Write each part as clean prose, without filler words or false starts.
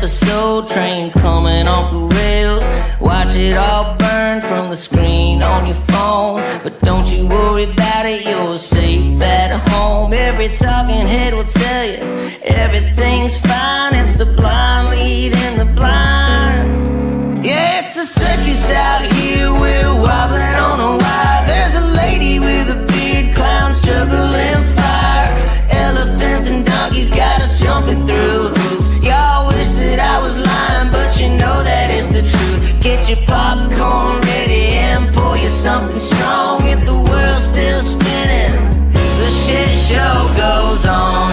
soul trains coming off the rails. Watch it all burn from the screen on your phone. But don't you worry about it, you're safe at home. Every talking head will tell you everything's fine. It's the blind leading the blind. Yeah, it's a circus out here, we're wobbling on a wire. There's a lady with a beard, clowns juggling fire. Elephants and donkeys got us jumping through hoops. Y'all wish that I was lying, but you know that it's the truth. Get your popcorn ready and pour you something strong. If the world's still spinning, the shit show goes on.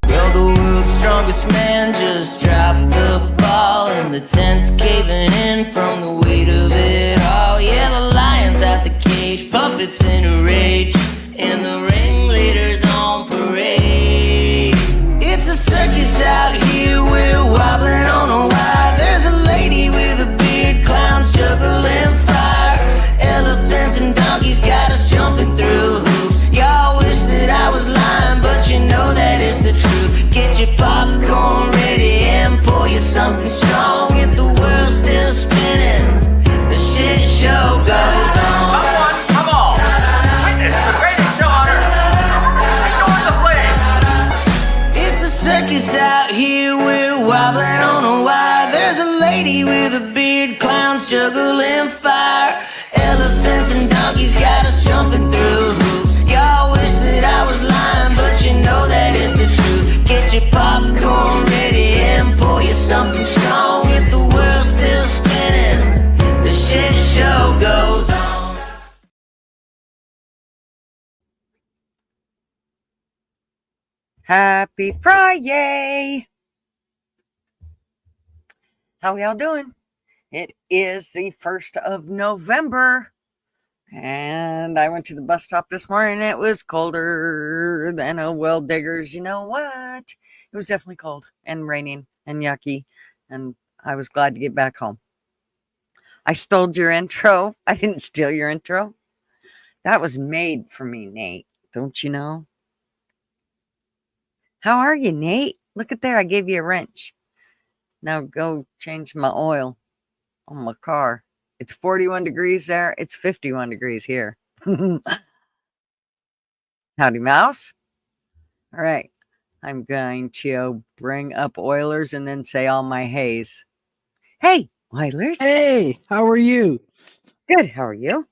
Well, the world's strongest man just dropped the ball, and the tent's caving in from the weight of it all. Yeah, the lion's at the cage, puppets in a rage, and the ringleader's on parade. It's a circus out here, we're wobbling on a wire. There's a lady with a beard, clowns juggling fire. Elephants and donkeys got us jumping through hoops. Y'all wish that I was lying, but you know that it's the truth. Get your popcorn ready and pour you something strong. If the world's still spinning, the shit show goes on. Come on! Witness the greatest show on earth! Ignore the flames! It's a circus out here, we're wobbling on a wire. There's a lady with a beard, clowns juggling fire. Elephants and donkeys got us jumping through hoops. Y'all wish that I was lying, but you know that it's the truth. Get your popcorn ready and pour you something strong. If the world's still spinning, the shit show goes on. Happy Friday! How y'all doing? It is the 1st of November, and I went to the bus stop this morning. It was colder than a well digger's. You know what? It was definitely cold and raining and yucky, and I was glad to get back home. I stole your intro. I didn't steal your intro. That was made for me, Nate. Don't you know? How are you, Nate? Look at there. I gave you a wrench. Now go change my oil on my car. It's 41 degrees there. It's 51 degrees here. Howdy, mouse. All right. I'm going to bring up Oilers and then say all my hays. Hey, Oilers. Hey, how are you? Good. How are you?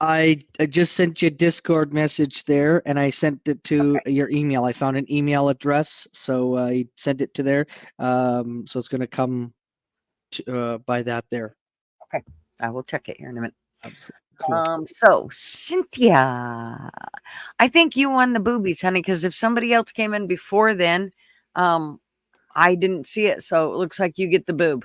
I just sent you a Discord message there, and I sent it to your email. I found an email address, so I sent it to there. So it's going to come by that there. Okay. I will check it here in a minute. Absolutely. Cool. So Cynthia, I think you won the boobies, honey, because if somebody else came in before then, I didn't see it. So it looks like you get the boob.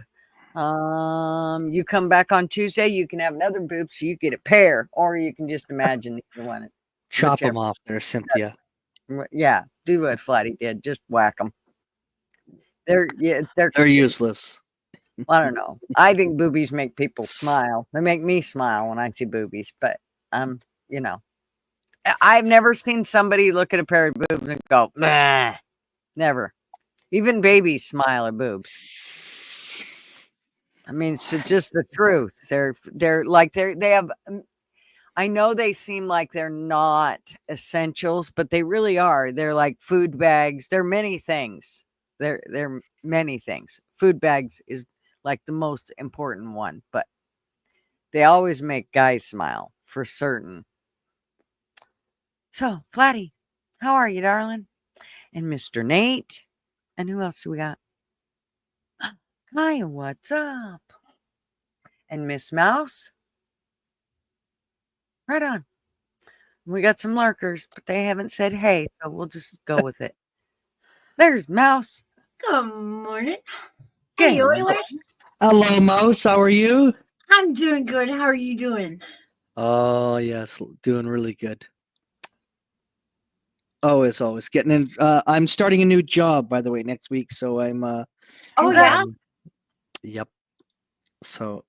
You come back on Tuesday, you can have another boob, so you get a pair, or you can just imagine that you want it. Chop them off there, Cynthia. Yeah, do what Flatty did. Just whack them. They're useless. I don't know. I think boobies make people smile. They make me smile when I see boobies, but you know, I've never seen somebody look at a pair of boobs and go, nah. Never. Even babies smile at boobs. I mean, it's just the truth. They're like they have. I know they seem like they're not essentials, but they really are. They're like food bags. They're many things. They're many things. Food bags is like the most important one, but they always make guys smile for certain. So, Flatty, how are you, darling? And Mr. Nate, and who else do we got? Hi, what's up? And Miss Mouse. Right on. We got some lurkers, but they haven't said hey, so we'll just go with it. There's Mouse. Good morning. Good Hey, Oilers. Hello, Mouse. How are you? I'm doing good. How are you doing? Oh, yes. Doing really good. Always getting in. I'm starting a new job, by the way, next week. So I'm. Oh, yeah? Yep. So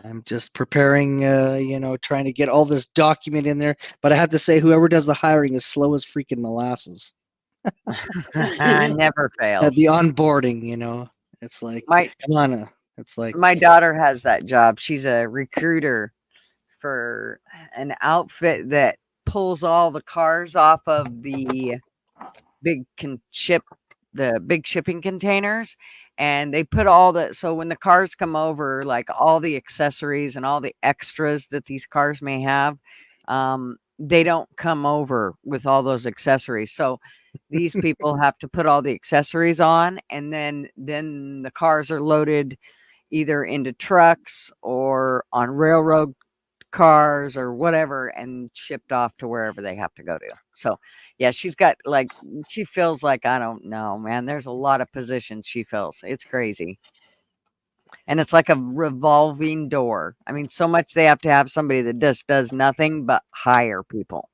I'm just preparing, trying to get all this document in there. But I have to say, whoever does the hiring is slow as freaking molasses. Never fails. the onboarding, you know, it's like, My come on. It's like, my daughter has that job. She's a recruiter for an outfit that pulls all the cars off of the big the big shipping containers, and they put all the so when the cars come over, like all the accessories and all the extras that these cars may have, they don't come over with all those accessories. So these people have to put all the accessories on, and then the cars are loaded either into trucks or on railroad cars or whatever and shipped off to wherever they have to go to. So, yeah, she's got like she feels like I don't know, man. There's a lot of positions she fills. It's crazy. And it's like a revolving door. I mean, so much they have to have somebody that just does nothing but hire people.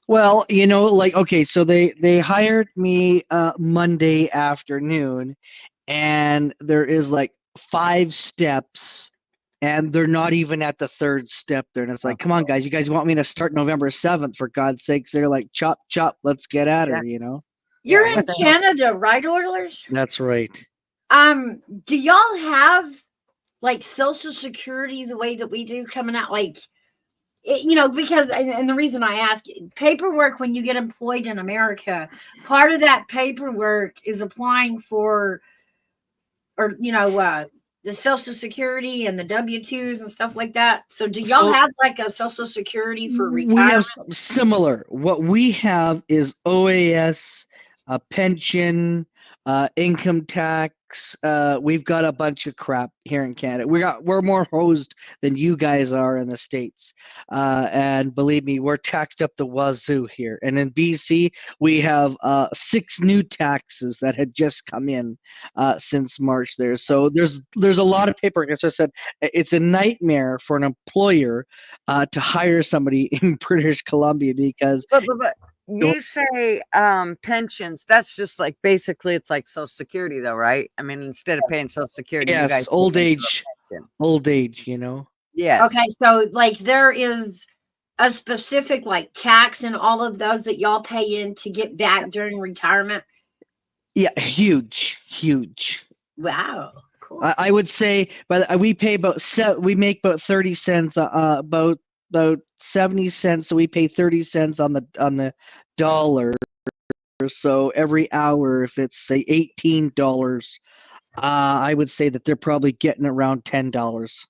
well, you know, like, okay, so they hired me Monday afternoon, and there is like 5 steps, and they're not even at the 3rd step there. And it's like, come on, guys, you guys want me to start November 7th, for God's sakes. They're like, chop, chop, let's get at her, you know? You're Yeah, in Canada, right, Oilers? That's right. Do y'all have like Social Security the way that we do coming out? Like, because and the reason I ask, paperwork when you get employed in America, part of that paperwork is applying for, or the Social Security and the W-2s and stuff like that. So do y'all So- have like a Social Security for We retirement? have something similar. What we have is OAS, pension, income tax. We've got a bunch of crap here in Canada. We're more hosed than you guys are in the States. And believe me, we're taxed up the wazoo here. And in BC, we have 6 new taxes that had just come in since March there. So there's a lot of paperwork. As I said, it's a nightmare for an employer to hire somebody in British Columbia because But you say pensions, that's just like basically it's like Social Security though, right? I mean, instead of paying Social Security, you guys yes, pay old into a age, pension. you know. Yes. Okay, so like there is a specific like tax and all of those that y'all pay in to get back during retirement. Yeah, huge. Wow, cool. I would say, but we pay we make about 30 cents, about 70 cents. So we pay 30 cents on the dollar. So every hour, if it's say $18, I would say that they're probably getting around $10.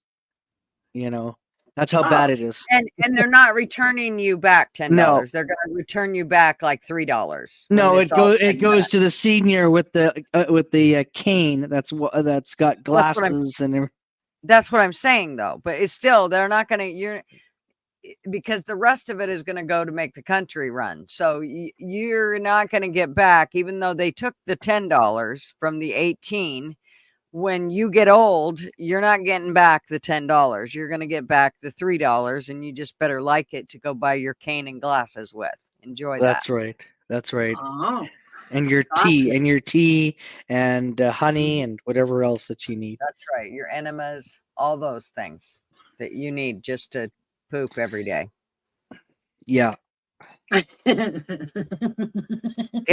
You know, that's how bad it is. And they're not returning you back $10. No. They're going to return you back like $3. No, it goes to the senior with the cane. That's got glasses and. That's what I'm saying though. But it's still they're not going to because the rest of it is going to go to make the country run. So you're not going to get back, even though they took the $10 from the 18. When you get old, you're not getting back the $10. You're going to get back the $3, and you just better like it to go buy your cane and glasses with. Enjoy that. That's right. Oh, And your tea and honey and whatever else that you need. That's right. Your enemas, all those things that you need just to poop every day. Yeah. Good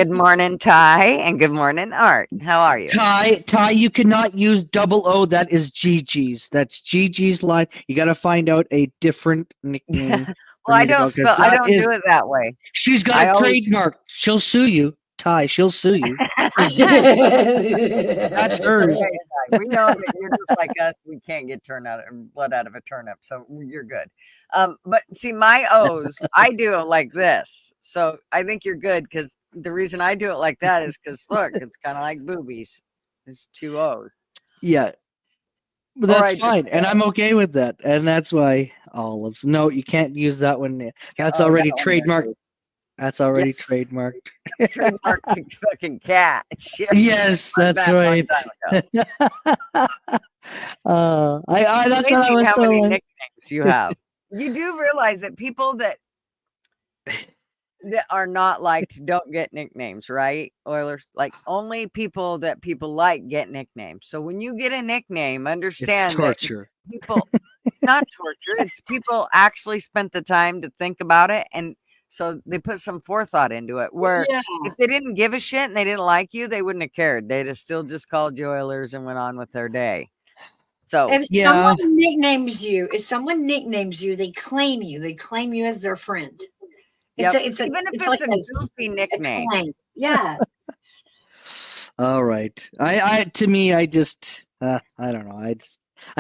morning, Ty, and good morning, Art. How are you? Ty, you cannot use double O. That is Gigi's. That's Gigi's line. You got to find out a different nickname. Well, I don't do it that way. She's got a trademark. She'll sue you. Ty, she'll sue you. That's hers. We know that you're just like us. We can't get blood out of a turnip, so you're good. But see, my O's, I do it like this. So I think you're good because the reason I do it like that is because look, it's kind of like boobies. It's 2 O's. Yeah. But that's fine. And I'm okay with that. And that's why olives. No, you can't use that one. That's already trademarked. That's already trademarked. Trademarked fucking cat. Yes, that's right. That's what I was how so many like. nicknames you have. You do realize that people that are not liked don't get nicknames, right? Oilers, like only people that people like get nicknames. So when you get a nickname, understand It's torture. It's not torture. It's people actually spent the time to think about it, and So they put some forethought into it. Where Yeah. if they didn't give a shit and they didn't like you, they wouldn't have cared. They'd have still just called you Oilers and went on with their day. So If Yeah. someone nicknames you, they claim you. They claim you as their friend. yep. It's Even if it's it's like a goofy a nickname. claim. Yeah. All right. To me, I just, I don't know. I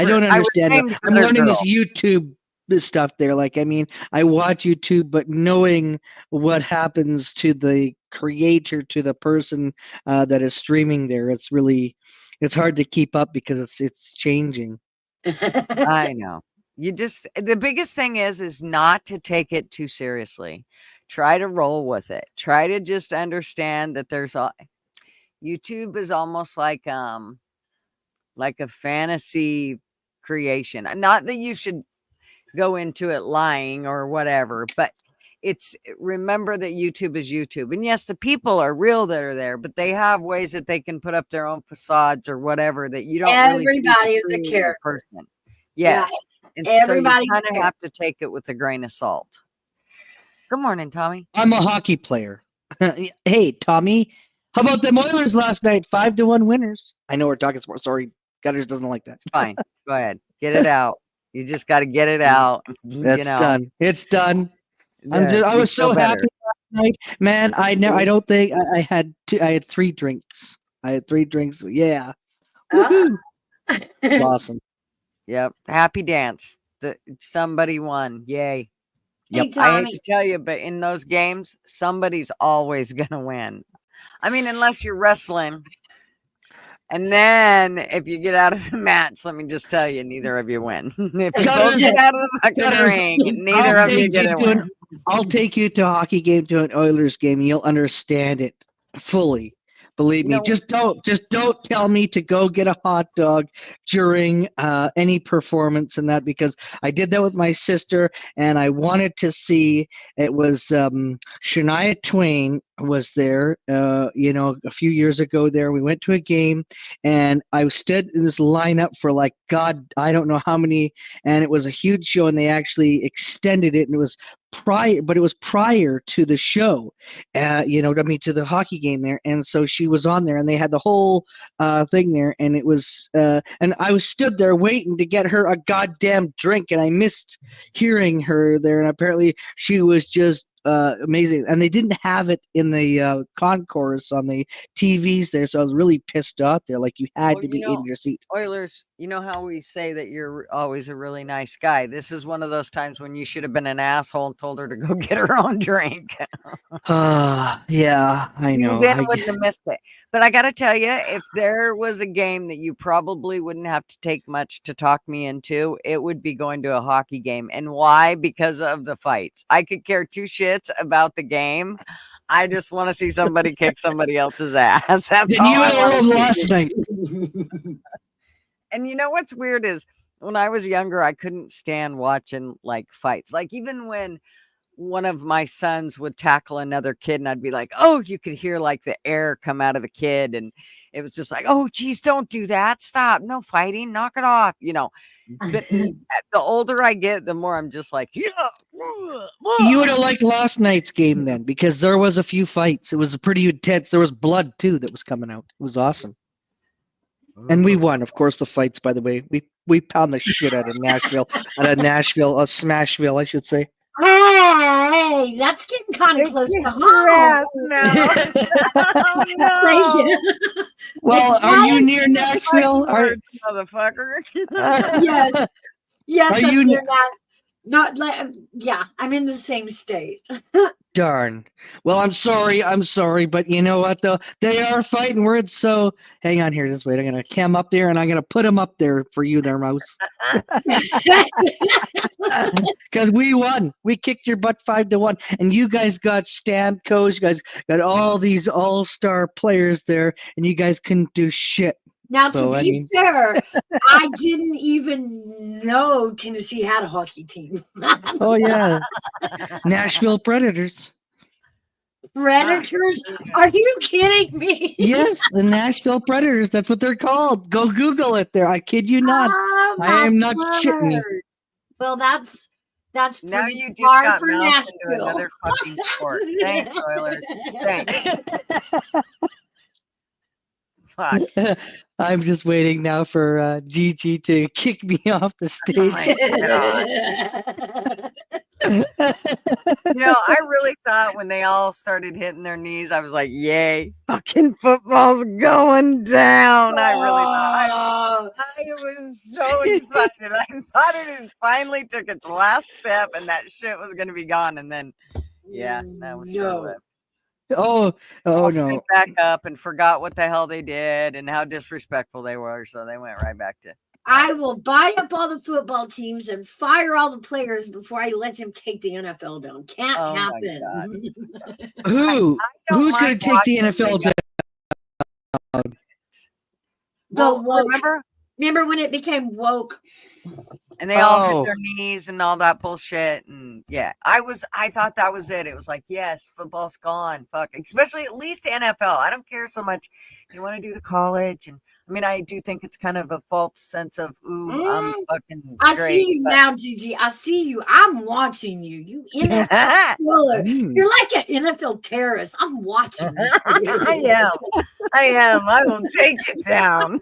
don't I was understand. named I'm Gutter learning this Girl. YouTube stuff there. Like, I mean, I watch YouTube, but knowing what happens to the creator, to the person that is streaming there, it's hard to keep up because it's changing. I know. The biggest thing is not to take it too seriously. Try to roll with it. Try to just understand that YouTube is almost like a fantasy creation. Not that you should go into it lying or whatever, but remember that YouTube is YouTube. And yes, the people are real that are there, but they have ways that they can put up their own facades or whatever that you don't really see the Everybody is a true character. person. Yeah. Yes. And so you Everybody's a kind of character. have to take it with a grain of salt. Good morning, Tommy. I'm a hockey player. Hey, Tommy, how about them Oilers last night? 5-1 winners. I know we're talking sports. Sorry, Gutters doesn't like that. It's fine. Go ahead. Get it out. You just got to get it out. That's done. It's done. There, I you was so feel better. happy last night, man. I don't think I had I had 3 drinks. I had 3 drinks. Yeah, woohoo! It's awesome. Yep. Happy dance. Somebody won. Yay. Hey, I hate Tommy. to tell you, but in those games, somebody's always going to win. I mean, unless you're wrestling. And then if you get out of the match, let me just tell you, neither of you win. If you both get out of the fucking Gutters, ring, neither of you get a win. I'll take you to a hockey game, to an Oilers game. You'll understand it fully. Believe me. Just don't tell me to go get a hot dog during any performance and that, because I did that with my sister and I wanted to see. It was Shania Twain was there, a few years ago. There, we went to a game, and I stood in this lineup for like God, I don't know how many, and it was a huge show, and they actually extended it, and it was prior to the show, to the hockey game there, and so she was on there, and they had the whole thing there, and it was, and I was stood there waiting to get her a goddamn drink, and I missed hearing her there, and apparently she was just amazing, and they didn't have it in the concourse on the TVs there, so I was really pissed off there. Like, you had to be in your seat. Oilers, you know how we say that you're always a really nice guy. This is one of those times when you should have been an asshole and told her to go get her own drink. Yeah, I know. You then wouldn't have missed it. But I got to tell you, if there was a game that you probably wouldn't have to take much to talk me into, it would be going to a hockey game. And why? Because of the fights. I could care 2 shits about the game. I just want to see somebody kick somebody else's ass. That's all I want to see. Last night. And you know what's weird is when I was younger, I couldn't stand watching like fights. Like even when one of my sons would tackle another kid and I'd be like, oh, you could hear like the air come out of the kid. And it was just like, oh, geez, don't do that. Stop. No fighting. Knock it off. But the older I get, the more I'm just like, yeah. You would have liked last night's game then, because there was a few fights. It was pretty intense. There was blood too that was coming out. It was awesome. And we won, of course, the fights, by the way. We pound the shit out of Smashville, I should say. Hey, that's getting kind of close to home. Oh, no. Well, are you near Nashville? Motherfucker. Yes. Yes. Are you not like, yeah, I'm in the same state. Darn. Well, I'm sorry, but you know what though? They are fighting words, so hang on here. Just wait. I'm gonna cam up there and I'm gonna put them up there for you there, Mouse. Because we won. We kicked your butt 5-1. And you guys got Stamkos, you guys got all these all-star players there, and you guys couldn't do shit. Now, to be fair, I didn't even know Tennessee had a hockey team. Oh, yeah. Nashville Predators. Predators? Are you kidding me? Yes, the Nashville Predators. That's what they're called. Go Google it there. I kid you not. Oh, I am not shitting you. Well, that's That's Now pretty you just hard got for mouthed into Nashville. another fucking sport. Thanks, Oilers. Thanks. Fuck. I'm just waiting now for Gigi to kick me off the Oh stage. my God. I really thought when they all started hitting their knees, I was like, yay, fucking football's going down. I really thought. I was so excited. I thought it had finally took its last step and that shit was going to be gone. And then, yeah, that was short lived. Oh All no! stood back up and forgot what the hell they did and how disrespectful they were. So they went right back to. I will buy up all the football teams and fire all the players before I let them take the NFL down. Can't Oh my happen. Who? don't Who's going mind to take the watching NFL the- down? Well, woke. remember when it became woke? and they all hit Oh. their knees and all that bullshit. And yeah, I thought that was it. It was like, yes, football's gone. Fuck, especially at least NFL. I don't care so much. They want to do the college, and I mean, I do think it's kind of a false sense of ooh, I'm fucking I great. see you now, Gigi. I see you. I'm watching you. You NFL killer. You're like an NFL terrorist. I'm watching you. I am. I will take it down.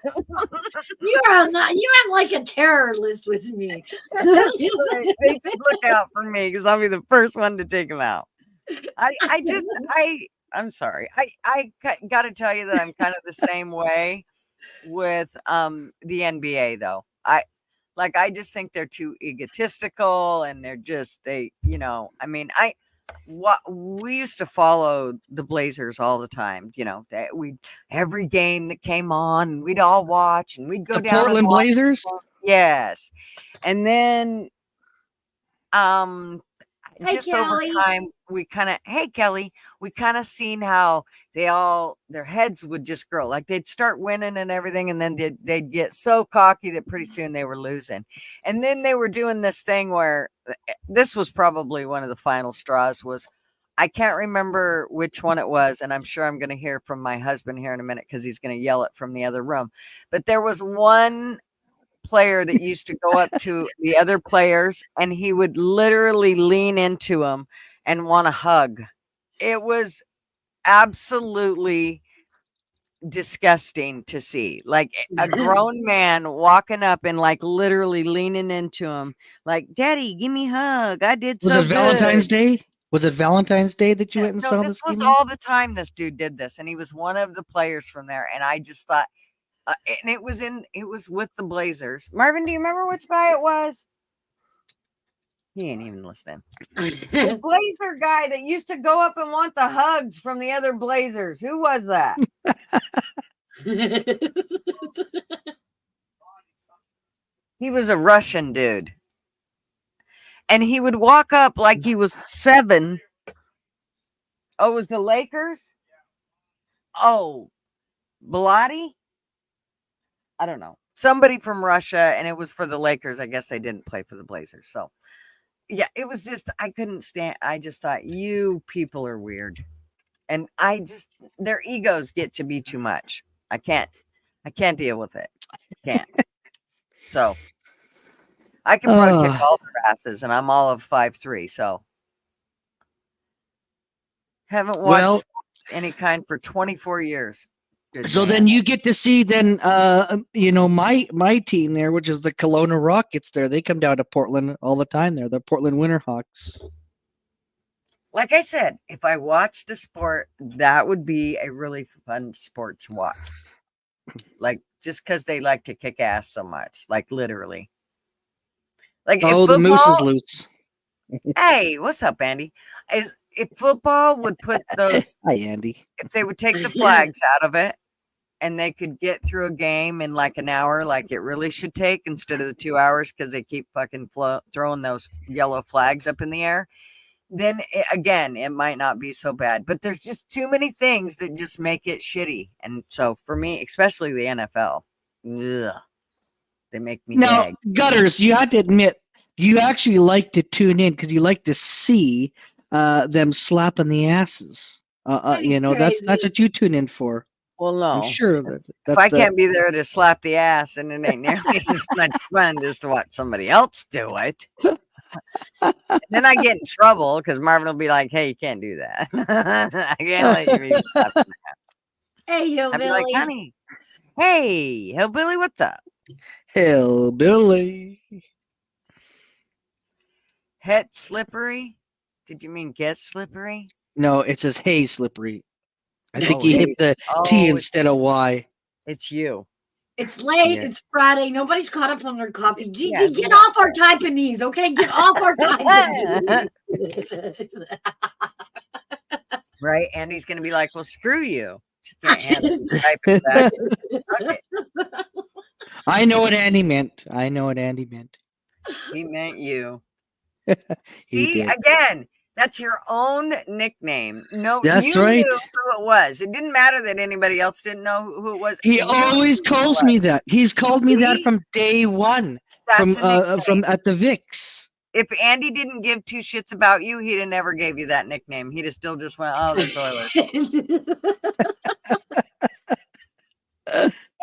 You are not. You act like a terror list with me. That's right. They should look out for me because I'll be the first one to take them out. I'm sorry. I got to tell you that I'm kind of the same way with the NBA though. I just think they're too egotistical and I mean, we used to follow the Blazers all the time. Every game that came on, we'd all watch and we'd go The down and Portland watch. Blazers? Yes. And then Hey, just over Kelly. time we Kelly, we kind of seen how their heads would just grow. Like they'd start winning and everything, and then they'd get so cocky that pretty soon they were losing. And then they were doing this thing where this was probably one of the final straws was I can't remember which one it was, and I'm sure I'm going to hear from my husband here in a minute because he's going to yell it from the other room. But there was one player that used to go up to the other players and he would literally lean into them and want to hug. It was absolutely disgusting to see, like a grown man walking up and like literally leaning into him like, daddy, give me a hug, I did Was so it Valentine's good. Day? Was it Valentine's Day that you went and No, saw this this was game? all the time this dude did this, and he was one of the players from there, and I just thought and it was with the Blazers. Marvin, do you remember which guy it was? He ain't even listening. The Blazer guy that used to go up and want the hugs from the other Blazers. Who was that? He was a Russian dude. And he would walk up like he was 7. Oh, it was the Lakers? Oh, Bilotti? I don't know. Somebody from Russia, and it was for the Lakers. I guess they didn't play for the Blazers. So, yeah, it was just, I couldn't stand. I just thought, you people are weird. And their egos get to be too much. I can't deal with it. Can't. So, I could probably kick all their asses, and I'm all of 5'3". So, haven't watched any kind for 24 years. Good So man. then you get to see my team there, which is the Kelowna Rockets there. They come down to Portland all the time there. The Portland Winterhawks. Like I said, if I watched a sport, that would be a really fun sport to watch. Like, just because they like to kick ass so much. Like, literally. Like, the moose is loose. Hey, what's up, Andy? If football would put those... Hi, Andy. If they would take the flags out of it, and they could get through a game in like an hour, like it really should take, instead of the 2 hours because they keep fucking throwing those yellow flags up in the air, then it might not be so bad. But there's just too many things that just make it shitty. And so for me, especially the NFL, they make me gag. Gutters, you have to admit, you actually like to tune in because you like to see them slapping the asses. That's what you tune in for. Well, no. I'm sure if I can't be there to slap the ass, and it ain't nearly as much fun as to watch somebody else do it. Then I get in trouble because Marvin will be like, "Hey, you can't do that. I can't let you be stuff." Hey, I'd be like, hillbilly. "Honey, hey, hillbilly, what's up?" Hillbilly. Het slippery? Did you mean get slippery? No, it says hey slippery. I think Oh, he hey. hit the T Oh, instead of Y. it's you. It's late. Yeah. It's Friday. Nobody's caught up on their coffee. Gigi, Yeah, get yeah. off our typing knees, okay? Get off our typing knees. Right? Andy's gonna be like, "Well, screw you. She can't handle it. Type it back. Suck it." I know what Andy meant. I know what Andy meant. He meant you. He See, did. again, that's your own nickname. No, That's you right. knew who it was. It didn't matter that anybody else didn't know who it was. He You always knew who it calls was. me that. He's called me that See? from day one. That's From a nickname. at the Vix. If Andy didn't give two shits about you, he'd have never gave you that nickname. He'd have still just went, "Oh, that's Oilers."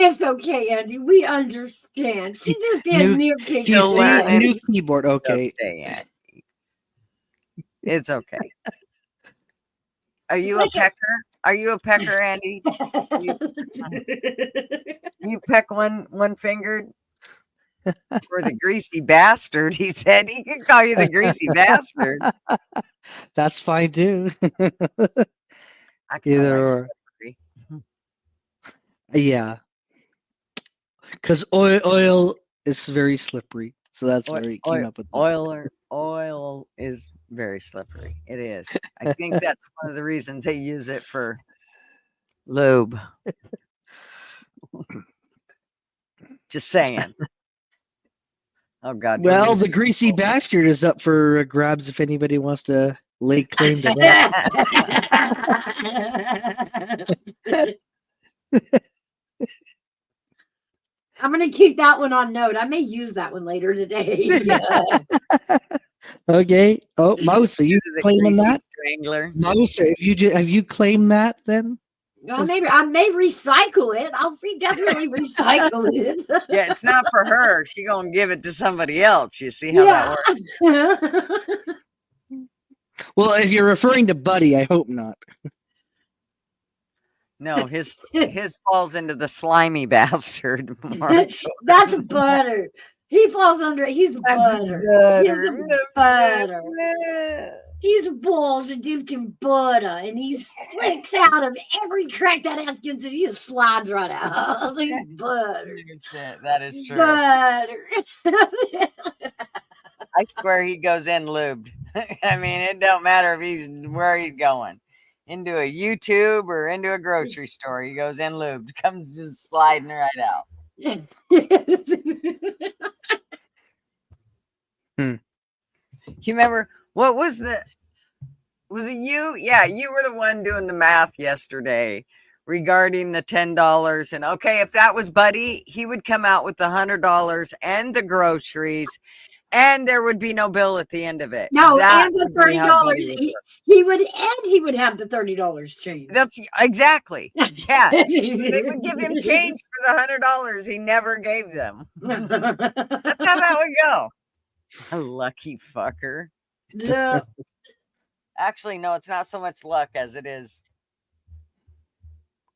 It's okay, Andy. We understand. She just New- getting near You Still see, learning. new keyboard. It's Okay. okay, Andy. It's okay. Are It's you like a pecker? Are you a pecker, Andy? You peck one fingered? Or the greasy bastard, he said. He could call you the greasy bastard. That's fine too. I Either like or. slippery. Yeah. Because oil is very slippery. So that's where he came up with that. Oil is very slippery. It is. I think that's one of the reasons they use it for lube. Just saying. Oh God. we're Well, gonna the skip greasy over. bastard is up for grabs if anybody wants to lay claim to that. I'm gonna keep that one on note. I may use that one later today. Okay. Oh, Mouse, are you The claiming greasy that? strangler. Mouse, have you claimed that then? Well, maybe I may recycle it. I'll definitely recycle it. Yeah, it's not for her. She gonna give it to somebody else. You see how that works? Well, if you're referring to Buddy, I hope not. No, his falls into the slimy bastard. Mark, so That's butter. He falls under it. He's butter. He's butter. His balls are dipped in butter, and he slicks out of every crack that ass gets in. He just slides right out. Like butter. That is true. Butter. I swear he goes in lubed. I mean, it don't matter if he's where he's going. Into a YouTube or into a grocery store. He goes in lubed. Comes just sliding right out. You remember what was it you? Yeah, you were the one doing the math yesterday regarding the $10. And okay, if that was Buddy, he would come out with the $100 and the groceries, and there would be no bill at the end of it. No, That and the would be how Buddy $30. would work. He would have the $30 change. That's exactly. Yeah. They would give him change for the $100 he never gave them. That's how that would go. A lucky fucker. Yeah. Actually, no, it's not so much luck as it is.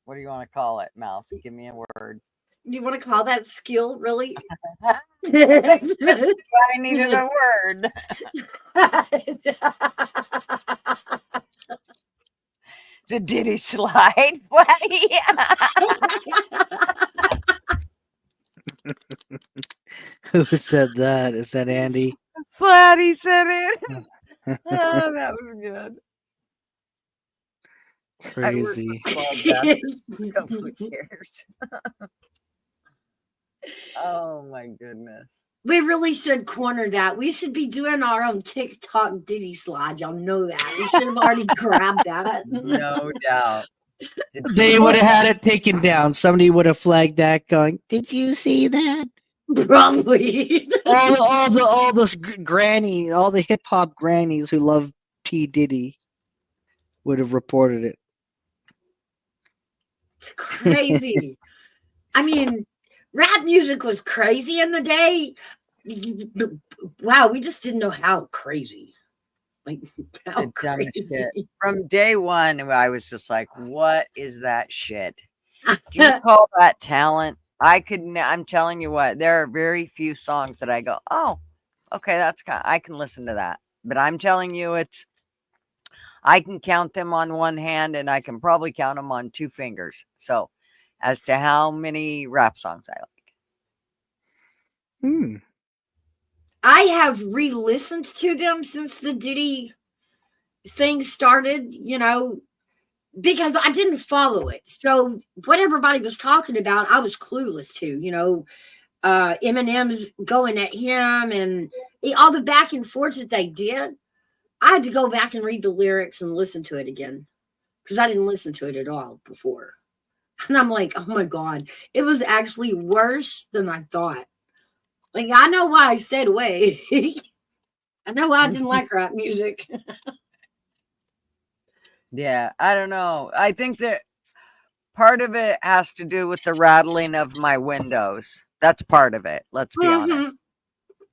What do you want to call it, Mouse? Give me a word. You want to call that skill, really? I needed a word. The Diddy slide, buddy. Who said that? Is that Andy? Flatty said it. Oh, that was good. Crazy. I worked for a couple of years. Oh my goodness. We really should corner that. We should be doing our own TikTok Diddy slide. Y'all know that. We should have already grabbed that. No doubt. They would have had it taken down. Somebody would have flagged that, going, "Did you see that?" Probably. all the hip hop grannies who love P Diddy would have reported it. It's crazy. I mean, rap music was crazy in the day, Wow, we just didn't know how crazy. Like how The dumbest shit. crazy. From day one, I was just like, what is that shit? Do you call that talent? I'm telling you what, there are very few songs that I go, oh, okay, I can listen to that. But I'm telling you, I can count them on one hand and I can probably count them on two fingers. So, as to how many rap songs I like. Hmm. I have re-listened to them since the Diddy thing started, because I didn't follow it. So what everybody was talking about, I was clueless to, Eminem's going at him and all the back and forth that they did. I had to go back and read the lyrics and listen to it again because I didn't listen to it at all before. And I'm like, oh my God, it was actually worse than I thought. Like, I know why I stayed away. I know why I didn't like rap music. Yeah, I don't know. I think that part of it has to do with the rattling of my windows. That's part of it. Let's be honest.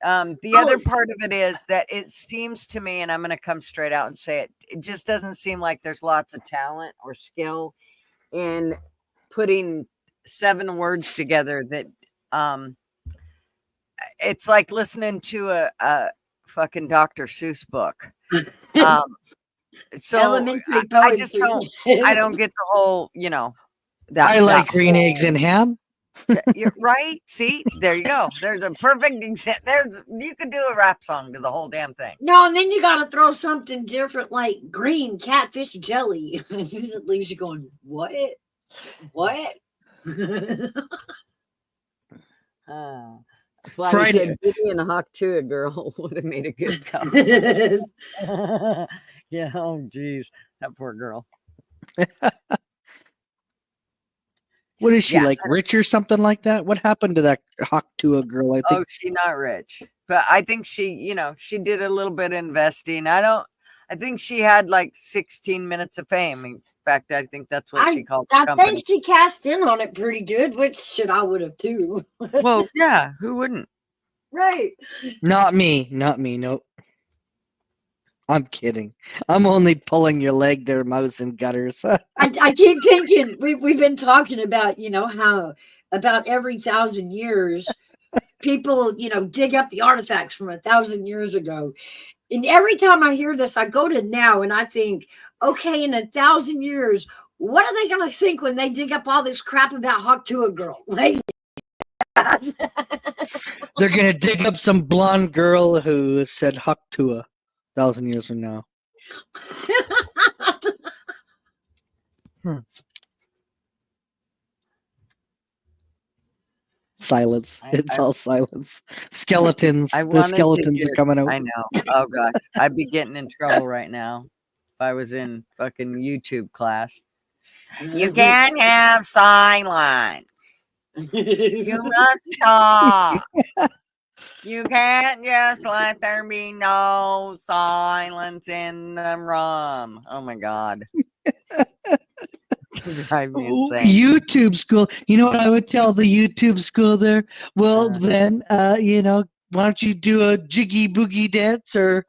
The other part of it is that it seems to me, and I'm going to come straight out and say it, it just doesn't seem like there's lots of talent or skill in putting 7 words together that, it's like listening to a fucking Dr. Seuss book. So Elementary I just poetry. I don't get the whole, that I like that green eggs and ham. You're right. See, there you go. There's a perfect example. You could do a rap song to the whole damn thing. No, and then you got to throw something different like green catfish jelly. It leaves you going, what? What? Flatty Friday. said Diddy and Hawk to a girl would have made a good couple. Yeah. Oh, geez, that poor girl. What is she Yeah. like, rich or something like that? What happened to that Hawk Tuah girl? I Oh, think she's not rich, but I think she did a little bit of investing. I think she had like 16 minutes of fame. In fact, I think that's what she called the I company. think she cast in on it pretty good, which shit I would have too. Well, yeah, who wouldn't? Right. not me. Nope. I'm kidding. I'm only pulling your leg there, Mouse and Gutters. I keep thinking we've been talking about, how about every 1,000 years people, dig up the artifacts from 1,000 years ago. And every time I hear this, I go to now and I think, okay, in 1,000 years, what are they gonna think when they dig up all this crap about Hawk Tuah girl? Like They're gonna dig up some blonde girl who said Hawk Tuah 1,000 years from now. Silence. It's all silence. Skeletons. The skeletons are coming out. I know. Oh gosh, I'd be getting in trouble right now if I was in fucking YouTube class. You can't have silence. You must talk. You can't just let there be no silence in the room. Oh my god. Drive me insane. YouTube school. You know what I would tell the YouTube school there? Well, then, why don't you do a jiggy boogie dance or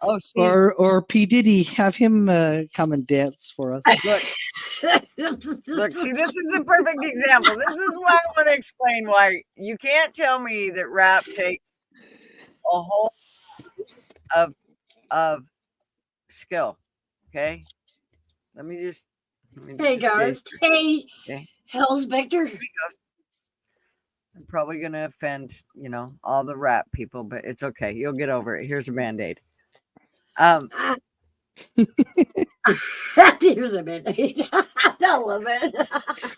P Diddy, have him come and dance for us. Look, see, this is a perfect example. This is why I want to explain why you can't tell me that rap takes a whole of skill. Okay, let me just. Hey guys, hey, Hell's Vector. I'm probably gonna offend, all the rap people, but it's okay. You'll get over it. Here's a Band-Aid. Here's a Band-Aid. I love it.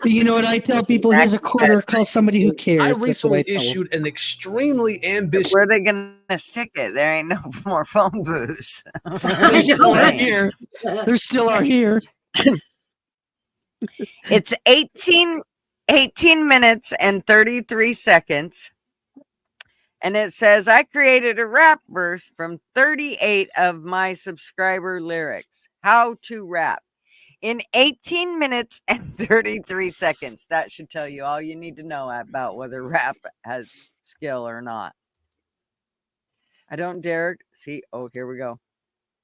You know what I tell people? Here's a quarter. Call somebody who cares. I recently issued an extremely ambitious. Where are they gonna stick it? There ain't no more phone booths. They still are here. They still are here. It's 18 minutes and 33 seconds. And it says, I created a rap verse from 38 of my subscriber lyrics. How to rap. In 18 minutes and 33 seconds. That should tell you all you need to know about whether rap has skill or not. I don't dare see. Oh, here we go.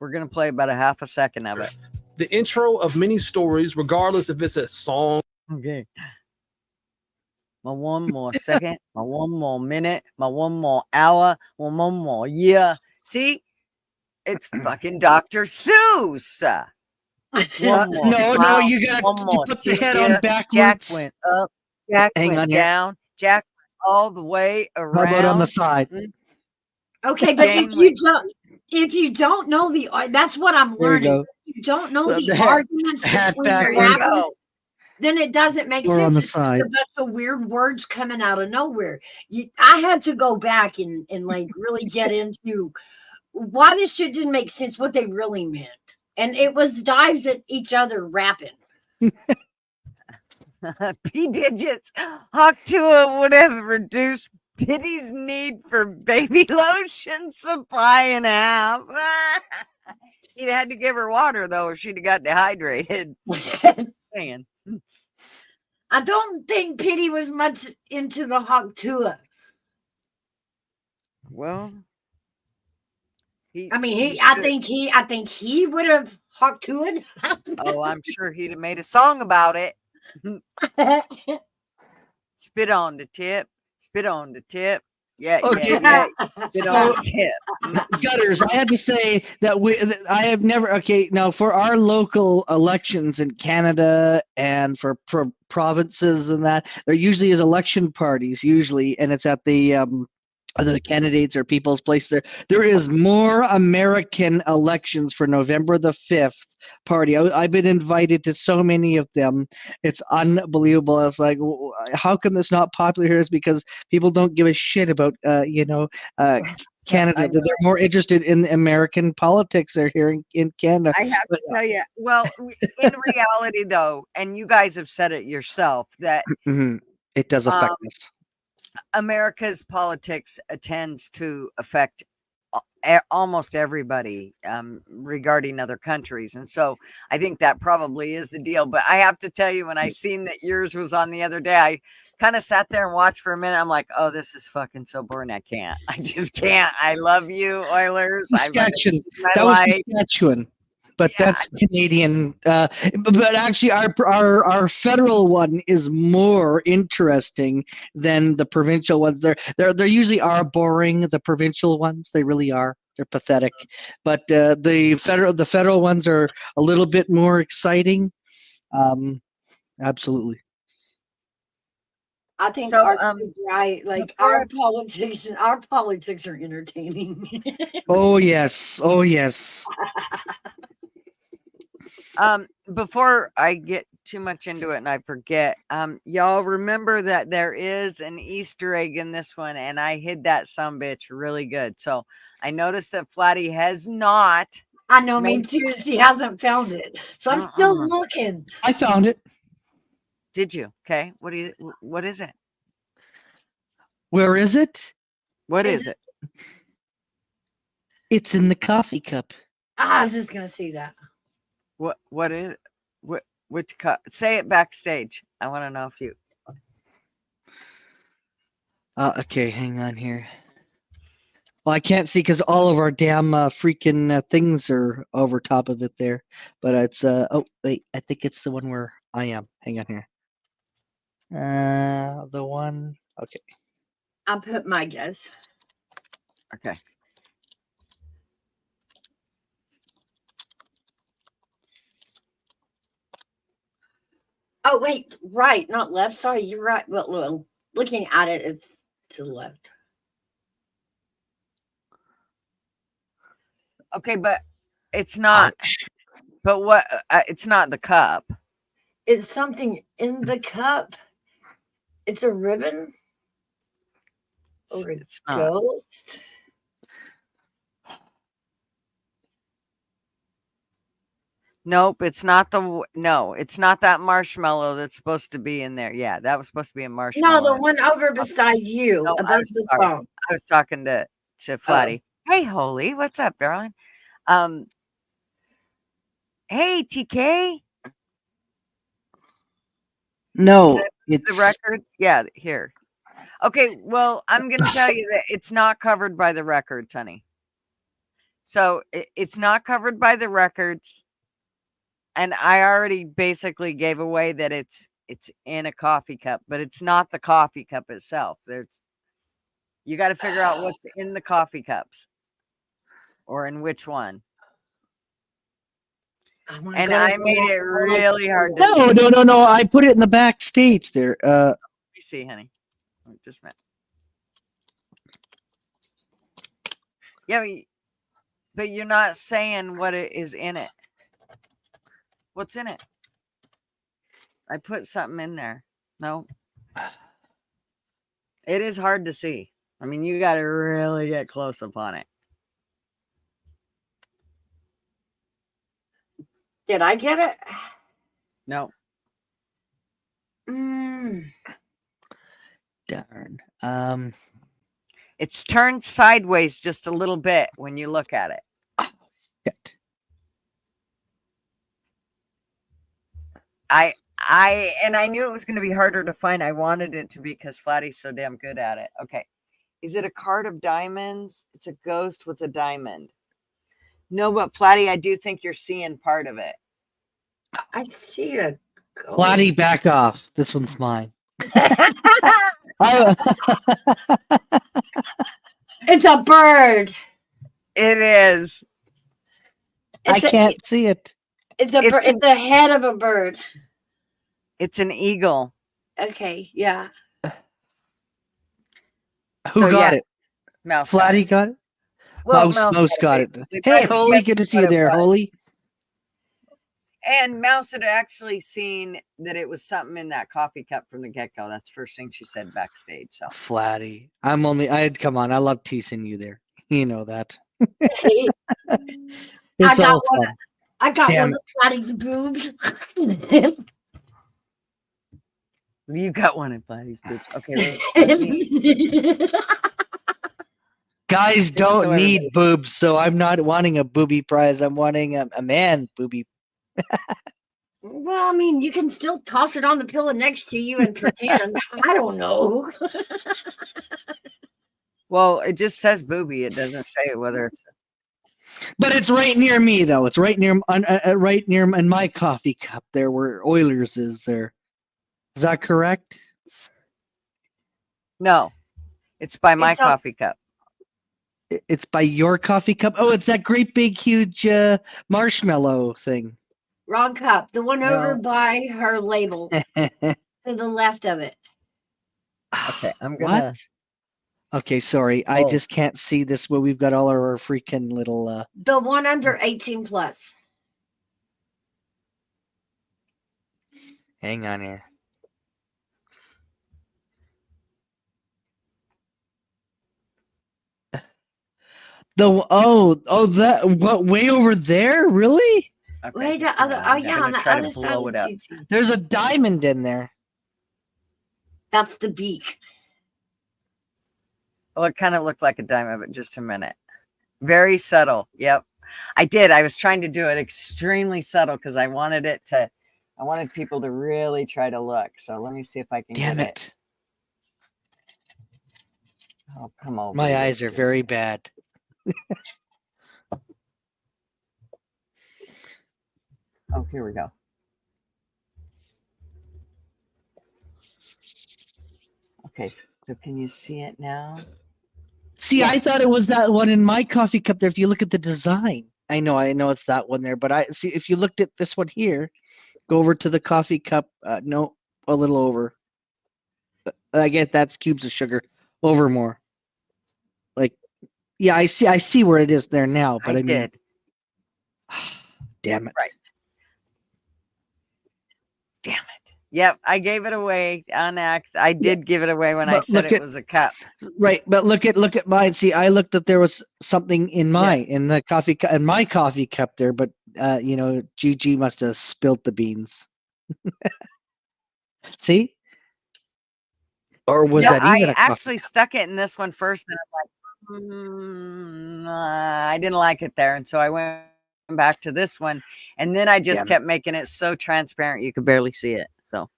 We're gonna play about a half a second of it. The intro of many stories, regardless if it's a song. Okay. My one more second, my one more minute, my one more hour, my one more year. See, it's fucking Dr. Seuss. One more No, smile, you gotta one more put the head on tear. Jack backwards. went up, Jack Hang went on here. down, Jack went all the way How about on the around. side? Okay, but Jane if you don't know that's what I'm There you learning. go. If you don't know The the hat- arguments hat between the There you backwards. rappers, go. then it doesn't make Or sense. on the It's just side. a bunch of weird words coming out of nowhere. I had to go back and like really get into why this shit didn't make sense, what they really meant. And it was dives at each other rapping. P digits. Hawk Tua would have reduced Diddy's need for baby lotion supply in half. He'd had to give her water though, or she'd have got dehydrated. Just saying. I don't think Pity was much into the Hawk Tua. Well, I think he would have Hawk Tua'd. Oh, I'm sure he'd have made a song about it. Spit on the tip. Spit on the tip. Yeah, Okay. yeah. Spit on the tip. Gutters, I had to say that I have never. Okay, now for our local elections in Canada and for provinces and that, there usually is election parties usually, and it's at the candidates or people's place there is more American elections for November the 5th party. I've been invited to so many of them. It's unbelievable. I was like, how come this not popular here? Is because people don't give a shit about Canada. They're more interested in American politics. They're here in Canada. I have to tell you, well, in reality though, and you guys have said it yourself, that it does affect us. America's politics tends to affect almost everybody regarding other countries. And so I think that probably is the deal. But I have to tell you, when I seen that yours was on the other day, I kind of sat there and watched for a minute. I'm like, oh, this is fucking so boring. I can't. I just can't. I love you, Oilers. Saskatchewan. That was Saskatchewan. But that's Canadian. But actually, our federal one is more interesting than the provincial ones. They usually are boring. The provincial ones, they really are. They're pathetic. But the federal ones are a little bit more exciting. Absolutely. I think Archie's right. Like our politics are entertaining. Oh yes. Oh yes. Before I get too much into it and I forget, y'all remember that there is an Easter egg in this one, and I hid that sumbitch really good. So I noticed that Flatty has not. I know, me too. She hasn't found it, so I'm still looking. I found it. Did you? Okay. What is it? Where is it? What is it? It's in the coffee cup. I was just gonna see that. What is which cup? Say it backstage. I want to know if you. Okay, hang on here. Well, I can't see because all of our damn freaking things are over top of it there. But it's oh wait, I think it's the one where I am. Hang on here. The one. Okay. I'll put my guess. Okay. Oh wait, right, not left. Sorry, you're right. Well, looking at it, it's to the left. Okay, but it's not. Ouch. But what? It's not the cup. It's something in the cup. It's a ribbon or a ghost. Nope, it's not it's not that marshmallow that's supposed to be in there. Yeah, that was supposed to be a marshmallow. No, the one over beside you No, above the phone. I was talking to Flatty. Hey, Holy, what's up, darling? Hey, TK. No, it's the records. Yeah, here. Okay, well, I'm gonna tell you that it's not covered by the records, honey. So it's not covered by the records. And I already basically gave away that it's in a coffee cup, but it's not the coffee cup itself. You got to figure out what's in the coffee cups or in which one. And I made it really hard to see. No. I put it in the backstage there. Let me see, honey. Just a minute. Yeah, but you're not saying what it is in it. What's in it? I put something in there. No. It is hard to see. I mean, you got to really get close upon it. Did I get it? No. Darn. It's turned sideways just a little bit when you look at it. Shit. I knew it was going to be harder to find. I wanted it to be because Flatty's so damn good at it. Okay. Is it a card of diamonds? It's a ghost with a diamond. No, but Flatty, I do think you're seeing part of it. I see a ghost. Flatty, back off. This one's mine. It's a bird. It is. I can't see it. It's a bird. It's the head of a bird. It's an eagle. Okay, yeah. Who got it? Mouse. Flatty got it? Well, Mouse got it. Hey, Holy, good to see you there, Holy. And Mouse had actually seen that it was something in that coffee cup from the get-go. That's the first thing she said backstage. So Flatty. Come on, I love teasing you there. You know that. It's all fun. I got Damn one of Flatty's boobs. You got one of Flatty's boobs. Okay. Guys don't need boobs, so I'm not wanting a booby prize. I'm wanting a man booby. Well, I mean, you can still toss it on the pillow next to you and pretend. I don't know. Well, it just says booby. It doesn't say whether it's. But it's right near me, though. It's right near in my coffee cup there, where Oilers is there. Is that correct? No, it's by my coffee cup. It's by your coffee cup. Oh, it's that great big huge marshmallow thing. Wrong cup. The one over by her label. To the left of it. Okay, I'm gonna. What? Okay, sorry. I just can't see this where we've got all our freaking little. The one under 18 plus. Hang on here. That way over there? Really? Okay. Wait, on the other side. There's a diamond in there. That's the beak. Well, it kind of looked like a diamond, but just a minute. Very subtle. Yep. I was trying to do it extremely subtle because I wanted people to really try to look. So let me see if I can get it. Oh, come on. My eyes are very bad. Oh, here we go. Okay, so can you see it now? See, yeah. I thought it was that one in my coffee cup there. If you look at the design, I know it's that one there. But I see if you looked at this one here, go over to the coffee cup. No, a little over. I get that's cubes of sugar. Over more. Like, yeah, I see where it is there now. But I mean, damn it! Right. Damn it. Yep, I gave it away on act. I did give it away when I said it was a cup. Right, but look at mine. See, I looked that there was something in in the coffee cup, in my coffee cup there, but Gigi must have spilt the beans. See? Or was that even I actually stuck it in this one first, and I'm like, I didn't like it there, and so I went back to this one, and then I just kept making it so transparent you could barely see it. So,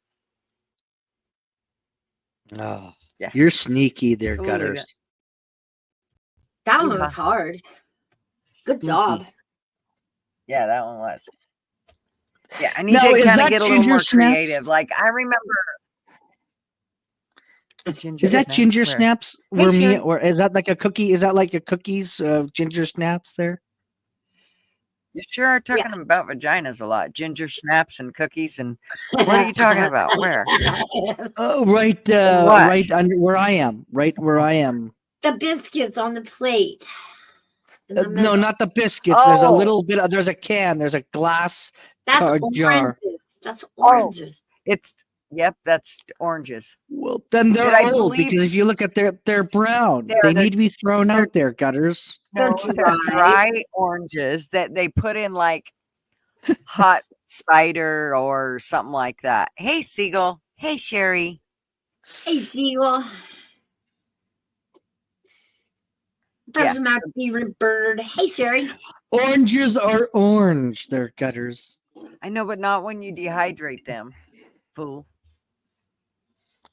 oh, yeah, you're sneaky there, Gutter's. That one was hard. Good Sneaky. job. Yeah, that one was. Yeah, I need Now, to is kind of that get a little ginger more snaps? creative. Like I remember ginger Is that snaps? ginger Where? snaps? Hey, Were me, Sharon. or is that like a cookie? Is that like a cookies? Ginger snaps there? You sure are Yeah. talking about vaginas a lot. Ginger snaps and cookies and what are you talking about? Where? Oh, right, What? right under where I am. Right where I am. The biscuits on the plate. In the No, middle. not the biscuits. There's a Oh, little bit. There's a can. There's a glass That's jar. oranges. That's oh, oranges. it's yep, that's oranges. Well, then Did they're I old believe because if you look at they're brown. They they're need to be thrown they're out there, Gutters. They're no, they're dry. dry oranges that they put in like hot cider or something like that. Hey, Seagull. Hey, Sherry. Hey, Seagull. That Yeah, was my favorite bird. Hey, Sherry. Oranges are orange. They're Gutters. I know, but not when you dehydrate them, fool.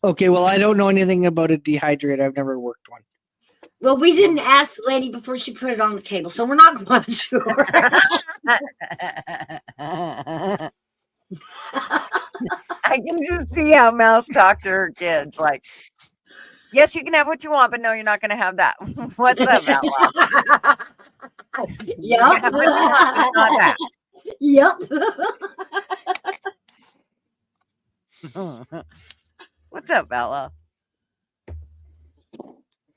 Okay, well, I don't know anything about a dehydrator. I've never worked one. Well, we didn't ask the lady before she put it on the table, so we're not quite sure. I can just see how Mouse talked to her kids. Like, yes, you can have what you want, but no, you're not going to have that. What's up, Outlaw? You can Yep. have what you want, but not Yep. that. What's up, Outlaw?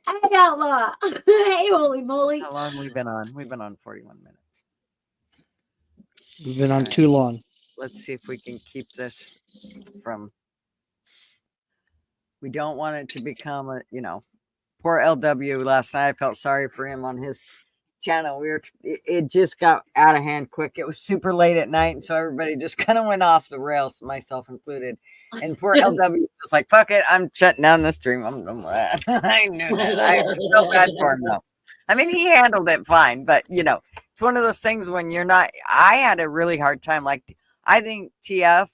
Hey, Outlaw. Hey, holy moly. How long we been on? We've been on 41 minutes. We've been on too long. Let's see if we can keep this from. We don't want it to become a, poor LW last night. I felt sorry for him on his channel. It just got out of hand quick. It was super late at night, and so everybody just kind of went off the rails, myself included. And poor LW was just like, "Fuck it, I'm shutting down the stream." I knew that. I felt bad for him though. I mean, he handled it fine, but it's one of those things when you're not. I had a really hard time. Like, I think TF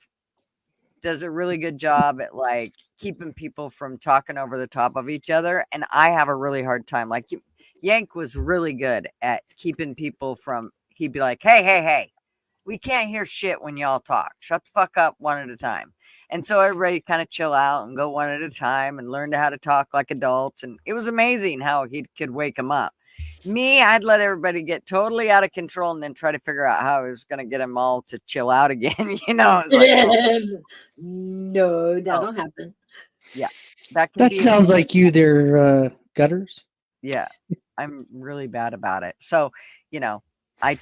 does a really good job at like keeping people from talking over the top of each other, and I have a really hard time. Like, Yank was really good at keeping people from. He'd be like, "Hey, we can't hear shit when y'all talk. Shut the fuck up one at a time." And so everybody kind of chill out and go one at a time and learn how to talk like adults. And it was amazing how he could wake them up. Me, I'd let everybody get totally out of control and then try to figure out how I was going to get them all to chill out again. It's like, oh. No, that So, don't happen. yeah, that can That be. sounds like you there, Gutters. Yeah, I'm really bad about it. So, I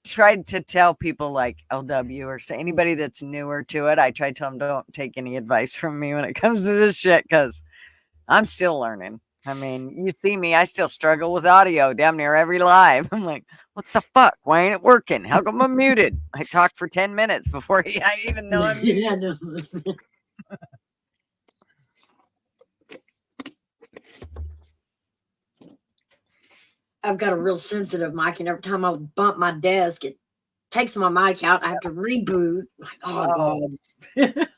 tried to tell people like LW or anybody that's newer to it. I try to tell them don't take any advice from me when it comes to this shit because I'm still learning. I mean, you see me, I still struggle with audio damn near every live. I'm like, what the fuck? Why ain't it working? How come I'm muted? I talk for 10 minutes before I even know I'm muted. Yeah, no. I've got a real sensitive mic, and every time I bump my desk, it takes my mic out. I have to reboot. Like, oh God.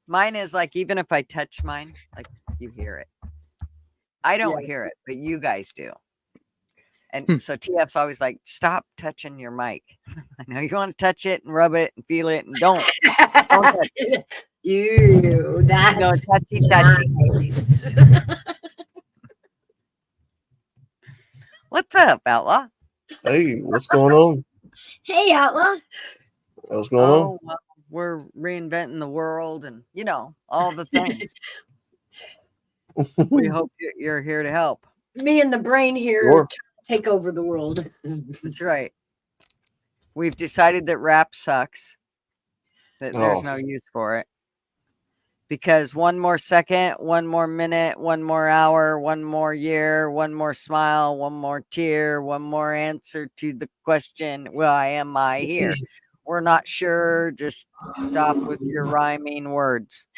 Mine is like, even if I touch mine, like you hear it. I don't hear it, but you guys do. And so TF's always like, stop touching your mic. I know you want to touch it and rub it and feel it, and don't touch it. Ew, that's touchy. nice. What's up, Outlaw? Hey, what's going on? Hey, Outlaw. What's going on? Oh, well, we're reinventing the world and, all the things. We hope you're here to help. Me and the brain here Sure. take over the world. That's right. We've decided that rap sucks, that there's no use for it. Because one more second, one more minute, one more hour, one more year, one more smile, one more tear, one more answer to the question, why am I here? We're not sure. Just stop with your rhyming words.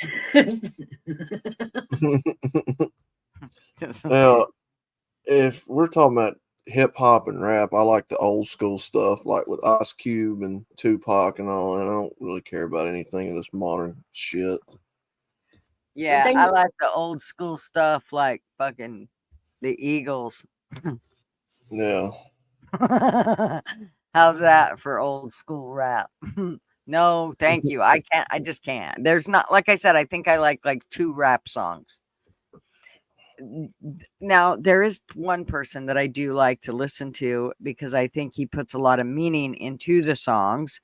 Now, if we're talking about hip hop and rap, I like the old school stuff, like with Ice Cube and Tupac and all that. I don't really care about anything of this modern shit. Yeah, I like the old school stuff, like fucking the Eagles. Yeah. How's that for old school rap? No, thank you. I can't. I just can't. There's not, like I said, I think I like 2 rap songs. Now, there is one person that I do like to listen to because I think he puts a lot of meaning into the songs,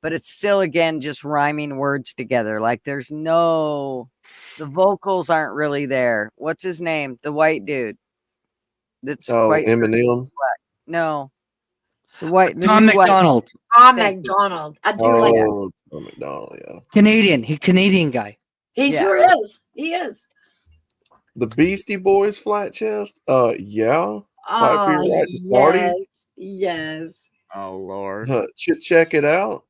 but it's still, again, just rhyming words together. Like the vocals aren't really there. What's his name? The white dude. That's Oh, quite Eminem. no. The Tom new white. McDonald, Tom Thank you. McDonald. I do like him. Oh, McDonald, yeah. Canadian guy. He Yeah. sure is. He is. The Beastie Boys, Flat Chest. Yeah. Fight for Oh, your right to yes. party. Yes. Oh Lord. Check it out.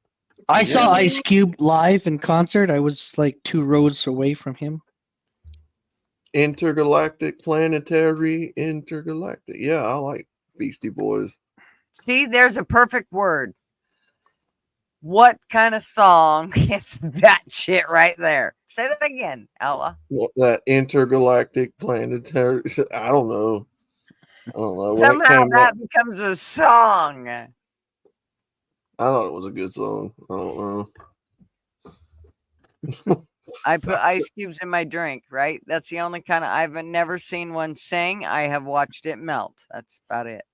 I saw Yeah. Ice Cube live in concert. I was like 2 rows away from him. Intergalactic. Yeah, I like Beastie Boys. See, there's a perfect word. What kind of song is that shit right there? Say that again, Ella. That intergalactic planetary. I don't know. When it Somehow came that out, becomes a song. I thought it was a good song. I don't know. I put ice cubes in my drink, right? That's the only kind of, I've never seen one sing. I have watched it melt. That's about it.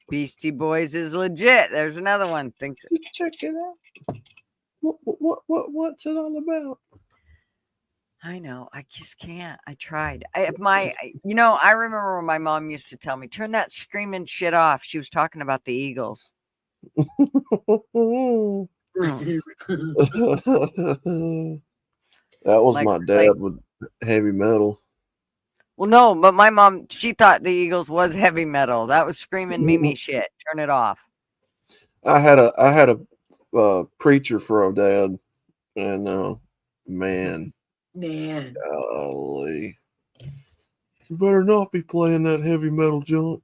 Beastie Boys is legit. There's another one. Thinks Check it out. What's it all about? I know. I just can't. I tried. I remember when my mom used to tell me, turn that screaming shit off. She was talking about the Eagles. That was Like, my dad with heavy metal. Well, no, but my mom, she thought the Eagles was heavy metal. That was screaming Mimi shit. Turn it off. I had a preacher for a dad, and man, golly, you better not be playing that heavy metal junk.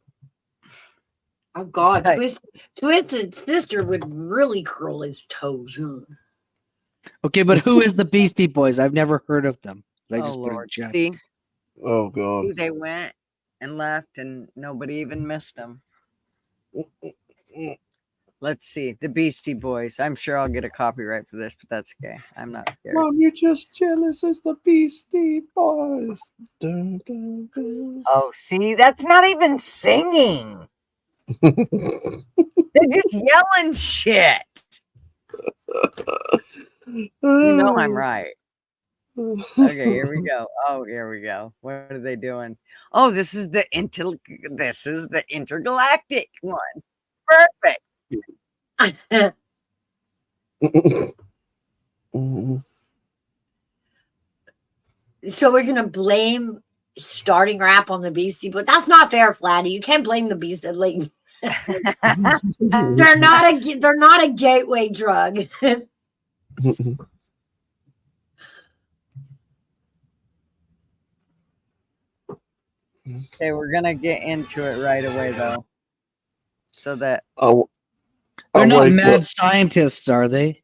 Oh God, Tight. Twisted Sister would really curl his toes. Okay, but who is the Beastie Boys? I've never heard of them. I Oh just put in Lord. chat. See, Oh God. they went and left and nobody even missed them. Let's see. The Beastie Boys. I'm sure I'll get a copyright for this, but that's okay. I'm not scared. Mom, you're just jealous. It's the Beastie Boys. Dun, dun, dun. Oh, see, that's not even singing. They're just yelling shit. You know I'm right. Okay, here we go. Oh, here we go. What are they doing? Oh, this is the intergalactic one. Perfect. So we're gonna blame starting rap on the Beastie, but that's not fair, Flatty. You can't blame the Beastie. Like they're not a gateway drug. Okay, we're gonna get into it right away though. So that They're not wake mad up. scientists, are they?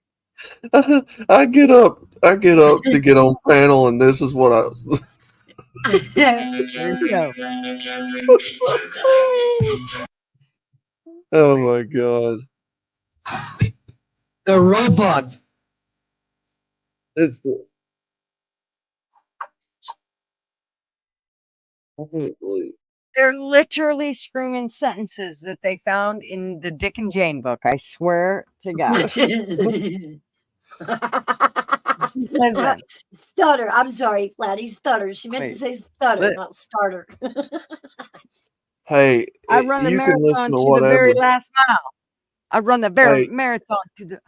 I get up to get on panel, and this is what I was. here we go. Oh my God. The robot. It's the. I can't believe. They're literally screaming sentences that they found in the Dick and Jane book. I swear to God. Listen. Stutter. I'm sorry, Flatty. Stutter. She meant to say stutter, not starter. Hey, I run the you can listen marathon to to the very whatever. last mile. I run the very marathon to the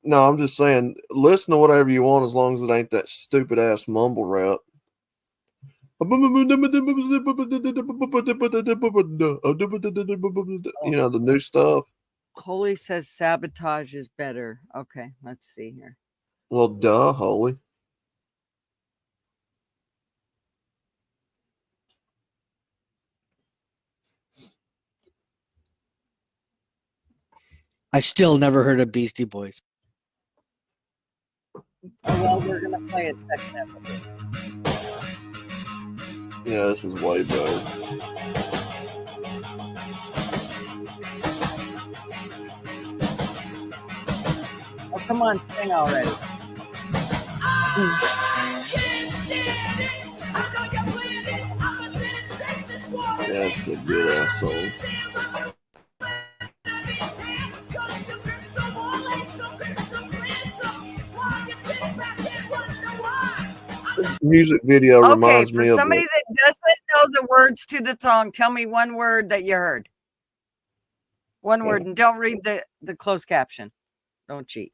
No, I'm just saying, listen to whatever you want as long as it ain't that stupid ass mumble rap. You know, the new stuff. Holy says sabotage is better. Okay, let's see here. Well, duh, Holy. I still never heard of Beastie Boys. Oh, well, we're gonna play a second episode. Yeah, this is way better. Come on, sing already. That's a good ass song. Music video Okay, reminds for me of somebody that doesn't know the words to the song, tell me one word that you heard. One word, and don't read the closed caption. Don't cheat.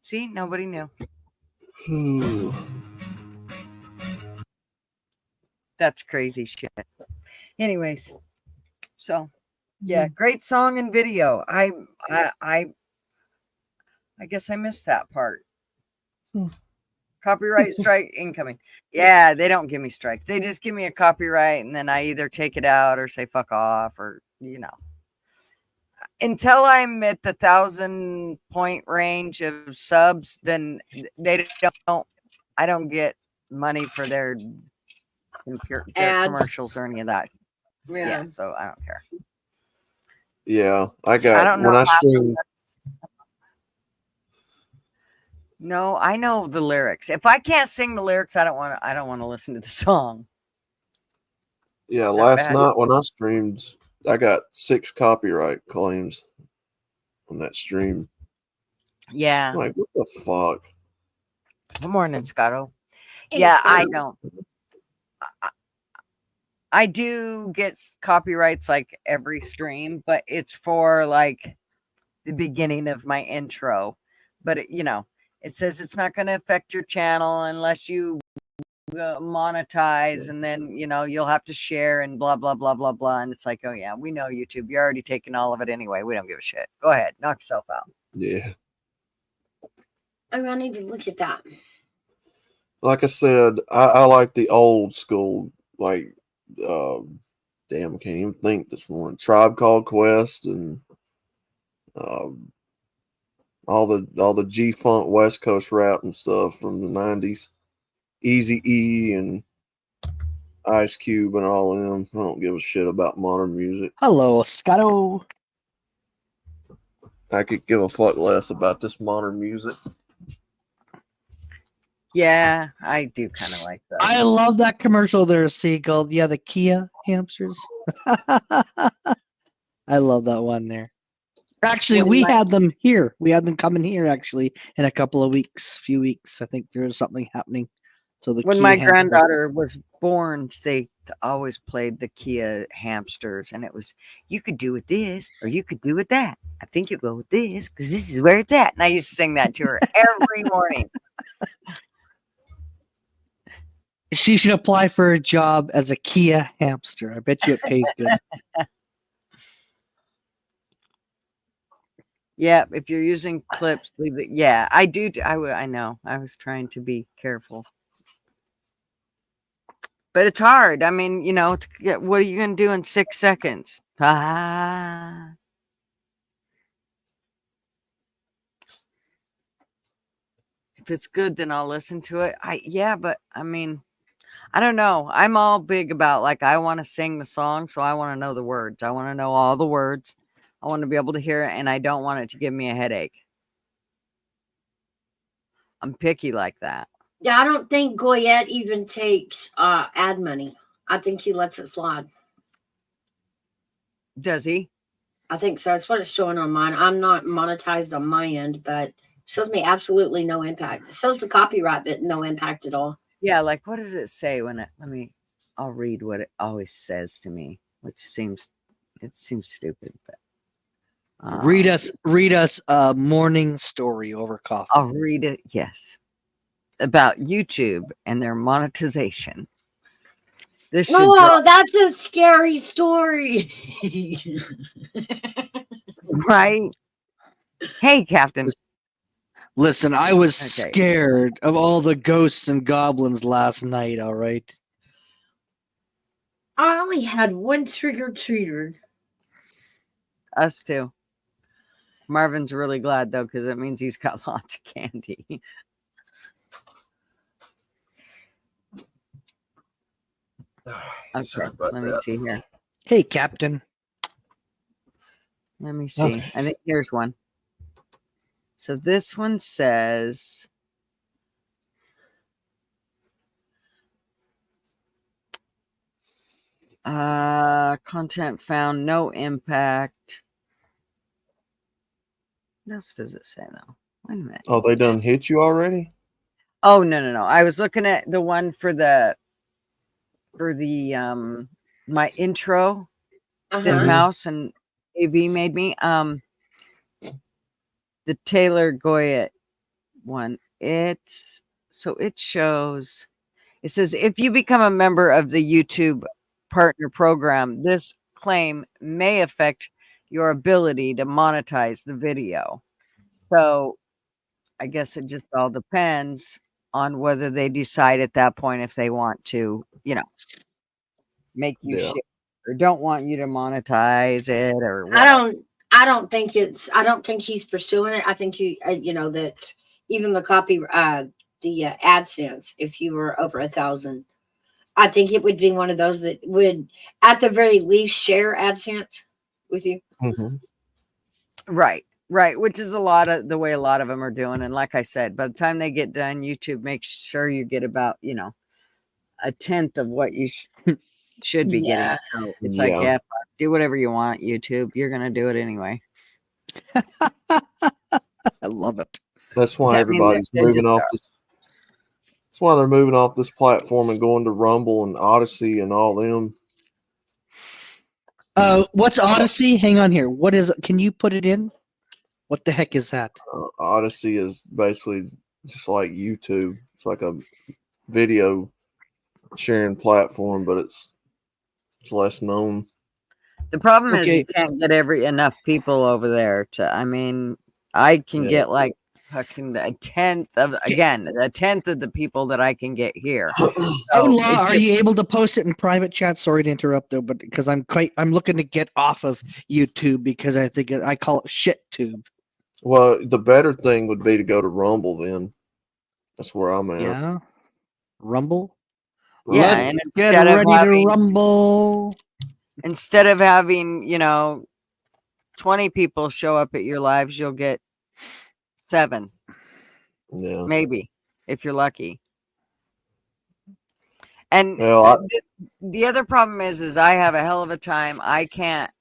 See, nobody knew. That's crazy shit. Anyways, so yeah, great song and video. I guess I missed that part. Copyright strike incoming. Yeah, they don't give me strikes. They just give me a copyright, and then I either take it out or say fuck off, or until I'm at the 1,000 point range of subs, then they don't. I don't get money for their Ads. commercials or any of that. Yeah. Yeah, so I don't care. Yeah, I So I got don't know when I half the stream. lyrics. No, I know the lyrics. If I can't sing the lyrics, I don't want to listen to the song. Yeah, Is that last bad? night when I streamed, I got 6 copyright claims on that stream. Yeah. I'm like, what the fuck? Good morning, Scotto. Hey, Yeah, Scott. I don't. I do get copyrights like every stream, but it's for like the beginning of my intro. But it says it's not going to affect your channel unless you monetize, and then you'll have to share and blah blah blah blah blah. And it's like, oh yeah, we know YouTube. You're already taking all of it anyway. We don't give a shit. Go ahead, knock yourself out. Yeah. Oh, I need to look at that. Like I said, I like the old school, like, damn, I can't even think this morning. Tribe Called Quest and all the G Funk West Coast rap and stuff from the 90s. Easy E and Ice Cube and all of them. I don't give a shit about modern music. Hello, Scotto. I could give a fuck less about this modern music. Yeah, I do kind of like that. I love that commercial there, Seagull. Yeah, the Kia hamsters. I love that one there. Actually, we had them here. We had them coming here actually in a couple of weeks, few weeks. I think there's something happening. So when my granddaughter was born, they always played the Kia hamsters, and it was, you could do with this or you could do with that. I think you go with this because this is where it's at. And I used to sing that to her every morning. She should apply for a job as a Kia hamster. I bet you it pays good. Yeah, if you're using clips, leave it. Yeah, I do. I know. I was trying to be careful. But it's hard. I mean, what are you going to do in 6 seconds? Ah. If it's good, then I'll listen to it. But I mean, I don't know. I'm all big about, like, I want to sing the song, so I want to know the words. I want to know all the words. I want to be able to hear it, and I don't want it to give me a headache. I'm picky like that. Yeah, I don't think Goyette even takes ad money. I think he lets it slide. Does he? I think so. That's what it's showing on mine. I'm not monetized on my end, but it shows me absolutely no impact. It shows the copyright, but no impact at all. Yeah, like, what does it say when I'll read what it always says to me, which seems stupid, but read us a morning story over coffee. I'll read it. Yes, about YouTube and their monetization. That's a scary story. Right? Hey, Captain. Listen, I was scared of all the ghosts and goblins last night, all right? I only had one trick-or-treater. Us too. Marvin's really glad, though, because it means he's got lots of candy. Okay, let me see here. Hey, Captain. Let me see. I think here's one. So this one says, content found, no impact. What else does it say though? Wait a minute. Oh, they done hit you already? Oh, no. I was looking at the one for the my intro that Uh-huh. Mouse and AV made me. The Taylor Goyette one. It shows, it says, if you become a member of the YouTube partner program, this claim may affect your ability to monetize the video. So I guess it just all depends on whether they decide at that point if they want to, make you Yeah. shit or don't want you to monetize it or I whatever. I don't think he's pursuing it. I think that even the AdSense, if you were over 1,000, I think it would be one of those that would at the very least share AdSense with you. Mhm. Right. Which is the way a lot of them are doing. And like I said, by the time they get done, YouTube makes sure you get about, a tenth of what you should be getting. Yeah. So it's like, Yeah. fuck, do whatever you want, YouTube. You're going to do it anyway. I love it. That's why I mean, everybody's they moving just off are. this. That's why they're moving off this platform and going to Rumble and Odyssey and all them. What's Odyssey? Hang on here. What is? Can you put it in? What the heck is that? Odyssey is basically just like YouTube. It's like a video sharing platform, but it's less known. The problem is Okay. you can't get enough people over there I can Yeah. get like fucking a tenth of the people that I can get here. Outlaw, are you able to post it in private chat? Sorry to interrupt though, but because I'm looking to get off of YouTube because I think I call it shit tube. Well, the better thing would be to go to Rumble then. That's where I'm at. Yeah. Rumble? Yeah, Let's and get ready to rumble. instead of having, 20 people show up at your lives, you'll get 7, Yeah. maybe, if you're lucky. And Well, the other problem is I have a hell of a time. I can't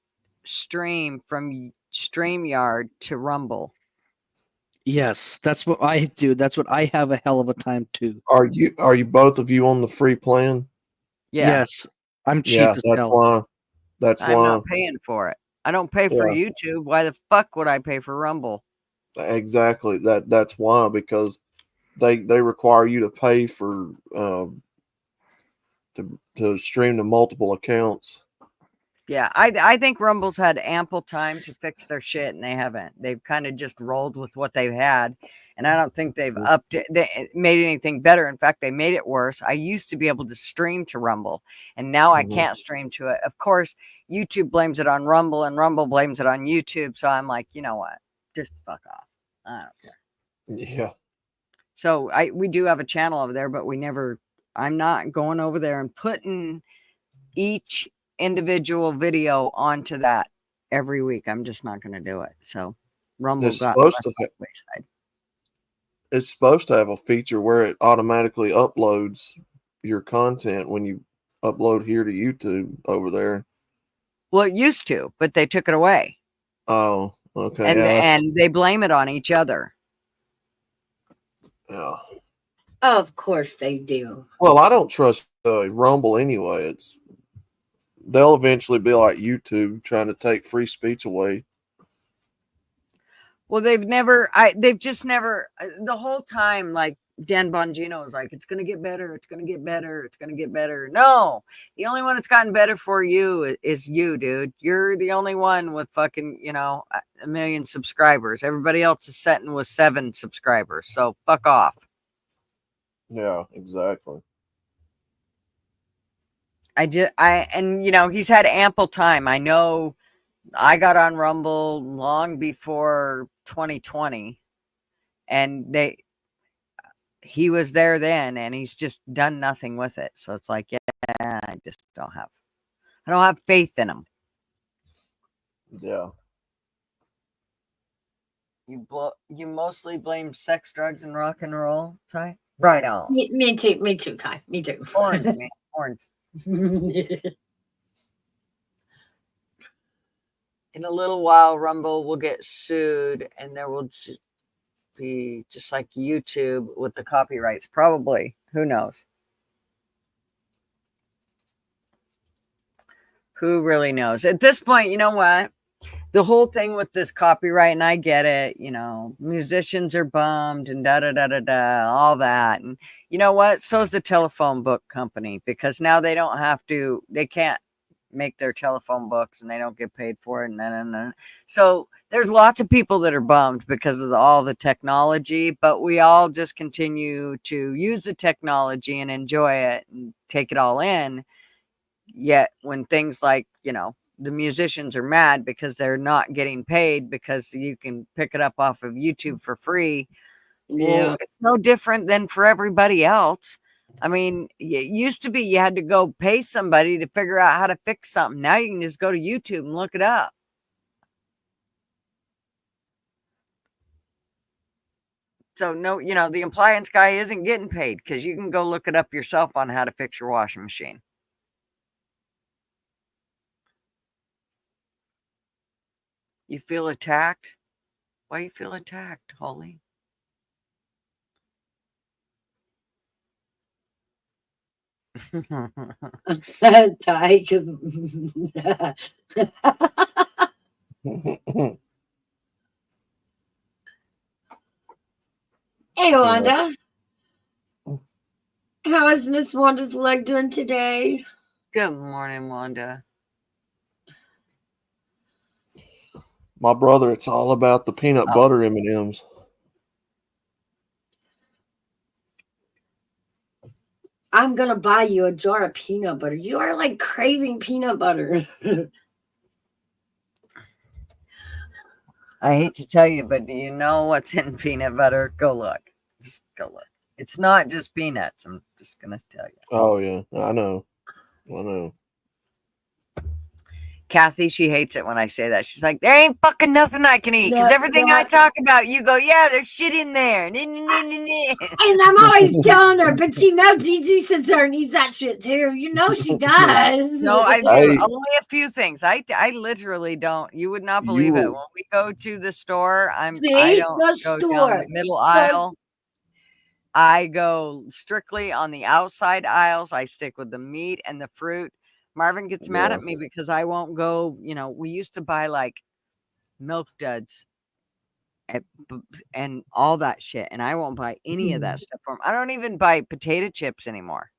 stream from StreamYard to Rumble. Yes, that's what I do. That's what I have a hell of a time too. are you both of you on the free plan? Yeah, Yes. I'm cheap Yeah, as that's hell. why. That's I'm why. not paying for it. I don't pay for Yeah. YouTube. Why the fuck would I pay for Rumble? Exactly. That's why, because they require you to pay for to stream to multiple accounts. Yeah, I think Rumble's had ample time to fix their shit, and they haven't. They've kind of just rolled with what they've had, and I don't think they've made anything better. In fact, they made it worse. I used to be able to stream to Rumble, and now I can't stream to it. Of course, YouTube blames it on Rumble, and Rumble blames it on YouTube. So I'm like, you know what? Just fuck off. I don't care. Yeah. So we do have a channel over there, but I'm not going over there and putting each individual video onto that every week. I'm just not going to do it. So Rumble It's got supposed left to on the wayside. It's supposed to have a feature where it automatically uploads your content when you upload here to YouTube over there. Well, it used to, but they took it away, Oh, okay. and Yeah, they blame it on each other. yeah. Of course they do. Well, I don't trust Rumble anyway. They'll eventually be like YouTube, trying to take free speech away. Well, they've just never, the whole time, like Dan Bongino was like, it's going to get better. It's going to get better. It's going to get better. No, the only one that's gotten better for you is you, dude. You're the only one with fucking, 1 million subscribers. Everybody else is sitting with 7 subscribers. So fuck off. Yeah, exactly. He's had ample time. I know I got on Rumble long before 2020, and he was there then, and he's just done nothing with it. So it's like, yeah, I don't have faith in him. Yeah. You mostly blame sex, drugs, and rock and roll, Ty? Right on. Me too. Me too, Ty. Me too. Orange, man. Orange. In a little while, Rumble will get sued, and there will be just like YouTube with the copyrights. Probably. Who knows? Who really knows? At this point, you know what? The whole thing with this copyright, and I get it, musicians are bummed and da da da da da, all that. And you know what? So's the telephone book company, because now they can't make their telephone books and they don't get paid for it. And so there's lots of people that are bummed because of all the technology, but we all just continue to use the technology and enjoy it and take it all in. Yet when things like, the musicians are mad because they're not getting paid because you can pick it up off of YouTube for free. Well, it's no different than for everybody else. I mean, it used to be you had to go pay somebody to figure out how to fix something. Now you can just go to YouTube and look it up. So no, the appliance guy isn't getting paid because you can go look it up yourself on how to fix your washing machine. You feel attacked? Why you feel attacked, Holly? Ty, 'cause Hey, Wanda. How is Miss Wanda's leg doing today? Good morning, Wanda. My brother, it's all about the peanut butter M&Ms. I'm gonna buy you a jar of peanut butter. You are like craving peanut butter. I hate to tell you, but do you know what's in peanut butter? Go look. Just go look. It's not just peanuts. I'm just gonna tell you. Oh yeah, I know. Kathy, she hates it when I say that. She's like, there ain't fucking nothing I can eat because No, everything I talk about, you go, yeah, there's shit in there. And I'm always telling her, but Gigi sits there and eats that shit too. You know she does. No, I do. Only a few things. I literally don't. You would not believe it. When we go to the store, I don't go down the middle aisle. I go strictly on the outside aisles. I stick with the meat and the fruit. Marvin gets mad at me because I won't go. We used to buy like Milk Duds and all that shit, and I won't buy any of that stuff for him. I don't even buy potato chips anymore.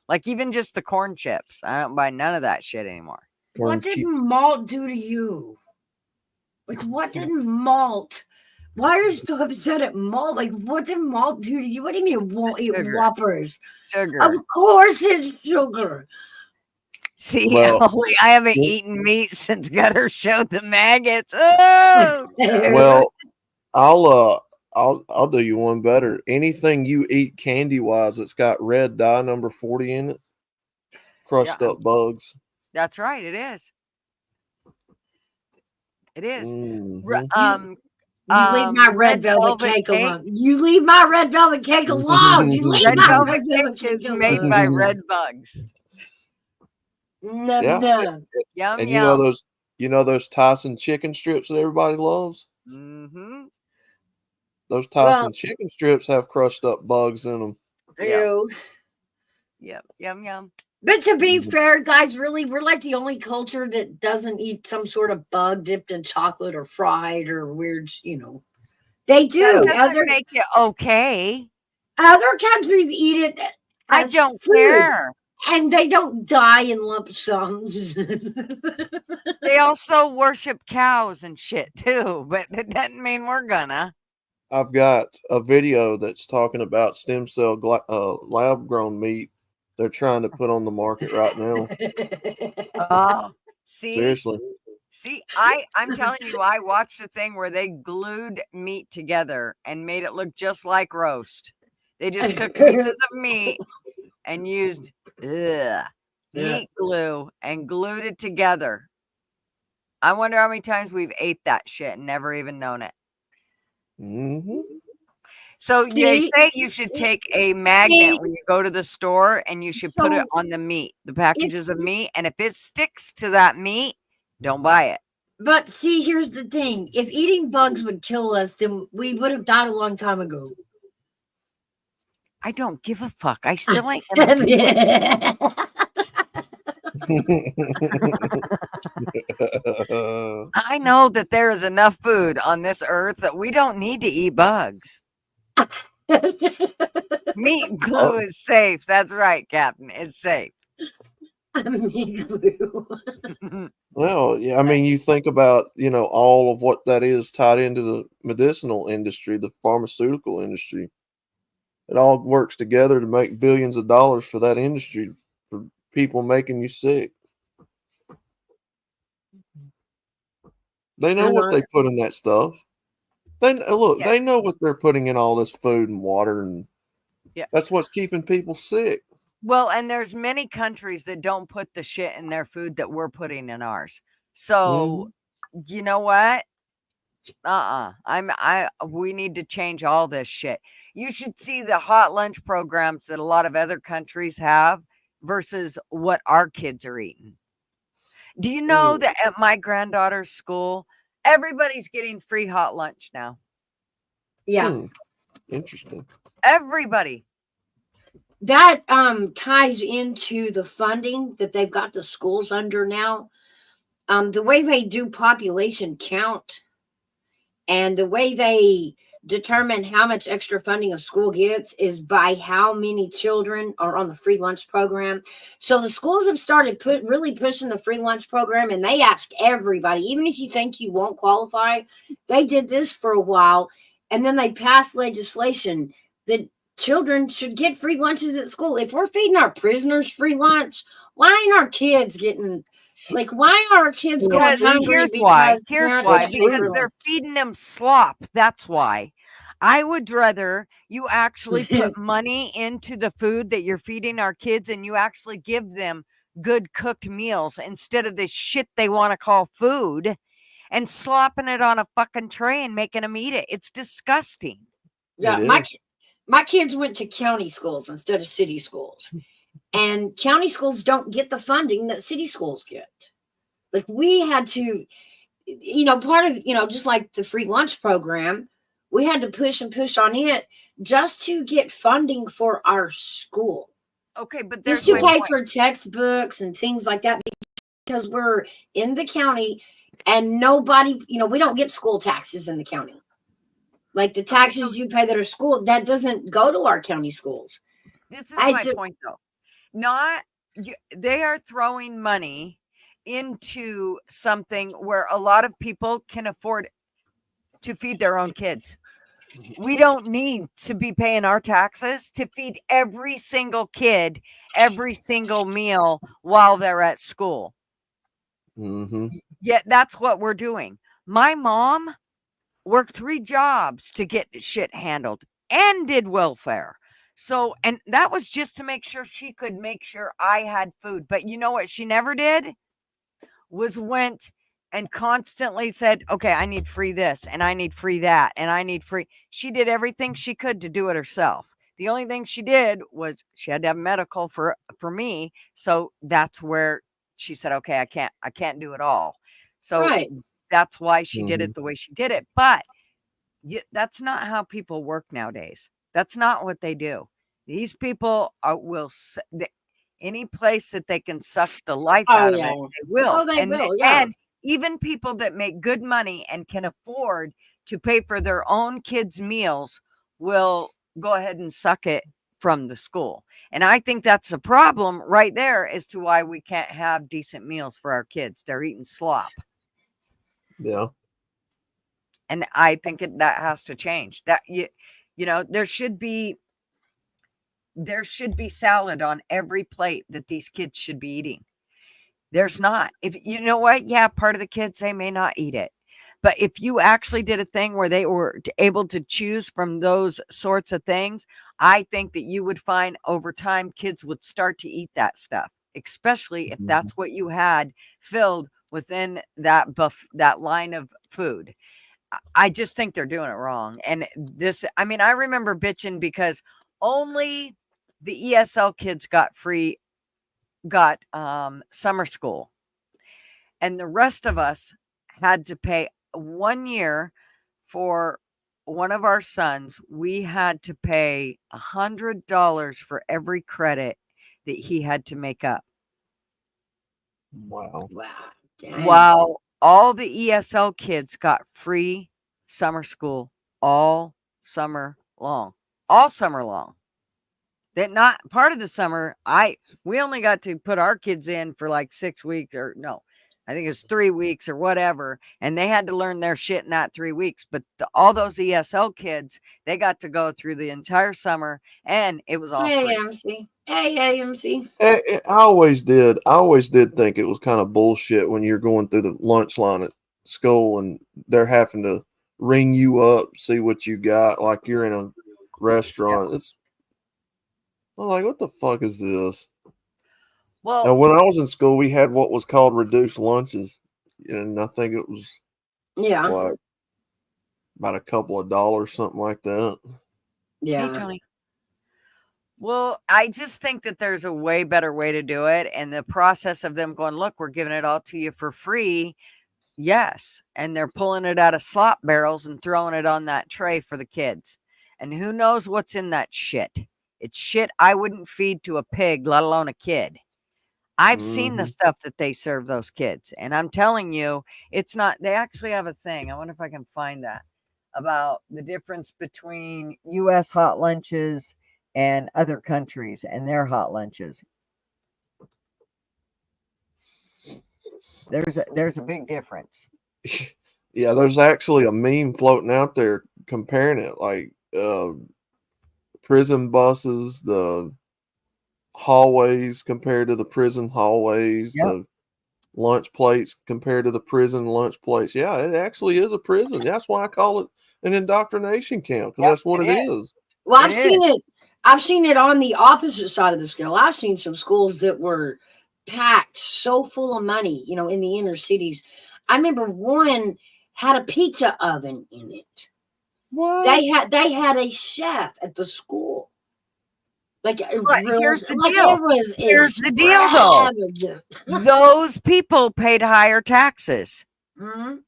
Like even just the corn chips. I don't buy none of that shit anymore. What did malt do to you? Like, what did malt? Why are you so upset at malt? Like, what did malt do to you? What do you mean won't eat Whoppers? Sugar. Of course it's sugar. See, I haven't eaten meat since Gutter showed the maggots. Oh, well, I'll do you one better. Anything you eat candy wise that's got red dye number 40 in it, crushed up bugs. That's right. It is. It is. Mm-hmm. You leave my red velvet cake alone. You leave my red velvet cake alone. You leave red my velvet red velvet cake is alone. made by red bugs. Num, Yum, and yum. You know those Tyson chicken strips that everybody loves? Mm-hmm. Those Tyson chicken strips have crushed up bugs in them. Ew. Yep. Yum, yum. But to be fair, guys, really, we're like the only culture that doesn't eat some sort of bug dipped in chocolate or fried or weird, They do. That doesn't make it okay. Other countries eat it. I don't care. And they don't die in lump sums. They also worship cows and shit too, but that doesn't mean we're gonna. I've got a video that's talking about stem cell lab grown meat they're trying to put on the market right now. See? Seriously. See, I'm telling you, I watched a thing where they glued meat together and made it look just like roast. They just took pieces of meat and used meat glue and glued it together. I wonder how many times we've ate that shit and never even known it. Mm-hmm. So they See, say you should take a magnet see, when you go to the store and you should put it so on the meat, the if packages of meat. And if it sticks to that meat, don't buy it. but see, here's the thing: if eating bugs would kill us, then we would have died a long time ago. I don't give a fuck. I still ain't gonna do it. I know that there is enough food on this earth that we don't need to eat bugs. Meat and glue is safe. That's right, Captain. It's safe. Meat glue. Well, yeah, I mean, you think about, all of what that is tied into the medicinal industry, the pharmaceutical industry. It all works together to make billions of dollars for that industry, for people making you sick. They know And what they put in that stuff. Look, Yeah. they know what they're putting in all this food and water, and Yeah. that's what's keeping people sick. Well, and there's many countries that don't put the shit in their food that we're putting in ours. So, you know what? We need to change all this shit. You should see the hot lunch programs that a lot of other countries have versus what our kids are eating. Do you know that at my granddaughter's school, everybody's getting free hot lunch now? yeah, Interesting. Everybody. that ties into the funding that they've got the schools under now. The way they do population count and the way they determine how much extra funding a school gets is by how many children are on the free lunch program. So the schools have started really pushing the free lunch program, and they ask everybody, even if you think you won't qualify. They did this for a while, and then they passed legislation that children should get free lunches at school. If we're feeding our prisoners free lunch, why ain't our kids getting, like, why are our kids going Because hungry? here's why. Because Here's parents why. are getting free Because they're lunch. feeding them slop. That's why. I would rather you actually put money into the food that you're feeding our kids and you actually give them good cooked meals instead of the shit they want to call food and slopping it on a fucking tray and making them eat it. It's disgusting. Yeah, It my is. my kids went to county schools instead of city schools. And county schools don't get the funding that city schools get. Like we had to, part of, just like the free lunch program, we had to push and push on it just to get funding for our school. Okay, but Just there's to my pay point. for textbooks and things like that because we're in the county and nobody, we don't get school taxes in the county. Like the Okay, so taxes you pay that are school, that doesn't go to our county schools. this is I my just, point though. They are throwing money into something where a lot of people can afford to feed their own kids. We don't need to be paying our taxes to feed every single kid every single meal while they're at school. Mm-hmm. Yet that's what we're doing. My mom worked 3 jobs to get shit handled and did welfare. So, and that was just to make sure she could make sure I had food. But you know what she never did? Went and constantly said, okay, I need free this and I need free that and I need free. She did everything she could to do it herself. The only thing she did was she had to have medical for me. So that's where she said, okay, I can't do it all. So right. that's why she did Mm-hmm. it the way she did it. But that's not how people work nowadays. That's not what they do. These people any place that they can suck the life Oh, out of yeah. it, they will. Oh, they will, yeah. And even people that make good money and can afford to pay for their own kids' meals will go ahead and suck it from the school. And I think that's a problem right there as to why we can't have decent meals for our kids. They're eating slop. Yeah. And I think that has to change. That there should be salad on every plate that these kids should be eating. There's not. If you know what, yeah, part of the kids, they may not eat it. But if you actually did a thing where they were able to choose from those sorts of things, I think that you would find over time kids would start to eat that stuff, especially if that's what you had filled within that line of food. I just think they're doing it wrong. And this, I mean, I remember bitching because only the ESL kids got summer school, and the rest of us had to pay 1 year for one of our sons. We had to pay $100 for every credit that he had to make up. Wow. Wow. Dang. While all the ESL kids got free summer school all summer long. All summer long. That not part of the summer, we only got to put our kids in for like 6 weeks, or no, I think it was 3 weeks or whatever, and they had to learn their shit in that 3 weeks. But all those ESL kids, they got to go through the entire summer, and it was all free. AMC. AMC. I always did. I always did think it was kind of bullshit when you're going through the lunch line at school and they're having to ring you up, see what you got, like you're in a restaurant. I'm like, what the fuck is this? Well, Now, when I was in school, we had what was called reduced lunches, and I think it was Yeah. like about a couple of dollars, something like that. Yeah. hey, Tony. Well, I just think that there's a way better way to do it. And the process of them going, look, we're giving it all to you for free. Yes. And they're pulling it out of slop barrels and throwing it on that tray for the kids. And who knows what's in that shit? It's shit I wouldn't feed to a pig, let alone a kid. I've seen the stuff that they serve those kids. And I'm telling you, it's not, they actually have a thing. I wonder if I can find that about the difference between U.S. hot lunches and other countries and their hot lunches. There's a big difference. Yeah, there's actually a meme floating out there comparing it, like prison buses, the hallways compared to the prison hallways, Yep. the lunch plates compared to the prison lunch plates. Yeah, it actually is a prison. That's why I call it an indoctrination camp, because Yep, that's what it is. Well, It I've seen is. it. I've seen it on the opposite side of the scale. I've seen some schools that were packed so full of money, in the inner cities. I remember one had a pizza oven in it. What? They had a chef at the school. Like here's the like deal. it was Here's the deal, though. extravagant. Those people paid higher taxes. Mhm.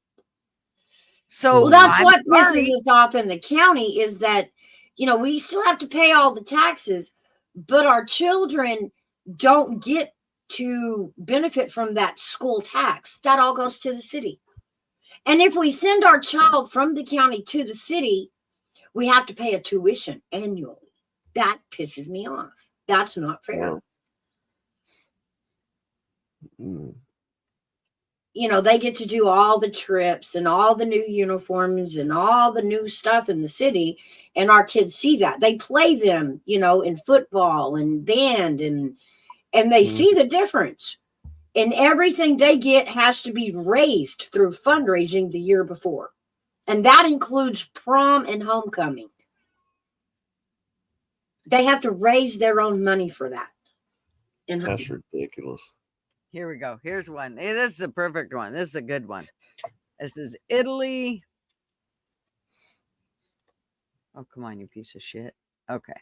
So Well, that's I'm what sorry. pisses us off in the county is that, we still have to pay all the taxes, but our children don't get to benefit from that school tax. That all goes to the city. And if we send our child from the county to the city, we have to pay a tuition annually. That pisses me off. That's not fair. Mm. They get to do all the trips and all the new uniforms and all the new stuff in the city. And our kids see that. They play them, in football and band and they see the difference. And everything they get has to be raised through fundraising the year before. And that includes prom and homecoming. They have to raise their own money for that. And That's ridiculous. Here we go. Here's one. This is a perfect one. This is a good one. This is Italy. Oh, come on, you piece of shit. Okay.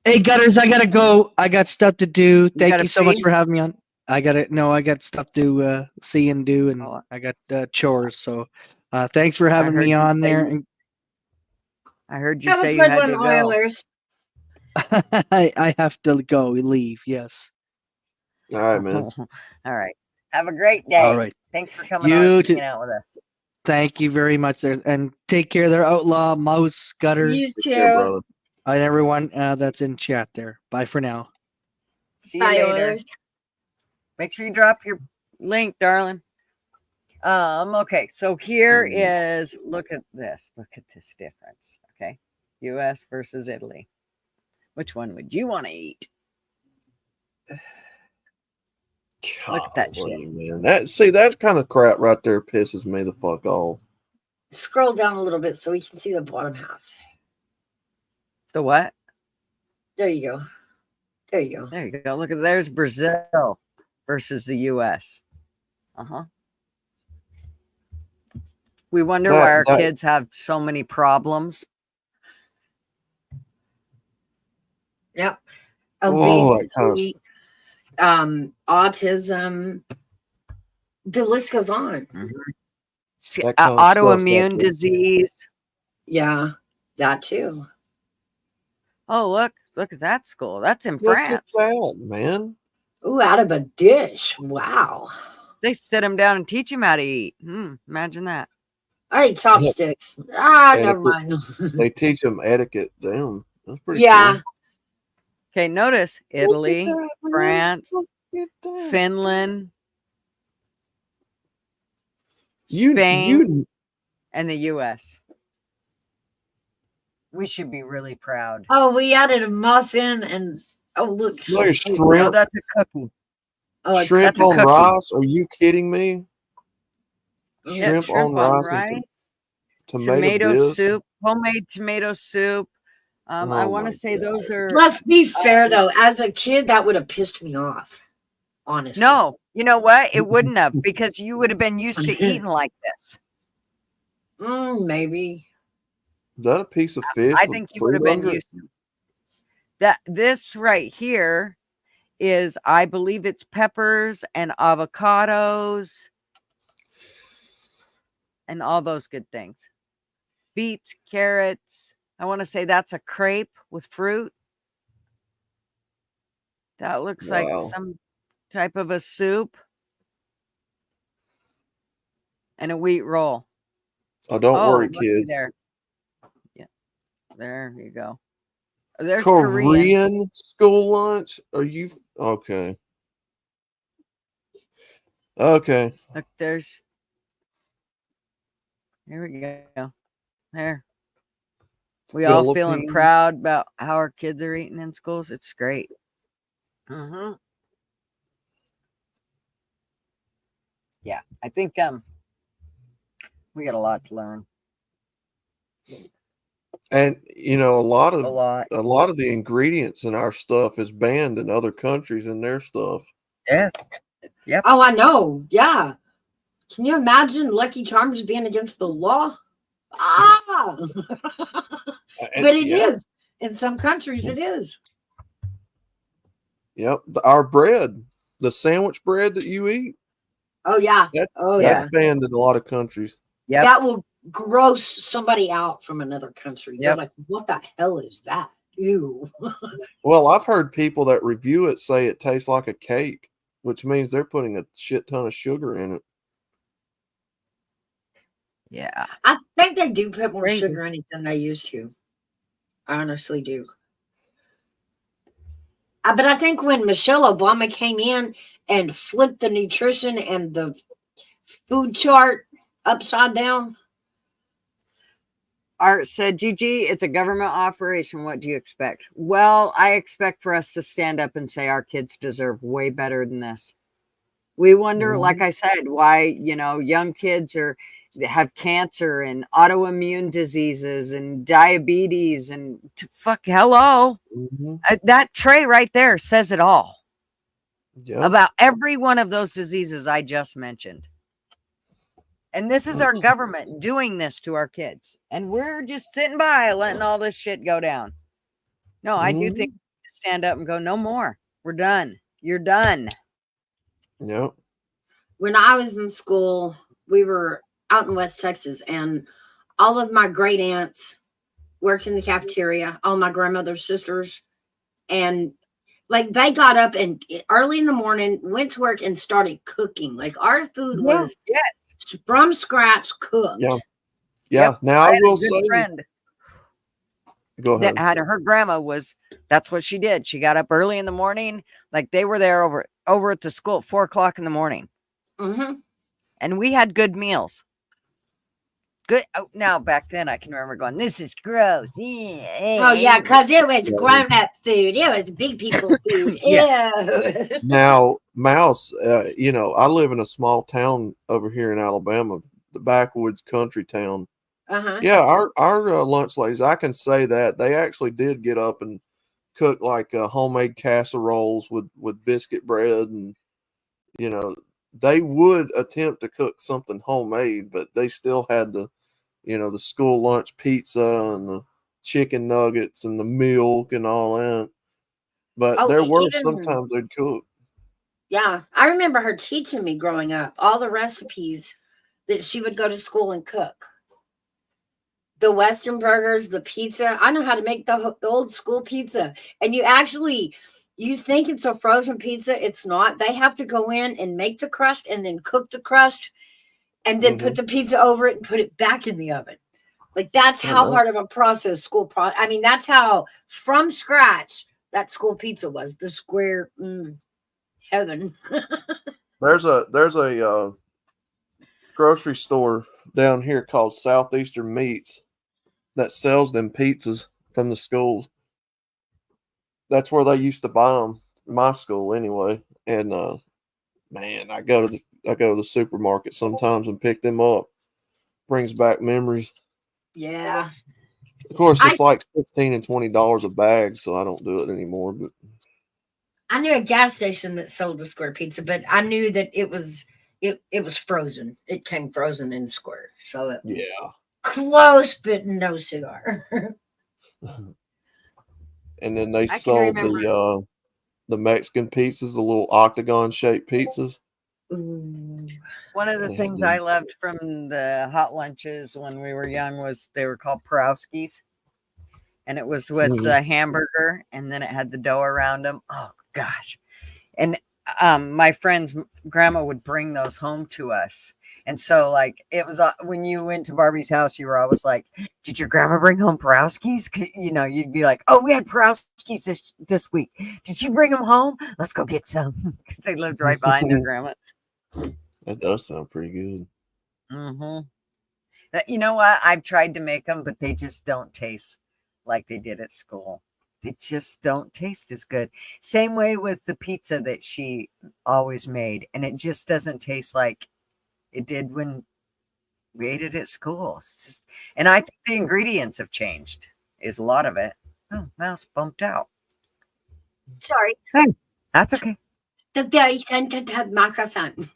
Hey, Gutters, I gotta go. I got stuff to do. Thank gotta you so much pee? for having me on. I got stuff to see and do, and Oh. I got chores. So, thanks for having heard me you on say there. you- And I heard you have say a you good had one, to go. Oilers. I have to go. Leave. Yes. All right, man. All right. Have a great day. All right. Thanks for coming You on and too. hanging out with us. Thank you very much, there, and take care there, Outlaw, Mouse, Gutters, You Take care, too. brother. and everyone that's in chat there. Bye for now. See you Bye, later. Oilers. Make sure you drop your link, darling. Okay, so here is look at this difference. Okay, US versus Italy. Which one would you want to eat? Look at that Golly, shit. man. That kind of crap right there pisses me the fuck off. Scroll down a little bit so we can see the bottom half. The what? There you go. There you go. There you go. Look at there's Brazil versus the US. We wonder That- why our that- kids have so many problems. Yep. Oh, that kind of Obesity, autism. The list goes on. That kind of stuff's Autoimmune like- disease. Yeah, that too. Oh, look at that school. That's in Look at France. that, man. Ooh, out of a dish. Wow. They sit them down and teach them how to eat. Imagine that. I ate chopsticks. Ah, Etiquette. never mind. They teach them etiquette. Damn, that's pretty Yeah. cool. Okay, notice Italy, Look at that, man. France, Look at that. Finland, You- Spain, you- and the US. We should be really proud. Oh, we added a muffin and look. Look at Oh, shrimp. that's a cookie. Oh, Shrimp that's a on cookie. rice? Are you kidding me? Yeah, Shrimp on rice and tomato biz? soup, homemade tomato soup. I Oh want my to say those are Let's be fair though. As a kid, that would have pissed me off. Honestly. no. You know what? It wouldn't have because you would have been used to eating like this. Maybe. Is that a piece of fish? I with think you would have fruit been under it? used to that. This right here is, I believe, it's peppers and avocados and all those good things. Beets, carrots. I want to say that's a crepe with fruit. That looks like Wow. some type of a soup and a wheat roll. Oh, don't worry, looky kids. there. Yeah, there you go. There's Korean. Korean school lunch? Are you okay? Okay. Look, there's. Here we go. There. We all feeling Philippines. proud about how our kids are eating in schools. It's great. Mm-hmm. Yeah, I think we got a lot to learn. And you know, a lot A lot. of the ingredients in our stuff is banned in other countries in their stuff. Yes. Oh, I know. Yeah. Can you imagine Lucky Charms being against the law? Ah. And- But it yeah, is. In some countries, it is. Yep. Our bread, the sandwich bread that you eat, Oh yeah. That- Oh that's yeah. banned in a lot of countries. Yep. That will gross somebody out from another country. They're Yep. like, what the hell is that? Ew. Well, I've heard people that review it say it tastes like a cake, which means they're putting a shit ton of sugar in it. Yeah. I think they do put more Crazy. sugar in it than they used to. I honestly do. But I think when Michelle Obama came in and flipped the nutrition and the food chart upside down, Art said, Gigi, it's a government operation. What do you expect? Well, I expect for us to stand up and say our kids deserve way better than this. We wonder, like I said, why, young kids have cancer and autoimmune diseases and diabetes and hello. Mm-hmm. That tray right there says it all Yep. about every one of those diseases I just mentioned. And this is our government doing this to our kids. And we're just sitting by letting all this shit go down. No, I do think we need to stand up and go, no more. We're done. You're done. Yep. when I was in school, we were out in West Texas, and all of my great aunts worked in the cafeteria, all my grandmother's sisters, and like they got up and early in the morning went to work and started cooking. Like our food was from scratch cooked. Yeah. Yeah. Yep. Now I I had a will good say, friend go ahead. that had her grandma that's what she did. She got up early in the morning. Like they were there over at the school at 4:00 in the morning. Mm-hmm. And we had good meals. Good. Oh, now back then I can remember going, this is gross. Oh yeah, because it was grown up food. It was big people food. Yeah. Ew. Now, Mouse, I live in a small town over here in Alabama, the backwoods country town. Uh-huh. Yeah, our lunch ladies, I can say that they actually did get up and cook like homemade casseroles with biscuit bread and they would attempt to cook something homemade, but they still had the, the school lunch pizza and the chicken nuggets and the milk and all that. But Oh, there were even sometimes they'd cook. yeah, I remember her teaching me growing up all the recipes that she would go to school and cook. The Western burgers, the pizza. I know how to make the old school pizza. And you think it's a frozen pizza. It's not. They have to go in and make the crust and then cook the crust and then put Hmm. the pizza over it and put it back in the oven. Like that's I how know. hard of a process I mean, that's how from scratch that school pizza was. The square heaven. There's a grocery store down here called Southeastern Meats that sells them pizzas from the schools. That's where they used to buy them. My school, anyway. And man, I go to the supermarket sometimes and pick them up. Brings back memories. Yeah. Of course, I it's like $16 and $20 a bag, so I don't do it anymore. But I knew a gas station that sold a square pizza, but I knew that it was frozen. It came frozen in square. So it was yeah, close, but no cigar. and then they I can sold remember. the Mexican pizzas, the little octagon shaped pizzas. Ooh. One of the They had things I them. loved from the hot lunches when we were young was they were called Perowskis, and it was with Mhm. the hamburger, and then it had the dough around them. Oh gosh! And my friend's grandma would bring those home to us, and so like it was when you went to Barbie's house, you were always like, "Did your grandma bring home Perowskis?" You know, you'd be like, "Oh, we had Perowskis this week. Did she bring them home? Let's go get some," because they lived right behind their grandma. That does sound pretty good. Hmm. You know what? I've tried to make them, but they just don't taste like they did at school. They just don't taste as good. Same way with the pizza that she always made, and it just doesn't taste like it did when we ate it at school. It's just, and I think the ingredients have changed. Is a lot of it. Oh, mouse bumped out. Sorry. Hey, that's okay. The day sent to microphone.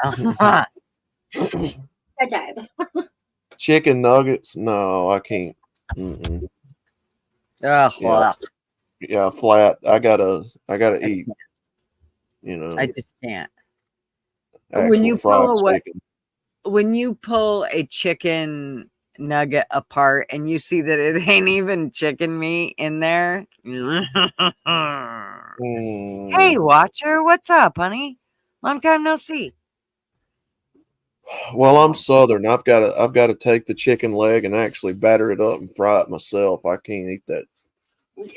Uh-huh. Chicken nuggets? No, I can't. Mm-mm. Oh, Yeah, well, yeah, flat. I gotta I eat. can't. You I know, just can't. When actual you fried pull away, chicken. when you pull a chicken nugget apart and you see that it ain't even chicken meat in there. Hey, Mm. watcher, what's up, honey? Long time no see. Well, I'm Southern. I've got to take the chicken leg and actually batter it up and fry it myself. I can't eat that.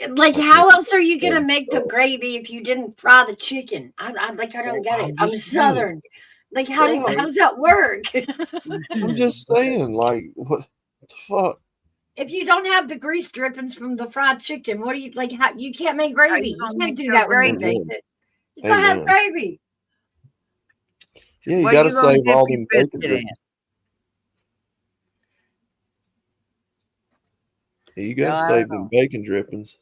Like, I how can't eat else are you gonna that make the stuff. gravy if you didn't fry the chicken? I don't Well, get it. I'm I'm just saying. Southern. Like, Yeah, how does that work? I'm just saying. Like, what the fuck? If you don't have the grease drippings from the fried chicken, what do you like? How you can't make How you gravy? You gonna can't make do your that when you gravy? bake Amen. it. You gotta have Amen. gravy. Yeah, you What got to you gonna save dip all your them bacon biscuit in? drippings. Yeah, you got No, to I don't save them know. bacon drippings.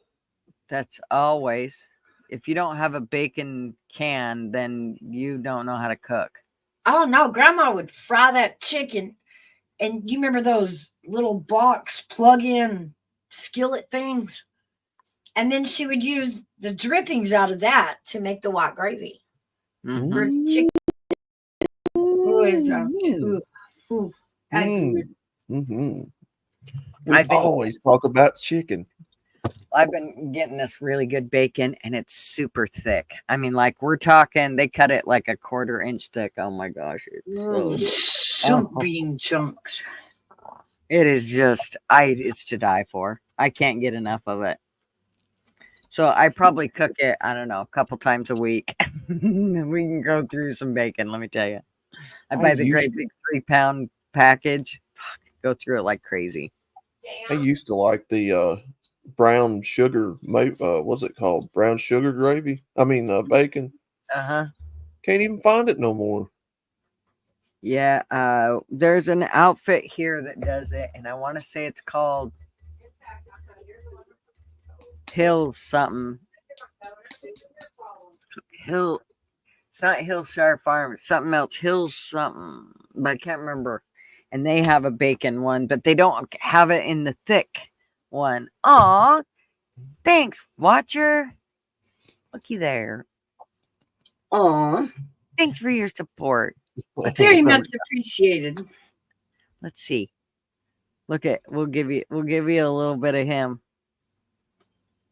That's always. If you don't have a bacon can, then you don't know how to cook. Oh no, grandma would fry that chicken. And you remember those little box plug-in skillet things? And then she would use the drippings out of that to make the white gravy for Hmm. chicken. Ooh, Mm-hmm. ooh, ooh, that good. Mm-hmm. We I've been always talk about chicken. I've been getting this really good bacon, and it's super thick. I mean, like we're talking, they cut it like a quarter-inch thick. Oh my gosh, it's Ooh, so good. soup Oh, bean chunks. it is just it's to die for. I can't get enough of it. So I probably cook it, I don't know, a couple times a week. And we can go through some bacon, let me tell you. I I buy the used great big 3-pound package. Go through it like crazy. I used to like the brown sugar. What's it called? Brown sugar gravy. I mean bacon. Uh-huh. Can't even find it no more. Yeah, there's an outfit here that does it, and I want to say it's called Hill something. Hill It's not Hillshire Farm. It's something else. Hills something, but I can't remember. And they have a bacon one, but they don't have it in the thick one. Aw, thanks, Watcher. Looky there. Aw, Thanks for your support. very much appreciated. Let's see. Look at we'll give you a little bit of him.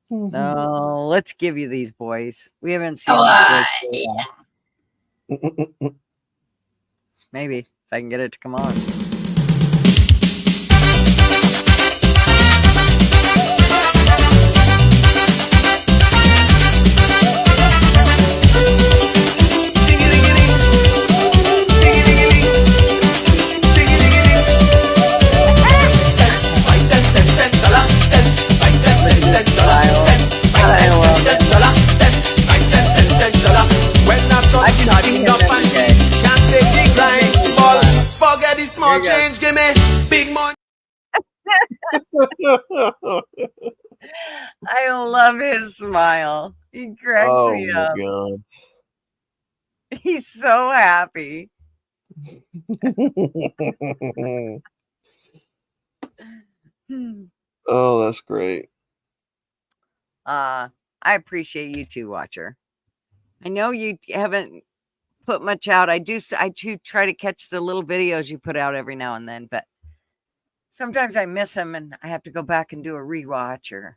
No, let's give you these boys. We haven't seen these boys for a while. Maybe if I can get it to come on. Small change, give me big money. I love his smile. He cracks me up. God. He's so happy. Oh, that's great. I appreciate you too, Watcher. I know you haven't put much out. I do try to catch the little videos you put out every now and then, but sometimes I miss them and I have to go back and do a rewatch. Or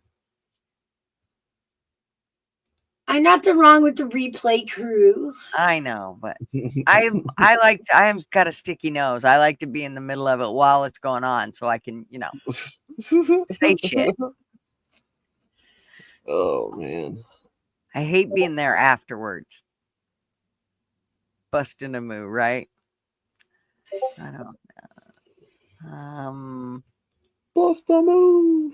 I'm not wrong with the replay crew. I know, but I've got a sticky nose. I like to be in the middle of it while it's going on, so I can, say shit. Oh man, I hate being there afterwards. Busting a move, right? I don't know. Bust a move.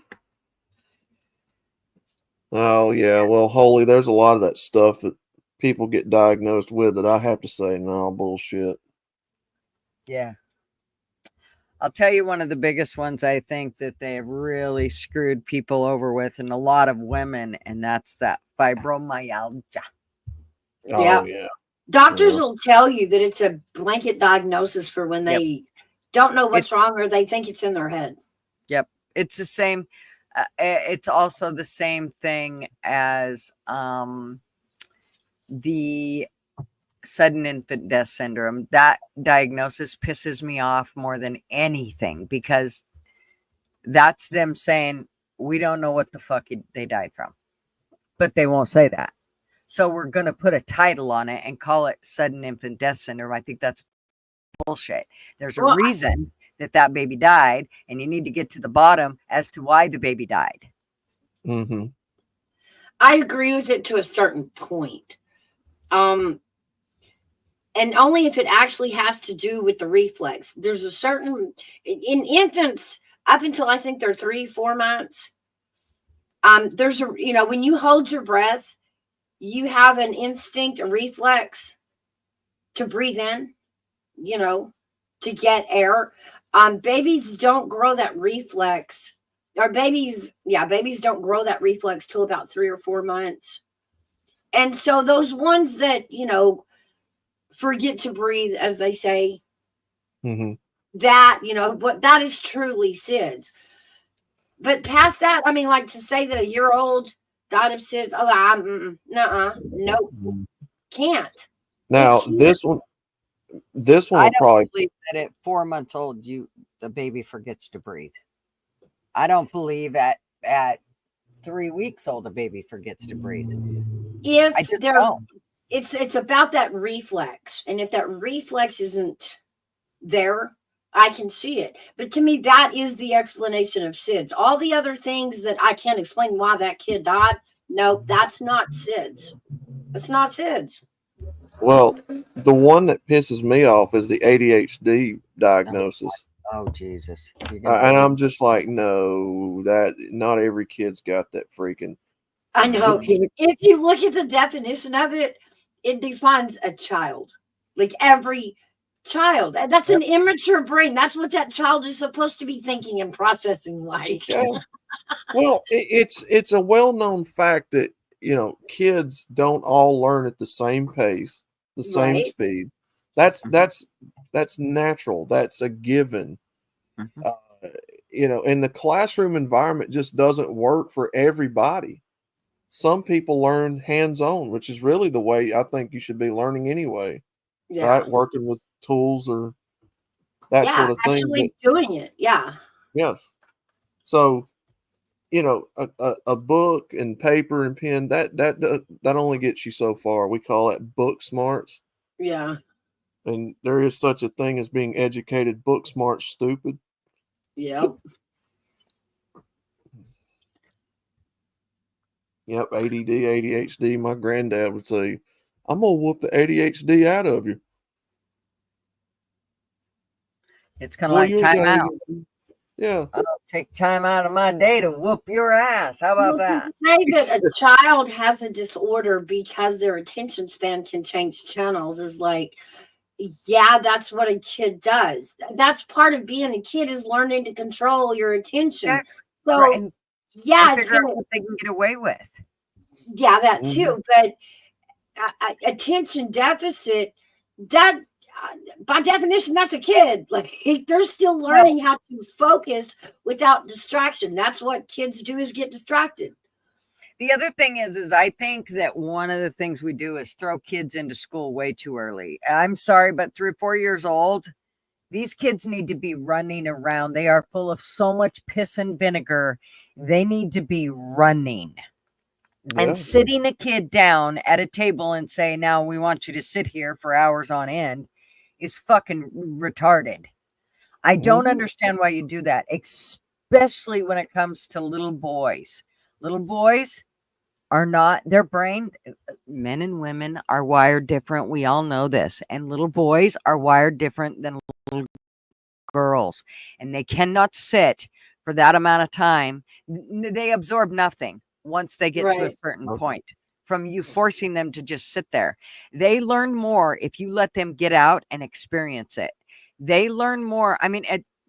Oh yeah, well, Holy, there's a lot of that stuff that people get diagnosed with that I have to say, no, bullshit. Yeah. I'll tell you one of the biggest ones I think that they have really screwed people over with, and a lot of women, and that's that fibromyalgia. Oh yeah. Doctors will tell you that it's a blanket diagnosis for when they don't know what's wrong or they think it's in their head. Yep. It's the same. It's also the same thing as the sudden infant death syndrome. That diagnosis pisses me off more than anything, because that's them saying, we don't know what the fuck they died from, but they won't say that. So we're going to put a title on it and call it sudden infant death syndrome. I think that's bullshit. There's a reason that baby died, and you need to get to the bottom as to why the baby died. Mm-hmm. I agree with it to a certain point. And only if it actually has to do with the reflex. There's a certain, in infants, up until I think they're 3-4 months, there's a, when you hold your breath, you have an instinct, a reflex to breathe in, to get air. Babies don't grow that reflex, or babies don't grow that reflex till about 3 or 4 months. And so those ones that, forget to breathe, as they say, that, what that is truly SIDS. But past that, I mean, like to say that a year-old died of SIDS, nope, can't. Now this one I don't probably believe that at 4 months old, the baby forgets to breathe. I don't believe at 3 weeks old, a baby forgets to breathe. If I just don't. It's about that reflex. And if that reflex isn't there, I can see it. But to me, that is the explanation of SIDS. All the other things that I can't explain why that kid died, no, that's not SIDS. That's not SIDS. Well, the one that pisses me off is the ADHD diagnosis. Oh, Jesus. And I'm just like, no, that not every kid's got that freaking. I know. If you look at the definition of it, it defines a child. Like every child. That's an immature brain. That's what that child is supposed to be thinking and processing like. Well, it's a well-known fact that, kids don't all learn at the same pace. the same Right. speed. That's Mhm. that's natural. That's a given. Mhm. Uh, and the classroom environment just doesn't work for everybody. Some people learn hands-on, which is really the way I think you should be learning anyway, Yeah. right? Working with tools or that Yeah. sort of thing. But Actually doing it. Yeah. yes, so a book and paper and pen that only gets you so far. We call it book smarts, Yeah. and there is such a thing as being educated book smart stupid. Yep. Yep, ADD, ADHD. My granddad would say, "I'm gonna whoop the ADHD out of you." It's kind of Boy, like you ain't time got out. ADHD. Yeah. I'll take time out of my day to whoop your ass. How about Well, to that? say that a child has a disorder because their attention span can change channels is like, yeah, that's what a kid does. That's part of being a kid is learning to control your attention. Exactly. Right. So, And yeah, it's figure out gonna, what they can get away with. yeah, that Mhm. too. But attention deficit, that by definition, that's a kid. Like they're still Well, learning how to focus without distraction. That's what kids do is get distracted. the other thing is I think that one of the things we do is throw kids into school way too early. I'm sorry, but 3 or 4 years old, these kids need to be running around. They are full of so much piss and vinegar. They need to be running. And Yeah. sitting a kid down at a table and say, now we want you to sit here for hours on end is fucking retarded. I don't Mhm. understand why you do that, especially when it comes to little boys. Little boys are not, their brain, men and women are wired different. We all know this. And little boys are wired different than little girls. And they cannot sit for that amount of time. They absorb nothing once they get to a Right. certain Okay. point from you forcing them to just sit there. They learn more if you let them get out and experience it. They learn more. I mean,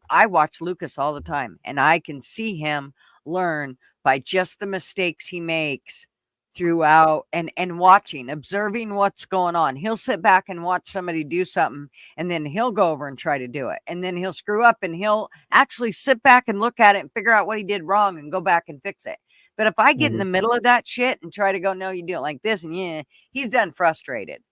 I watch Lucas all the time, and I can see him learn by just the mistakes he makes throughout and watching, observing what's going on. He'll sit back and watch somebody do something, and then he'll go over and try to do it. And then he'll screw up and he'll actually sit back and look at it and figure out what he did wrong and go back and fix it. But if I get in Mhm. the middle of that shit and try to go, no, you do it like this, and yeah, he's done frustrated.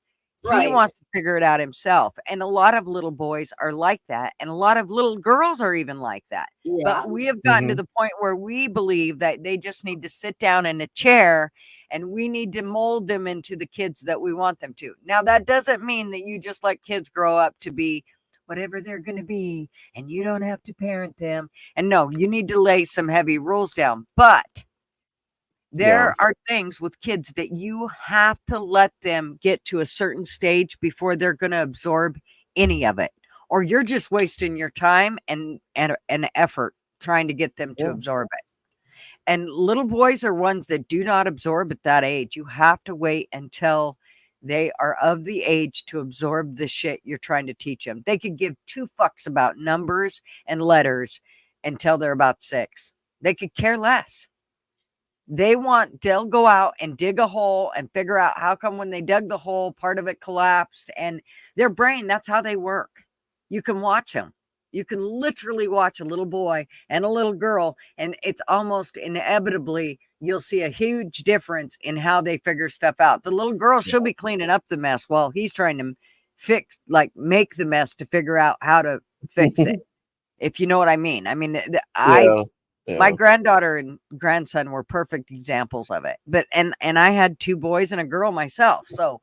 He Right. wants to figure it out himself. And a lot of little boys are like that. And a lot of little girls are even like that. Yeah. But we have gotten to Mhm. the point where we believe that they just need to sit down in a chair and we need to mold them into the kids that we want them to. Now, that doesn't mean that you just let kids grow up to be whatever they're going to be and you don't have to parent them. And no, you need to lay some heavy rules down. But Yeah. there are things with kids that you have to let them get to a certain stage before they're going to absorb any of it, or you're just wasting your time and effort trying to get them to Yeah. absorb it. And little boys are ones that do not absorb at that age. You have to wait until they are of the age to absorb the shit you're trying to teach them. They could give two fucks about numbers and letters until they're about 6. They could care less. They'll go out and dig a hole and figure out how come when they dug the hole, part of it collapsed, and their brain, that's how they work. You can watch them. You can literally watch a little boy and a little girl, and it's almost inevitably you'll see a huge difference in how they figure stuff out. The little girl, she'll be cleaning up the mess while he's trying to make the mess to figure out how to fix it. If you know what I mean. I mean, Yeah. my Yeah. granddaughter and grandson were perfect examples of it. But and I had 2 boys and a girl myself. So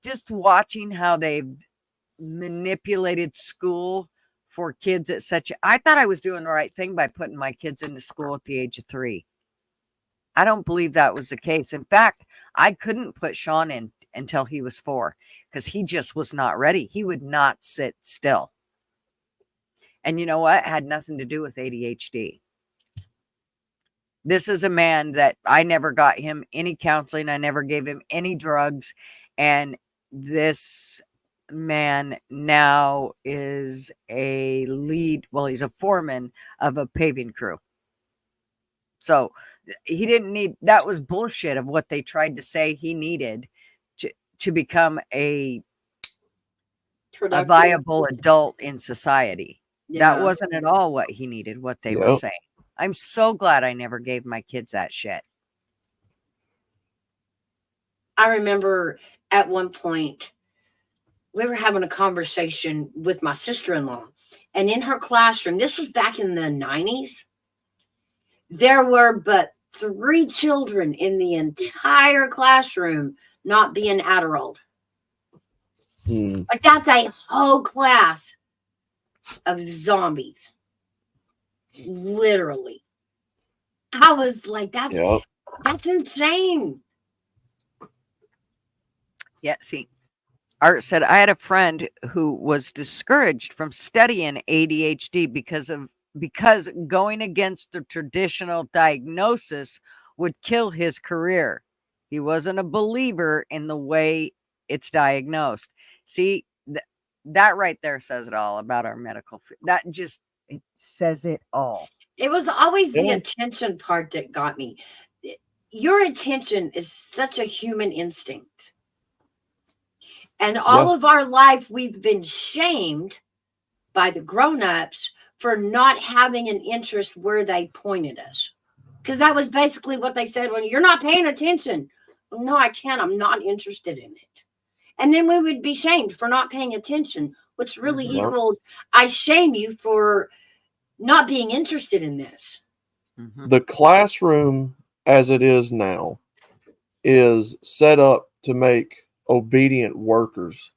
just watching how they've manipulated school for kids at I thought I was doing the right thing by putting my kids into school at the age of 3. I don't believe that was the case. In fact, I couldn't put Sean in until he was 4 because he just was not ready. He would not sit still. And you know what? It had nothing to do with ADHD. This is a man that I never got him any counseling. I never gave him any drugs. And this man now is a lead. Well, he's a foreman of a paving crew. So he didn't need, that was bullshit of what they tried to say he needed to to become a Productive. viable adult in society. That Yeah. wasn't at all what he needed, what they were Yep. saying. I'm so glad I never gave my kids that shit. I remember at one point we were having a conversation with my sister-in-law, and in her classroom, this was back in the 90s, there were but 3 children in the entire classroom not being Adderalled. Hmm. Like that's a whole class of zombies. Literally. I was like, Yep. that's insane. Yeah, see, Art said, I had a friend who was discouraged from studying ADHD because going against the traditional diagnosis would kill his career. He wasn't a believer in the way it's diagnosed. See, that right there says it all about our medical field. It says it all. It was always the Yeah. attention part that got me. Your attention is such a human instinct. And all of our life, we've been shamed by the grown-ups for not having an interest where they pointed us. Because that was basically what they said when you're not paying attention. Well, no, I can't. I'm not interested in it. And then we would be shamed for not paying attention, which really Yep. equals I shame you for not being interested in this. Mhm. The classroom as it is now is set up to make obedient workers.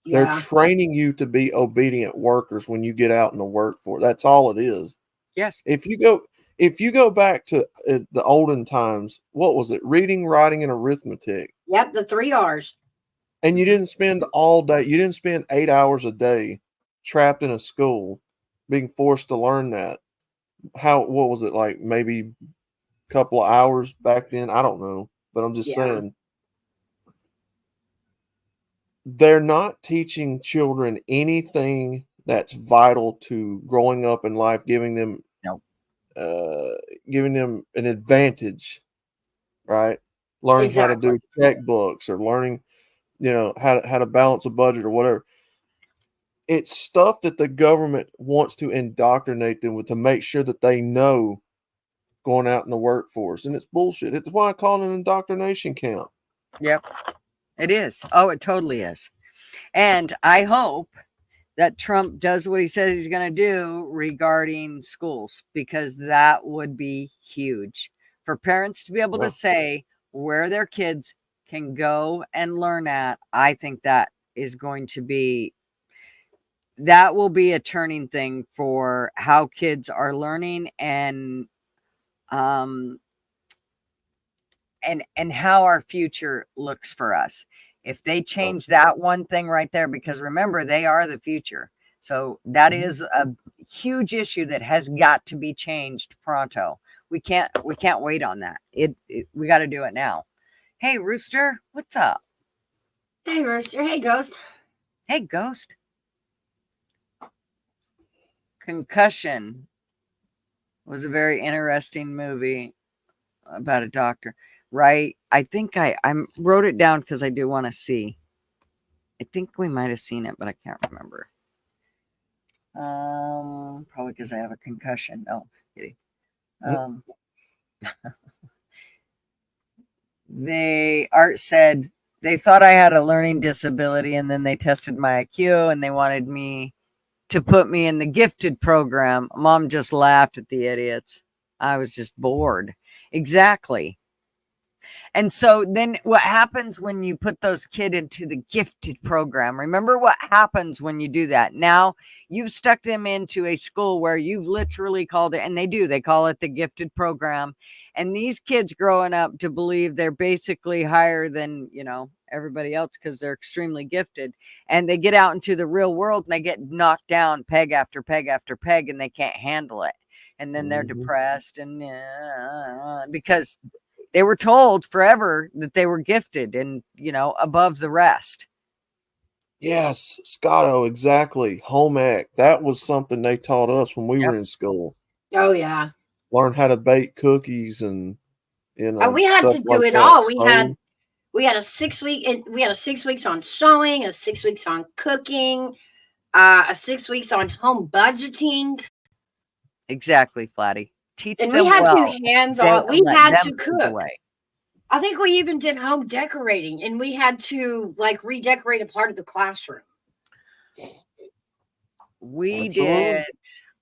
They're Yeah. training you to be obedient workers when you get out in the workforce. That's all it is. Yes. If you go back to the olden times, what was it? Reading, writing, and arithmetic. Yep, the 3 R's. And you didn't spend all day, you didn't spend 8 hours a day trapped in a school being forced to learn that. What was it, like maybe a couple of hours back then? I don't know. But I'm just Yeah. saying, they're not teaching children anything that's vital to growing up in life, giving them Nope. giving them an advantage, right? Learning how to do checkbooks or learning, how to balance a budget or whatever. It's stuff that the government wants to indoctrinate them with to make sure that they know going out in the workforce, and it's bullshit. It's why I call it an indoctrination camp. Yep. It is. Oh, it totally is. And I hope that Trump does what he says he's going to do regarding schools, because that would be huge for parents to be able to say where their kids can go and learn at. I think that will be a turning thing for how kids are learning and how our future looks for us. If they change that one thing right there, because remember, they are the future. So that is a huge issue that has got to be changed pronto. We can't wait on that. We got to do it now. Hey, Rooster, what's up? Hey, Rooster. Hey, Ghost. Hey, Ghost. Concussion was a very interesting movie about a doctor, right? I think I wrote it down because I do want to see. I think we might have seen it, but I can't remember. Probably because I have a concussion. No, kidding. Art said they thought I had a learning disability, and then they tested my IQ, and they wanted me to put me in the gifted program. Mom just laughed at the idiots. I was just bored. Exactly. And so then what happens when you put those kids into the gifted program? Remember what happens when you do that. Now you've stuck them into a school where you've literally called it, and they call it the gifted program. And these kids growing up to believe they're basically higher than, everybody else because they're extremely gifted. And they get out into the real world and they get knocked down peg after peg after peg, and they can't handle it. And then they're depressed and because they were told forever that they were gifted and, above the rest. Yes, Scotto, exactly. Home ec. That was something they taught us when we were in school. Oh, yeah. Learn how to bake cookies and, We had stuff to do like it that. all. So, We had a 6 week, and we had a 6 weeks on sewing, a 6 weeks on cooking, a 6 weeks on home budgeting, Exactly, Flatty. Teach and we them had well. to hands They on. We let had them to lead the cook. way. I think we even did home decorating, and we had to like redecorate a part of the classroom. We Absolutely. did.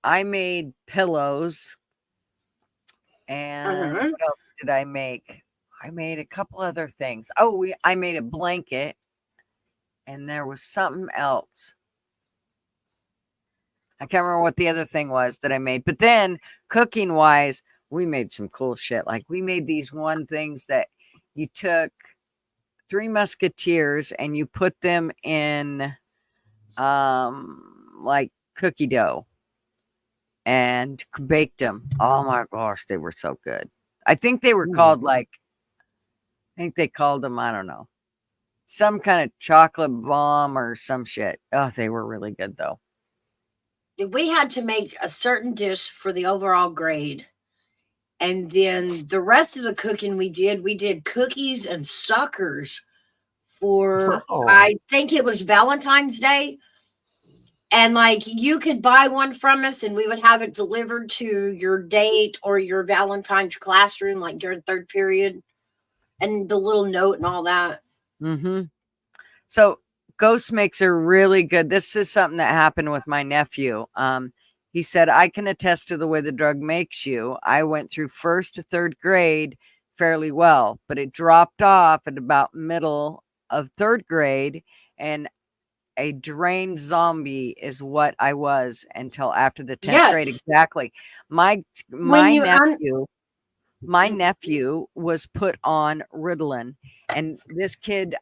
I made pillows, and Uh-huh. what else did I make? I made a couple other things. Oh, I made a blanket, and there was something else. I can't remember what the other thing was that I made. But then, cooking wise, we made some cool shit. Like we made these one things that you took Three Musketeers and you put them in like cookie dough and baked them. Oh my gosh, they were so good. I think they were called like, I think they called them, I don't know, some kind of chocolate bomb or some shit. Oh, they were really good though. We had to make a certain dish for the overall grade. And then the rest of the cooking we did cookies and suckers for, Oh. I think it was Valentine's Day. And like you could buy one from us and we would have it delivered to your date or your Valentine's classroom, like during third period, and the little note and all that. Mm-hmm. So Ghost makes are really good. This is something that happened with my nephew. He said, I can attest to the way the drug makes you. I went through first to third grade fairly well, but it dropped off at about middle of third grade, and a drained zombie is what I was until after the 10th grade. Yes. Exactly. My When you my nephew was put on Ritalin, and this kid,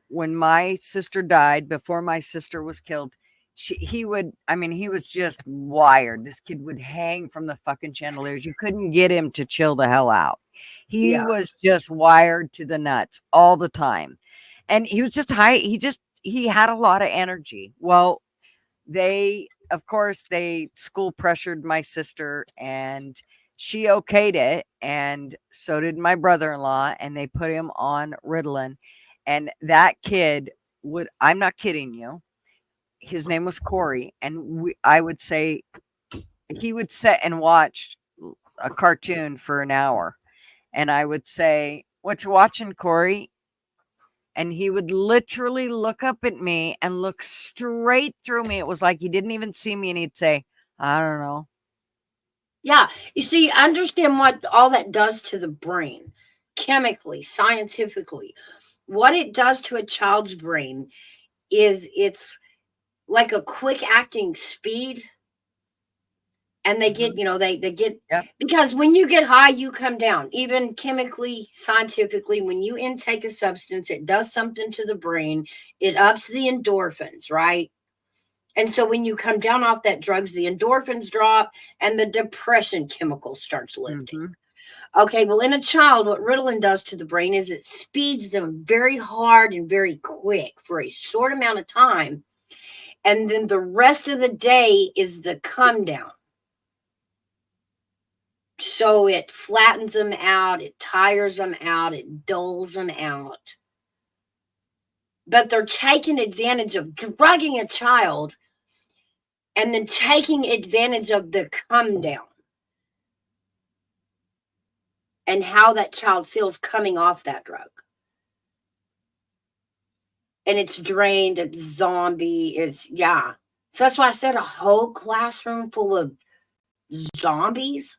when my sister died, before my sister was killed, he was just wired. This kid would hang from the fucking chandeliers. You couldn't get him to chill the hell out. He Yeah. was just wired to the nuts all the time. And he was just high. He had a lot of energy. Well, of course, school pressured my sister, and she okayed it, and so did my brother-in-law, and they put him on Ritalin. And that kid I'm not kidding you, his name was Corey, and I would say he would sit and watch a cartoon for an hour, and I would say, "What you watching, Corey?" And he would literally look up at me and look straight through me. It was like he didn't even see me, and he'd say, I don't know. Yeah. You see, understand what all that does to the brain, chemically, scientifically. What it does to a child's brain is it's like a quick acting speed. And they get, they get, Yep. because when you get high, you come down. Even chemically, scientifically, when you intake a substance, it does something to the brain. It ups the endorphins, right? And so when you come down off that drugs, the endorphins drop and the depression chemical starts lifting. Mm-hmm. Okay, well, in a child, what Ritalin does to the brain is it speeds them very hard and very quick for a short amount of time. And then the rest of the day is the come down. So it flattens them out, it tires them out, it dulls them out. But they're taking advantage of drugging a child and then taking advantage of the come down and how that child feels coming off that drug. And it's drained, it's zombie, yeah. So that's why I said a whole classroom full of zombies.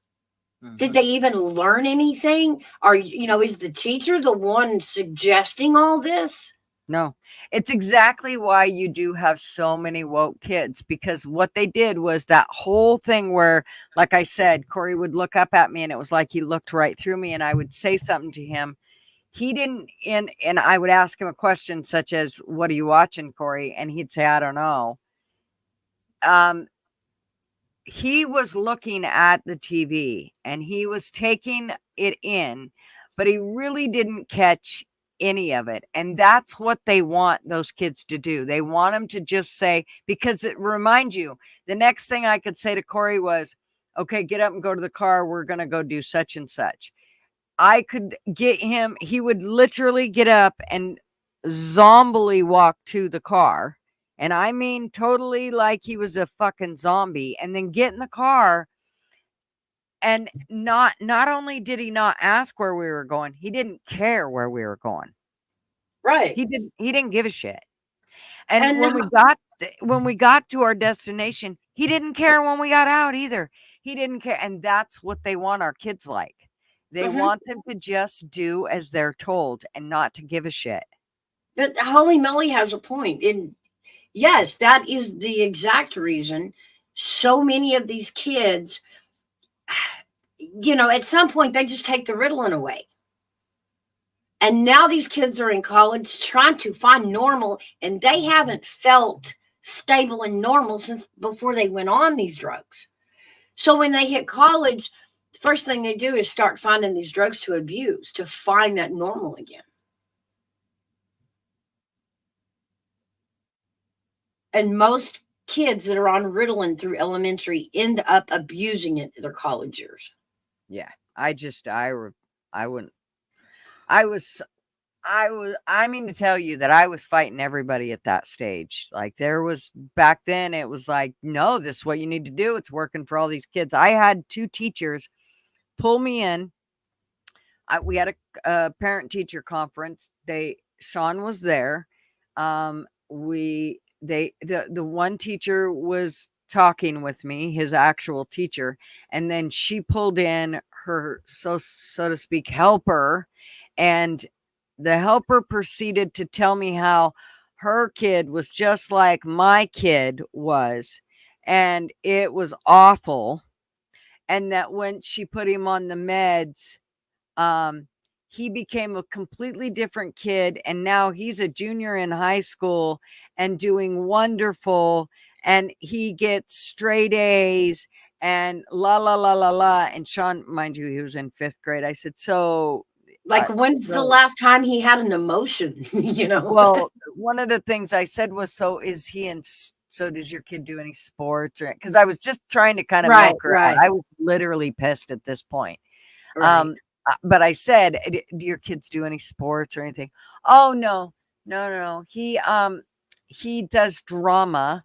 Did they even learn anything? Is the teacher the one suggesting all this? No, it's exactly why you do have so many woke kids, because what they did was that whole thing where, like I said, Corey would look up at me and it was like he looked right through me, and I would say something to him. He didn't, and I would ask him a question such as, what are you watching, Corey? And he'd say, I don't know. He was looking at the TV and he was taking it in, but he really didn't catch any of it. And that's what they want those kids to do. They want them to just say, because it reminds you, the next thing I could say to Corey was, okay, get up and go to the car. We're going to go do such and such. I could get him, he would literally get up and zombily walk to the car. And I mean, totally like he was a fucking zombie, and then get in the car. And not only did he not ask where we were going, he didn't care where we were going. Right. He didn't give a shit. And And when we got to our destination, he didn't care when we got out either. He didn't care. And that's what they want our kids like. They Mhm. want them to just do as they're told and not to give a shit. But Holly Melly has a point. And yes, that is the exact reason so many of these kids, at some point they just take the Ritalin away. And now these kids are in college trying to find normal, and they haven't felt stable and normal since before they went on these drugs. So when they hit college, the first thing they do is start finding these drugs to abuse to find that normal again. And most kids that are on Ritalin through elementary end up abusing it in their college years. Yeah. I wouldn't. I mean to tell you that I was fighting everybody at that stage. Like there was back then, it was like, no, this is what you need to do. It's working for all these kids. I had 2 teachers pull me in. We had a parent teacher conference. Sean was there. The one teacher was talking with me, his actual teacher, and then she pulled in her so to speak helper, and the helper proceeded to tell me how her kid was just like my kid was, and it was awful, and that when she put him on the meds, he became a completely different kid, and now he's a junior in high school and doing wonderful, and he gets straight A's and la la la la la. And Sean, mind you, he was in 5th grade. I said, so Like, when's the so- last time he had an emotion? well, one of the things I said was, so is he in? So does your kid do any sports? Or because I was just trying to kind of Right, milk her right. out. I was literally pissed at this point. Right. But I said, do your kids do any sports or anything? Oh, no. He does drama,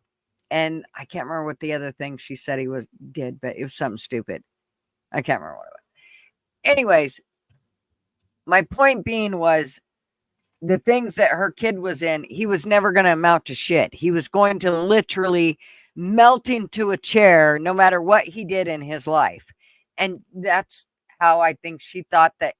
and I can't remember what the other thing she said he did, but it was something stupid. I can't remember what it was. Anyways, my point being was, the things that her kid was in, he was never going to amount to shit. He was going to literally melt into a chair no matter what he did in his life. And that's how I think she thought that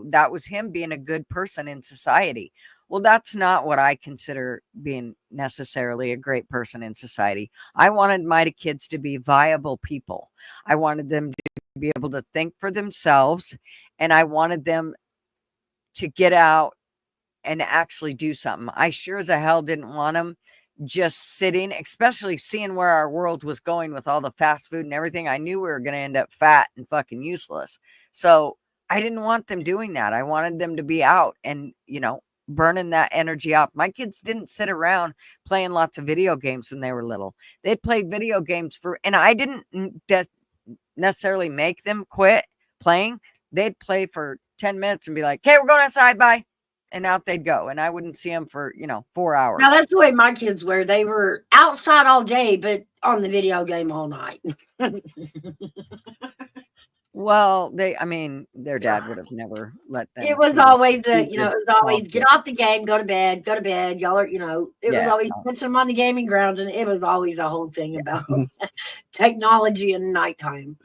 that was him being a good person in society. Well, that's not what I consider being necessarily a great person in society. I wanted my kids to be viable people. I wanted them to be able to think for themselves, and I wanted them to get out and actually do something. I sure as a hell didn't want them just sitting, especially seeing where our world was going with all the fast food and everything. I knew we were going to end up fat and fucking useless. So I didn't want them doing that. I wanted them to be out and, burning that energy off. My kids didn't sit around playing lots of video games when they were little. They played video games and I didn't necessarily make them quit playing. They'd play for 10 minutes and be like, okay, we're going outside. Bye. And out they'd go. And I wouldn't see them for, 4 hours. Now that's the way my kids were. They were outside all day, but on the video game all night. Well, their dad would have never let them. It was always get off the game, go to bed. Y'all are, it was always put them on the gaming ground, and it was always a whole thing about technology and nighttime.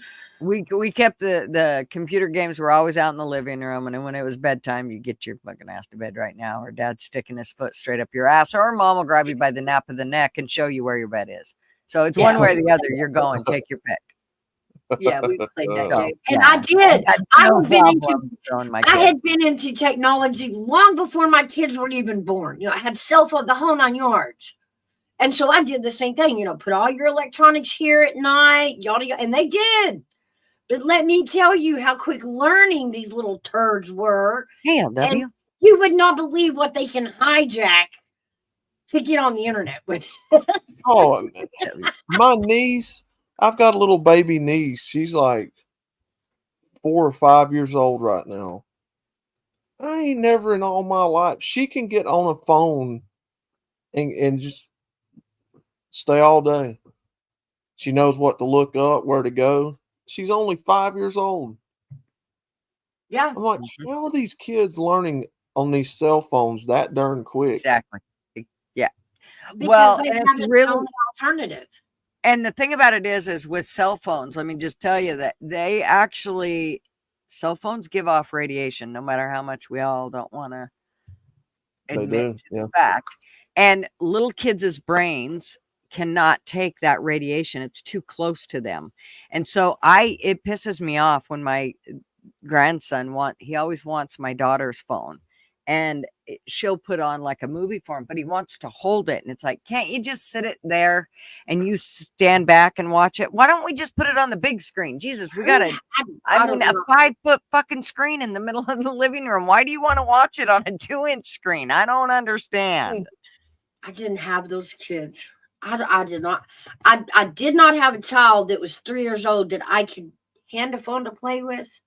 We kept the computer games were always out in the living room, and then when it was bedtime, you get your fucking ass to bed right now, or dad's sticking his foot straight up your ass, or mom will grab you by the nape of the neck and show you where your bed is. So it's one way or the other. You're going. Take your pick. Yeah, we played that So, game, and yeah. I did. I had been kids. into technology long before my kids were even born. I had cell phone, the whole 9 yards. And so I did the same thing, put all your electronics here at night, yada, yada, and they did. But let me tell you how quick learning these little turds were. Hell, And you would not believe what they can hijack to get on the internet with. Oh, my niece, I've got a little baby niece. She's like 4 or 5 years old right now. I ain't never in all my life. She can get on a phone and just stay all day. She knows what to look up, where to go. She's only 5 years old. Yeah. I'm like, how are these kids learning on these cell phones that darn quick? Exactly. Yeah. Because Well, they and it's haven't really, found an alternative. and the thing about it is with cell phones, let me just tell you that they actually, cell phones give off radiation, no matter how much we all don't want to They admit do, to yeah. the fact. And little kids' brains cannot take that radiation. It's too close to them. And so it pisses me off when my grandson he always wants my daughter's phone. And she'll put on like a movie for him, but he wants to hold it. And it's like, can't you just sit it there and you stand back and watch it? Why don't we just put it on the big screen? Jesus, we got I don't a know. 5-foot fucking screen in the middle of the living room. Why do you want to watch it on a 2-inch screen? I don't understand. I didn't have those kids. I did not. I did not have a child that was 3 years old that I could hand a phone to play with.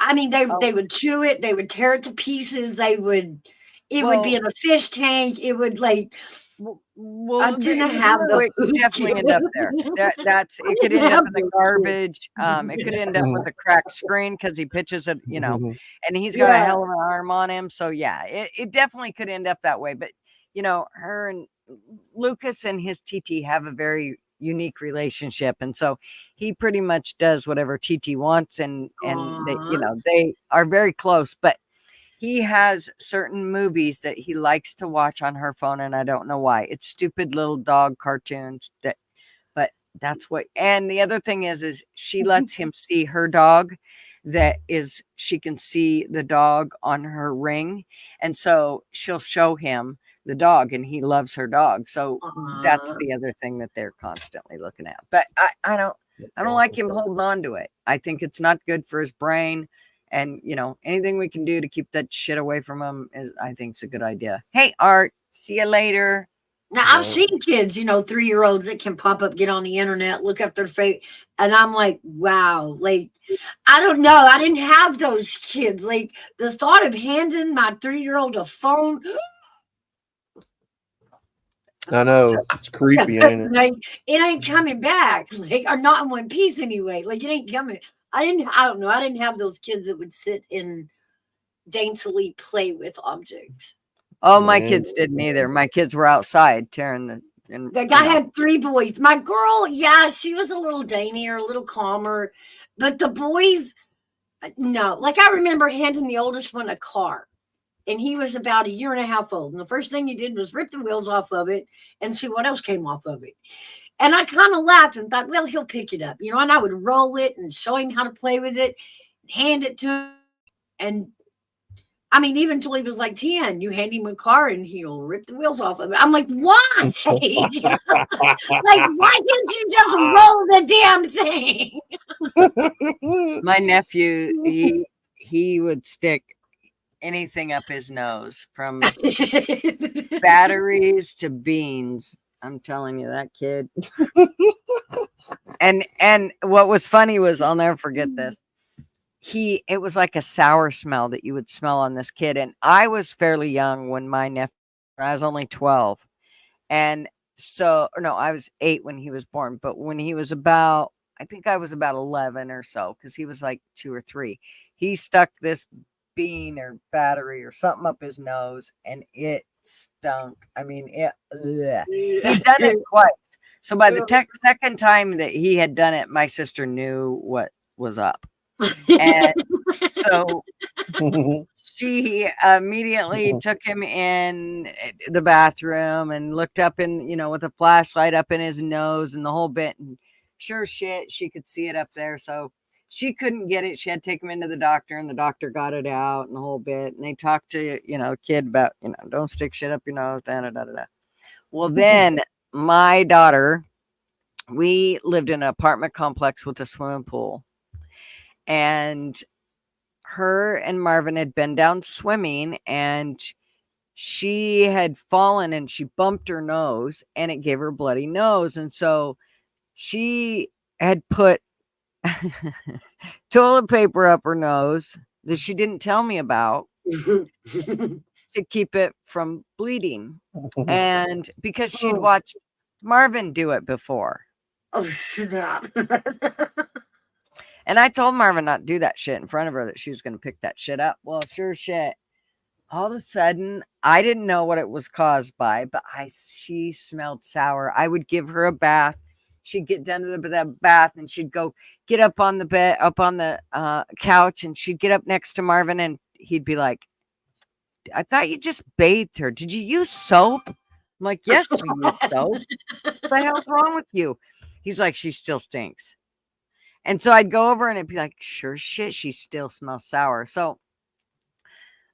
I mean, they would chew it, they would tear it to pieces, it would be Well, in a fish tank, it would like I well, didn't have those it could definitely end up there. It could end up in the garbage. It could end up with a cracked screen because he pitches it, and he's got a Yeah. hell of an arm on him. So yeah, it definitely could end up that way. But her and Lucas and his TT have a very unique relationship, and so he pretty much does whatever TT wants, and they Aw. they are very close. But he has certain movies that he likes to watch on her phone, and I don't know why. It's stupid little dog cartoons but that's what. And the other thing is she lets him see her dog. She can see the dog on her ring, and so she'll show him the dog, and he loves her dog. So that's Aw. the other thing that they're constantly looking at. But I don't like him holding on to it. I think it's not good for his brain. And anything we can do to keep that shit away from him I think it's a good idea. Hey, Art, see you later. Now I've seen kids, 3-year-olds that can pop up, get on the internet, look up their face, and I'm like, wow, like I don't know. I didn't have those kids. Like the thought of handing my 3-year-old a phone, I know. It's creepy, ain't it? like it ain't coming back. Like or not in one piece anyway. Like it ain't coming. I don't know. I didn't have those kids that would sit and daintily play with objects. Oh, my Man. kids didn't either. My kids were outside tearing The guy had 3 boys. My girl, yeah, she was a little daintier, a little calmer, but the boys, no. Like I remember handing the oldest one a car, and he was about a year and a half old. And the first thing he did was rip the wheels off of it and see what else came off of it. And I kind of laughed and thought, well, he'll pick it up, and I would roll it and show him how to play with it, hand it to him. And I mean, even until he was like 10, you hand him a car and he'll rip the wheels off of it. I'm like, why? Like, why can't you just roll the damn thing? My nephew, he would stick anything up his nose, from batteries to beans. I'm telling you, that kid. And what was funny was, I'll never forget this. It was like a sour smell that you would smell on this kid. And I was fairly young when my nephew, I was only 12. And so, or no, I was 8 when he was born. But when he was I think I was about 11 or so, because he was like 2 or 3. He stuck this bean or battery or something up his nose, and it stunk. I mean, he'd done it twice. So by the second time that he had done it, my sister knew what was up. And so she immediately took him in the bathroom and looked up with a flashlight up in his nose and the whole bit. And sure shit, she could see it up there. So she couldn't get it. She had to take him into the doctor, and the doctor got it out and the whole bit. And they talked to, a kid about, don't stick shit up your nose, da da da da. Well, then my daughter, we lived in an apartment complex with a swimming pool. And her and Marvin had been down swimming, and she had fallen and she bumped her nose, and it gave her a bloody nose. And so she had put toilet paper up her nose that she didn't tell me about to keep it from bleeding. And because she'd watched Marvin do it before. Oh, snap. And I told Marvin not to do that shit in front of her, that she was going to pick that shit up. Well, sure shit. All of a sudden, I didn't know what it was caused by, but she smelled sour. I would give her a bath. She'd get done with the bath and she'd go get up on the bed, up on the couch, and she'd get up next to Marvin and he'd be like, I thought you just bathed her. Did you use soap? I'm like, yes, we use soap. What the hell's wrong with you? He's like, she still stinks. And so I'd go over and it'd be like, sure shit, she still smells sour. So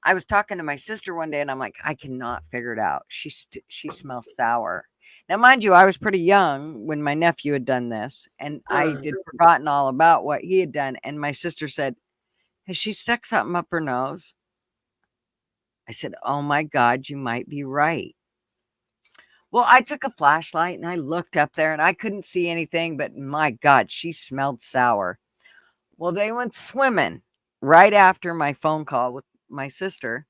I was talking to my sister one day and I'm like, I cannot figure it out. She smells sour. Now, mind you, I was pretty young when my nephew had done this, and I did forgotten all about what he had done. And my sister said, has she stuck something up her nose? I said, oh my God, you might be right. Well, I took a flashlight and I looked up there and I couldn't see anything, but my God, she smelled sour. Well, they went swimming right after my phone call with my sister.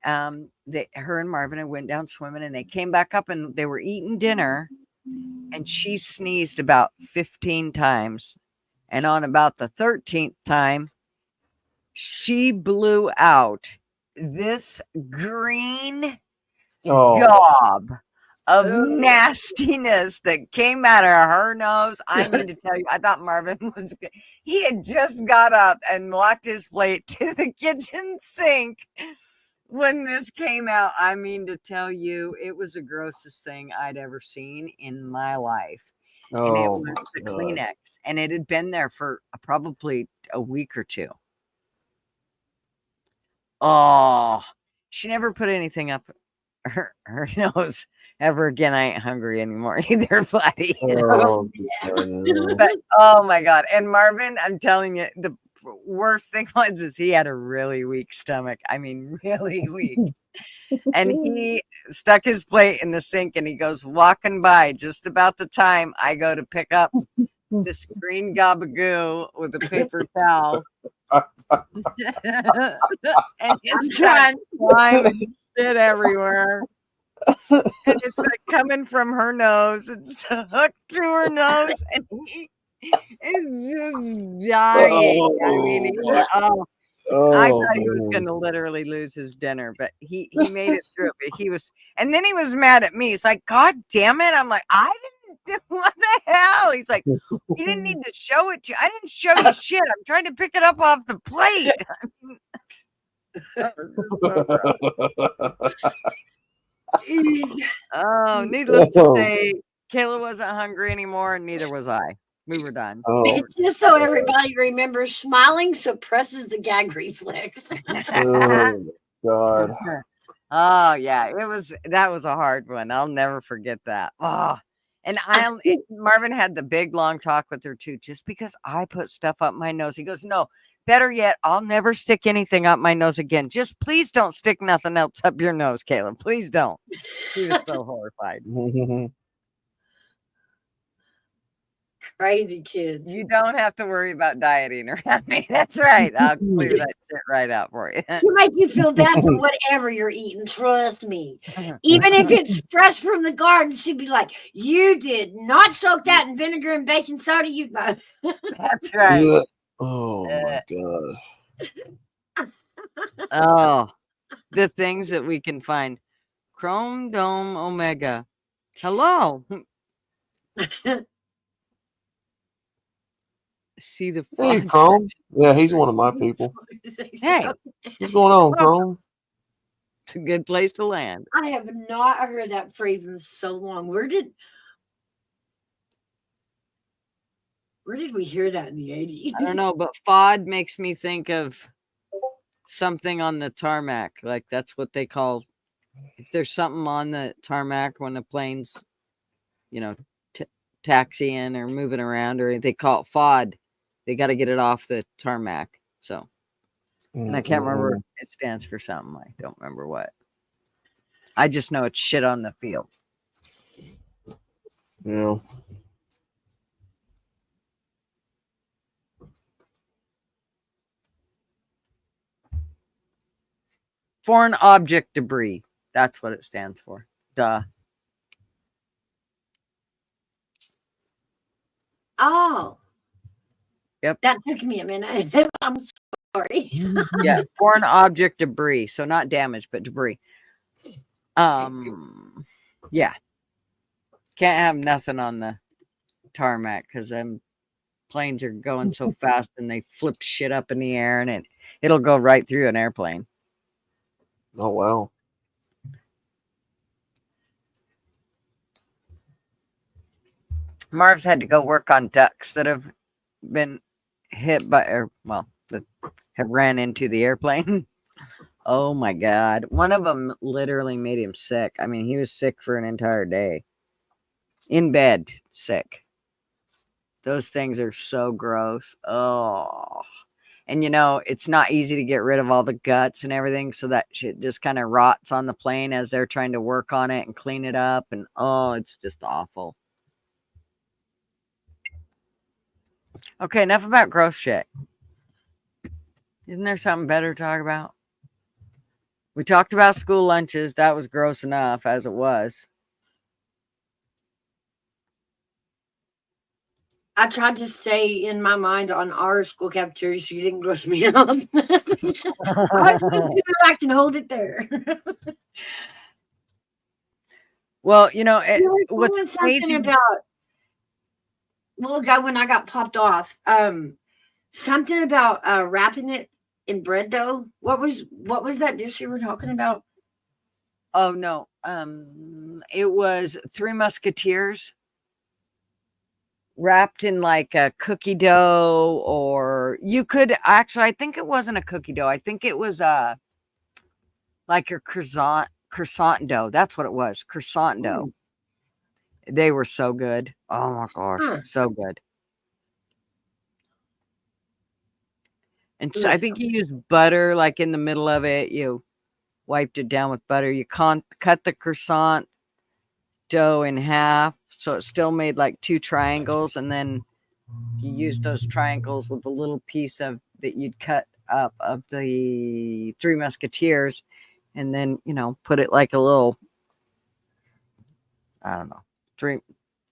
Her and Marvin went down swimming and they came back up and they were eating dinner, and she sneezed about 15 times. And on about the 13th time, she blew out this green gob of nastiness that came out of her nose. I mean to tell you, I thought Marvin was good. He had just got up and walked his plate to the kitchen sink when this came out. I mean to tell you, it was the grossest thing I'd ever seen in my life. And it was the Kleenex, and it had been there for probably a week or two. Oh, she never put anything up her nose ever again. I ain't hungry anymore either, Flatty. But oh my God. And Marvin, I'm telling you, the worst thing is he had a really weak stomach. I mean, really weak. And he stuck his plate in the sink and he goes walking by just about the time I go to pick up this green gabagoo with a paper towel. And it's got slime and shit everywhere. And it's like coming from her nose. It's hooked to her nose, and he is just dying. I mean, I thought he was going to literally lose his dinner, but he made it through it. But he was, and then he was mad at me. He's like, God damn it. I'm like, I didn't do, what the hell? He's like, you didn't need to show it to you. I didn't show you shit. I'm trying to pick it up off the plate. Oh, needless to say, Kayla wasn't hungry anymore, and neither was I. We were done. Just so everybody remembers, smiling suppresses the gag reflex. Oh God. Oh yeah, that was a hard one. I'll never forget that. Oh, and Marvin had the big long talk with her too, just because I put stuff up my nose. He goes, no, better yet, I'll never stick anything up my nose again. Just please don't stick nothing else up your nose, Caleb. Please don't. He was so horrified. Crazy kids. You don't have to worry about dieting around me. That's right. I'll clear that shit right out for you. To make you feel bad for whatever you're eating. Trust me. Even if it's fresh from the garden, she'd be like, you did not soak that in vinegar and baking soda. You know. That's right. Yeah. Oh my God. Oh, the things that we can find. Chrome Dome Omega. Hello. See the Hey, Chrome. Yeah, he's one of my people. Hey, What's going on, Chrome? It's a good place to land. I have not heard that phrase in so long. Where did we hear that in the 80s? I don't know, but FOD makes me think of something on the tarmac. Like that's what they call, if there's something on the tarmac when the plane's, taxiing or moving around, or they call it FOD. They got to get it off the tarmac. So, and I can't remember. It stands for something. I don't remember what. I just know it's shit on the field. Yeah. Foreign object debris. That's what it stands for. Duh. Oh. Yep. That took me a minute. I'm sorry. Yeah, foreign object debris. So not damage, but debris. Yeah. Can't have nothing on the tarmac because them planes are going so fast and they flip shit up in the air and it'll go right through an airplane. Oh wow. Marv's had to go work on ducks that have been hit by, or well, that have ran into the airplane. Oh my God. One of them literally made him sick. I mean, he was sick for an entire day. In bed, sick. Those things are so gross. Oh. And it's not easy to get rid of all the guts and everything. So that shit just kind of rots on the plane as they're trying to work on it and clean it up. And it's just awful. Okay, enough about gross shit. Isn't there something better to talk about? We talked about school lunches. That was gross enough as it was. I tried to stay in my mind on our school cafeteria so you didn't gross me out. I was just gonna I can hold it there. Well, what's what's something amazing about a little ago when I got popped off. Something about wrapping it in bread dough. What was that dish you were talking about? Oh no. It was Three Musketeers wrapped in like a cookie dough, or you could actually, I think it wasn't a cookie dough. I think it was like a croissant dough. That's what it was. Croissant dough. They were so good. Oh my gosh, so good. And so I think you used butter like in the middle of it. You wiped it down with butter. You cut the croissant dough in half so it still made like two triangles, and then you used those triangles with a little piece of that you'd cut up of the Three Musketeers, and then put it like a little, I don't know, three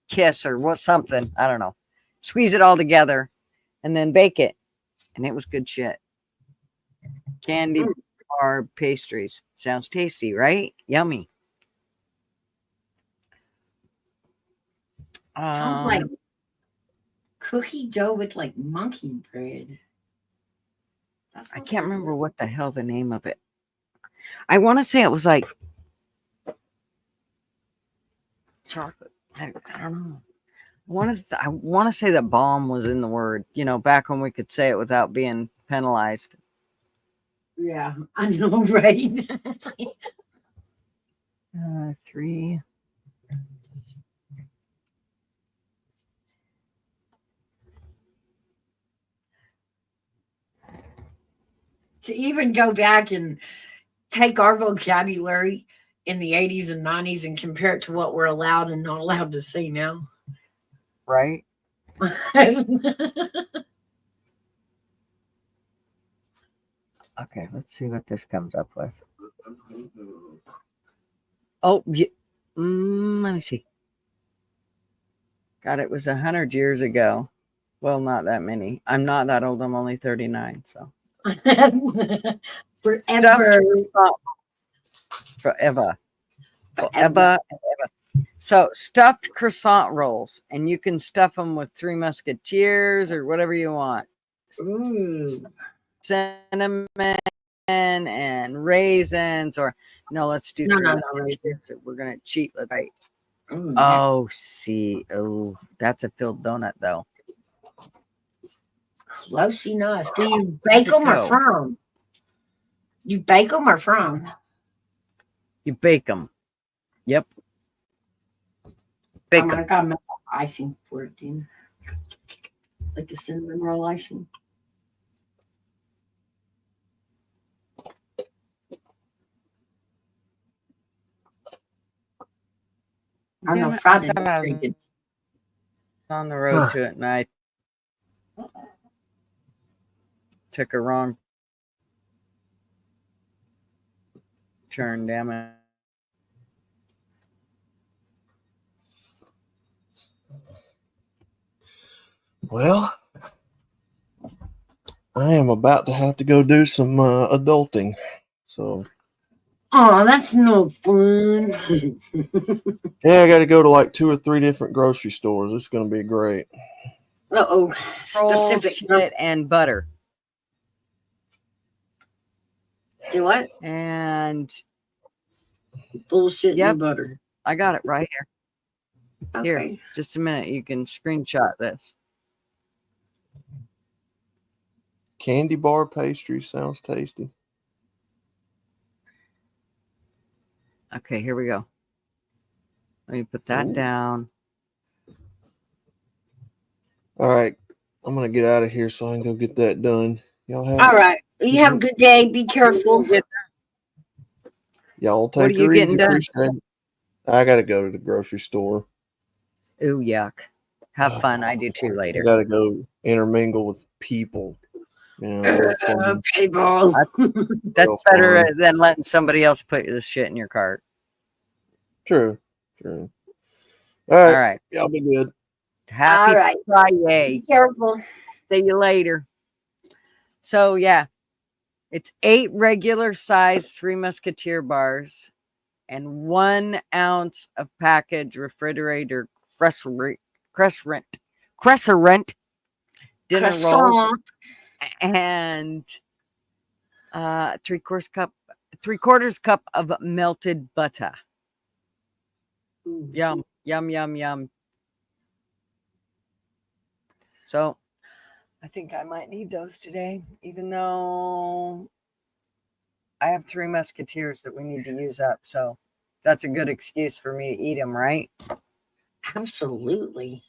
kiss or what, something, I don't know, squeeze it all together and then bake it, and it was good shit. Candy bar pastries. Sounds tasty, right? Yummy. Sounds like cookie dough with like monkey bread. I can't remember what the hell the name of it. I want to say it was like chocolate. I don't know. I want to say that bomb was in the word. Back when we could say it without being penalized. Yeah, I know, right? 3. To even go back and take our vocabulary in the 80s and 90s and compare it to what we're allowed and not allowed to say now. Right? Okay, let's see what this comes up with. Oh, yeah. Let me see. God, it was 100 years ago. Well, not that many. I'm not that old. I'm only 39, so. Forever. Forever. So stuffed croissant rolls, and you can stuff them with Three Musketeers or whatever you want. Ooh. Cinnamon and raisins, or no, let's do Three Musketeers. We're gonna cheat, right? Oh, see, that's a filled donut though. Close enough. Do you bake them or from? You bake them or from? You bake them. Yep. Bake them. I got icing for it then. Like a cinnamon roll icing. I know Friday night. On the road to it, and I took a wrong. turn, damn it. Well, I am about to have to go do some adulting. So, Oh, that's no fun. yeah, I got to go to like 2 or 3 different grocery stores. It's going to be great. Uh-oh. Roll, Specific. shit, and butter. Do what? And Bullshit Yep. and butter. I got it right here. Here, Okay. just a minute. You can screenshot this. Candy bar pastry sounds tasty. Okay, here we go. Let me put that down. All right, I'm going to get out of here so I can go get that done. Y'all have All right. You have a good day. Be careful. Y'all What are take you her getting easy. done? Appreciate it. I got to go to the grocery store. Ooh, yuck. Have fun. I do too I later. got to go intermingle with people. You know, real fun. Okay, ball. That's Real better fun. than letting somebody else put the shit in your cart. True. All All right. right. Y'all be good. Happy All right. Friday. Be careful. See you later. So, yeah, it's 8 regular size Three Musketeer bars and 1 ounce of packaged refrigerator crescent dinner roll Croissant. and 3/4 cup of melted butter. Ooh. Yum, yum, yum, yum. So I think I might need those today, even though I have 3 Musketeers that we need to use up. So that's a good excuse for me to eat them, right? Absolutely.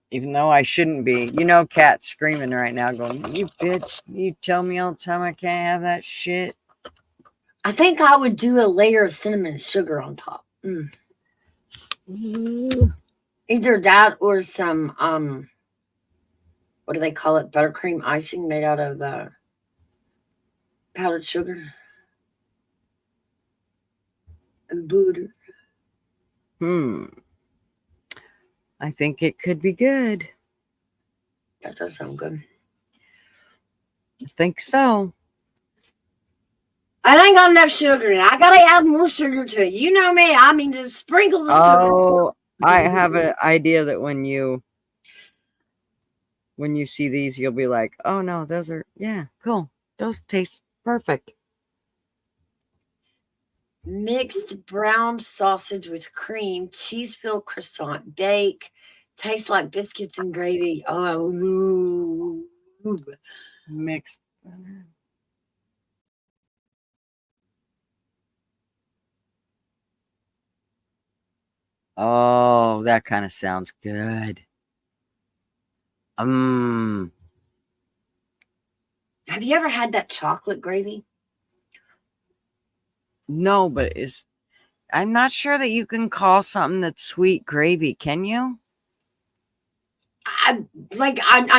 Even though I shouldn't be. You know, Kat's screaming right now, going, "You bitch, you tell me all the time I can't have that shit." I think I would do a layer of cinnamon and sugar on top. Either that or some what do they call it? Buttercream icing made out of powdered sugar and butter. I think it could be good. That does sound good. I think so. I ain't got enough sugar in it. I gotta add more sugar to it. You know me. I mean, just sprinkle the sugar. Oh, I have an idea that when you see these, you'll be like, "Oh no, those are cool. Those taste perfect." Mixed brown sausage with cream, cheese-filled croissant bake. Tastes like biscuits and gravy. Oh, ooh. Mixed. Oh, that kind of sounds good. Have you ever had that chocolate gravy? No, but I'm not sure that you can call something that's sweet gravy, can you? I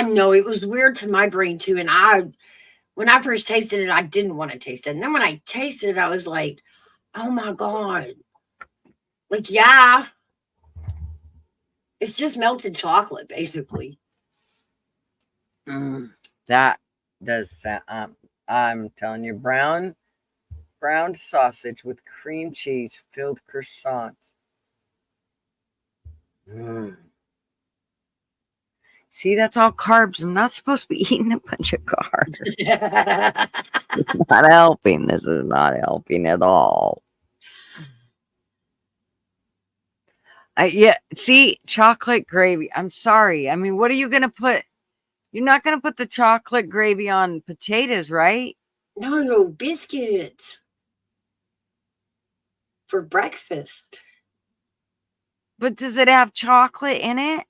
know it was weird to my brain too, and when I first tasted it, I didn't want to taste it, and then when I tasted it, I was like, oh my god, like yeah, it's just melted chocolate basically. That does sound. I'm telling you, browned sausage with cream cheese filled croissants. See, that's all carbs. I'm not supposed to be eating a bunch of carbs. It's not helping. This is not helping at all. See, chocolate gravy. I'm sorry. I mean, what are you going to put? You're not going to put the chocolate gravy on potatoes, right? No, biscuits for breakfast. But does it have chocolate in it?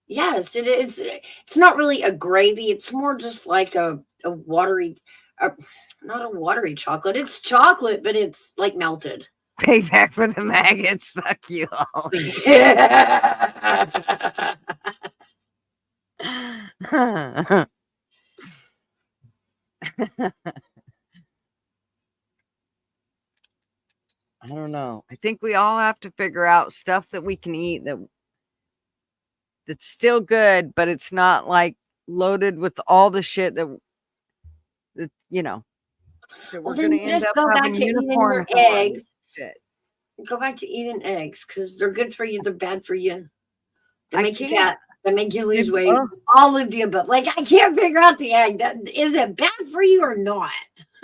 Yes, it is. It's not really a gravy. It's more just like a watery, not a watery chocolate. It's chocolate, but it's like melted. Payback for the maggots. Fuck you all. think we all have to figure out stuff that we can eat that's still good, but it's not like loaded with all the shit that you know, that Well, we're then going to you end just up go back having to eating your unicorns on eggs. shit. Go back to eating eggs because they're good for you. They're bad for you. They I make you can't. fat. They make you lose They- weight. oh. All of the above. Like I can't figure out the egg. Is it bad for you or not?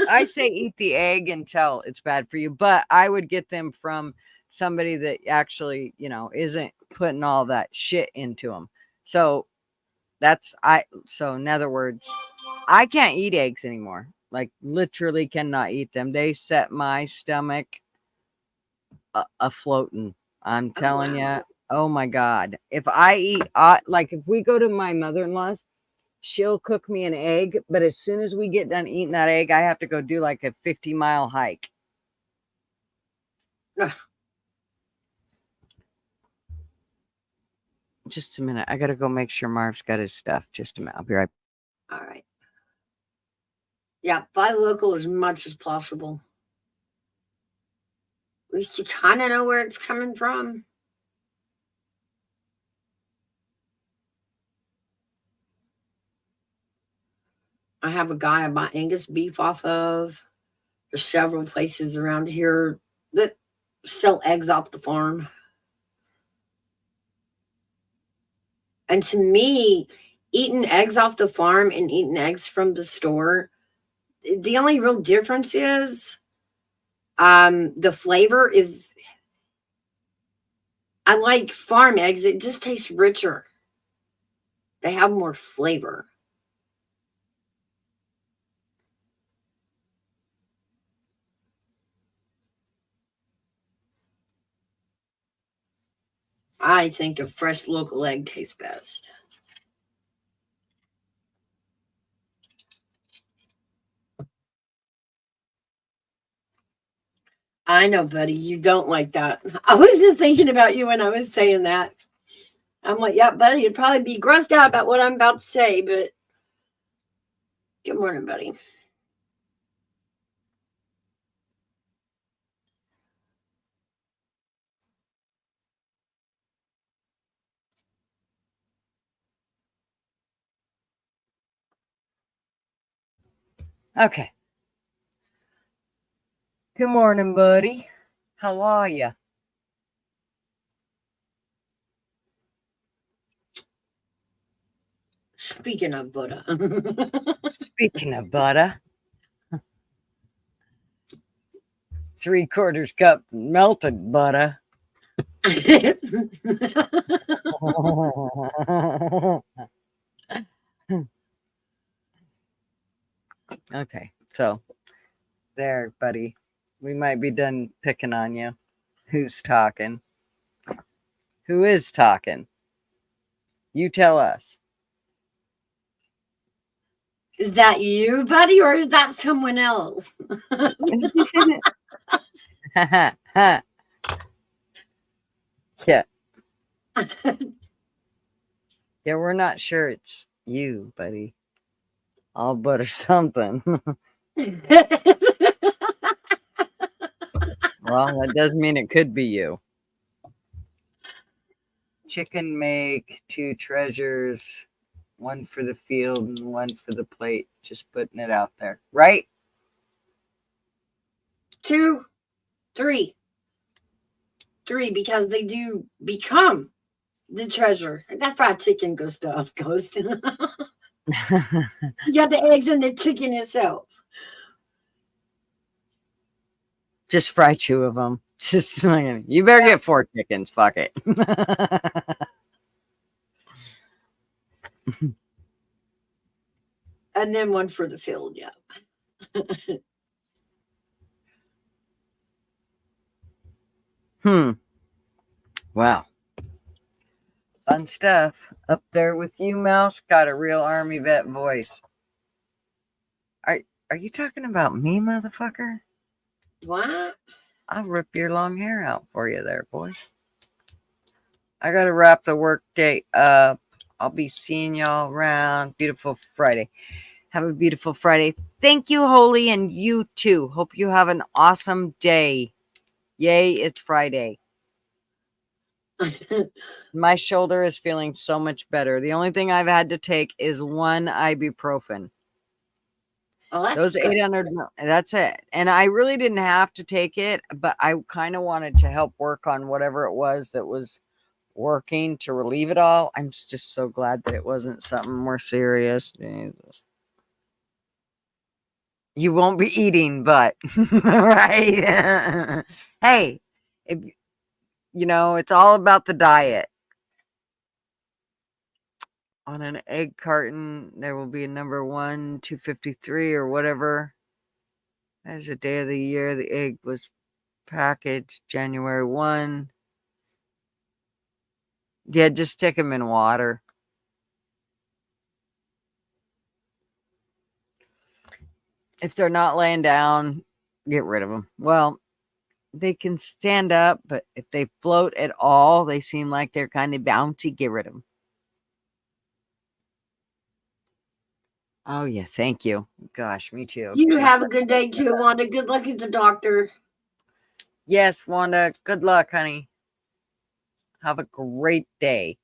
I say eat the egg until it's bad for you, but I would get them from somebody that actually, you know, isn't putting all that shit into them. So so in other words, I can't eat eggs anymore. Like literally cannot eat them. They set my stomach afloating. I'm telling you. Oh my God. If I eat, like if we go to my mother-in-law's, she'll cook me an egg, but as soon as we get done eating that egg, I have to go do like a 50-mile hike. Just a minute. I got to go make sure Marv's got his stuff. Just a minute. I'll be right All right. Yeah, buy local as much as possible. At least you kind of know where it's coming from. I have a guy I buy Angus beef off of. There's several places around here that sell eggs off the farm. And to me, eating eggs off the farm and eating eggs from the store, the only real difference is the flavor is, I like farm eggs. It just tastes richer. They have more flavor. I think a fresh local egg tastes best. I know, buddy, you don't like that. I was just thinking about you when I was saying that. I'm like, yeah, buddy, you'd probably be grossed out about what I'm about to say, but good morning, buddy. Okay. Good morning, buddy. How are you? Speaking of butter. Speaking of butter, 3/4 cup melted butter. Okay, so there, buddy. We might be done picking on you. Who's talking? Who is talking? You tell us. Is that you, buddy, or is that someone else? Yeah. Yeah, we're not sure it's you, buddy. All but or something. Well, that does mean it could be you. Chicken make 2 treasures, 1 for the field and 1 for the plate. Just putting it out there. Right? 2, 3. 3, because they do become the treasure. That fried chicken goes to off ghost. You got the eggs and the chicken itself. Just fry 2 of them. Just you better get 4 chickens. Fuck it. And then 1 for the field, yeah. Wow. Fun stuff. Up there with you, Mouse. Got a real Army vet voice. Are you talking about me, motherfucker? What? I'll rip your long hair out for you there, boy. I gotta wrap the work day up. I'll be seeing y'all around. Beautiful Friday. Have a beautiful Friday. Thank you, Holy, and you too. Hope you have an awesome day. Yay, it's Friday. My shoulder is feeling so much better. The only thing I've had to take is one ibuprofen. Oh, that's Those good. 800, that's it. And I really didn't have to take it, but I kind of wanted to help work on whatever it was that was working to relieve it all. I'm just so glad that it wasn't something more serious. Jesus. You won't be eating, but right. Hey, if, it's all about the diet. On an egg carton, there will be a number 253 or whatever. As the day of the year the egg was packaged, January 1. Yeah, just stick them in water. If they're not laying down, get rid of them. Well, they can stand up, but if they float at all, they seem like they're kind of bouncy, get rid of them. Oh, yeah, thank you. Gosh, me too. You Jeez. have a good day too, Wanda. Good luck at the doctor. Yes, Wanda, good luck, honey. Have a great day.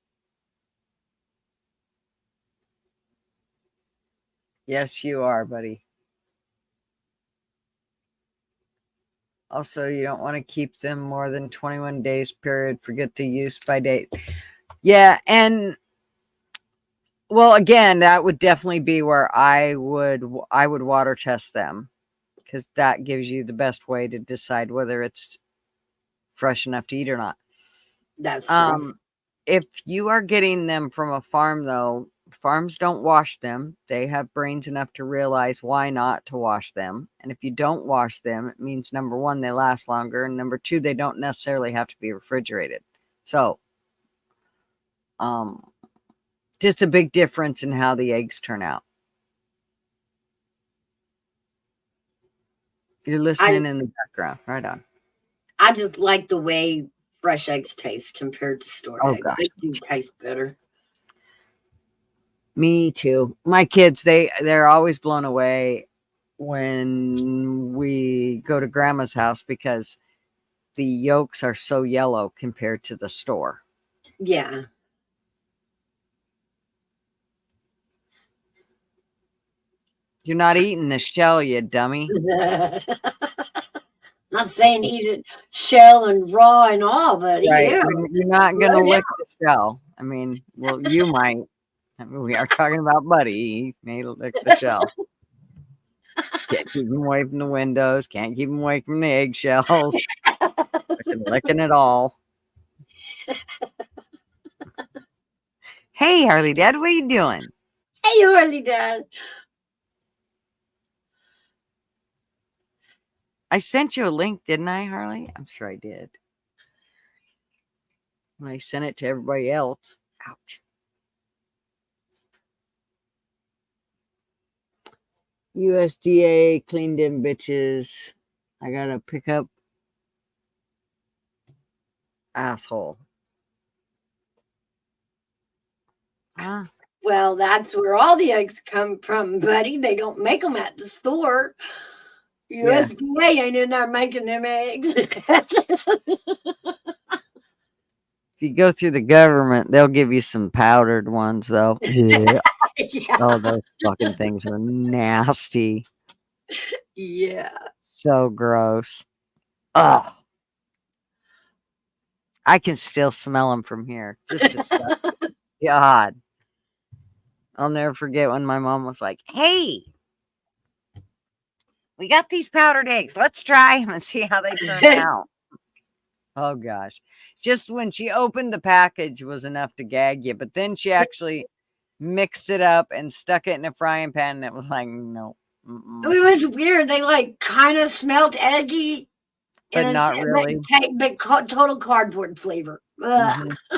Yes, you are, buddy. Also, you don't want to keep them more than 21 days period. Forget the use by date. Yeah, and well, again, that would definitely be where I would water test them, because that gives you the best way to decide whether it's fresh enough to eat or not. That's true. If you are getting them from a farm, though, farms don't wash them. They have brains enough to realize why not to wash them. And if you don't wash them, it means number one, they last longer, and number two, they don't necessarily have to be refrigerated. So, just a big difference in how the eggs turn out. You're listening in the background. Right on. I just like the way fresh eggs taste compared to stored eggs. Gosh. They do taste better. Me too. My kids, they're always blown away when we go to grandma's house because the yolks are so yellow compared to the store. Yeah. You're not eating the shell, you dummy. Not saying eat it shell and raw and all, but Right. yeah. You're not going to lick the shell. I mean, well, you might. I mean, we are talking about Buddy. He may lick the shell. Can't keep him away from the windows. Can't keep him away from the eggshells. Licking it all. Hey, Harley Dad, what are you doing? Hey, Harley Dad. I sent you a link, didn't I, Harley? I'm sure I did. And I sent it to everybody else. Ouch. USDA cleaned them bitches. I gotta pick up asshole. Huh? Well, that's where all the eggs come from, buddy. They don't make them at the store. USDA ain't in there making them eggs. If you go through the government, they'll give you some powdered ones, though. Yeah. Oh, those fucking things are nasty. Yeah. So gross. Ugh. I can still smell them from here. Just disgusting. God. I'll never forget when my mom was like, hey, we got these powdered eggs. Let's try them and see how they turn out. Oh, gosh. Just when she opened the package was enough to gag you. But then she actually mixed it up and stuck it in a frying pan. And it was like, no. It was weird. They like kind of smelled eggy. But not really. But total cardboard flavor. Mm-hmm.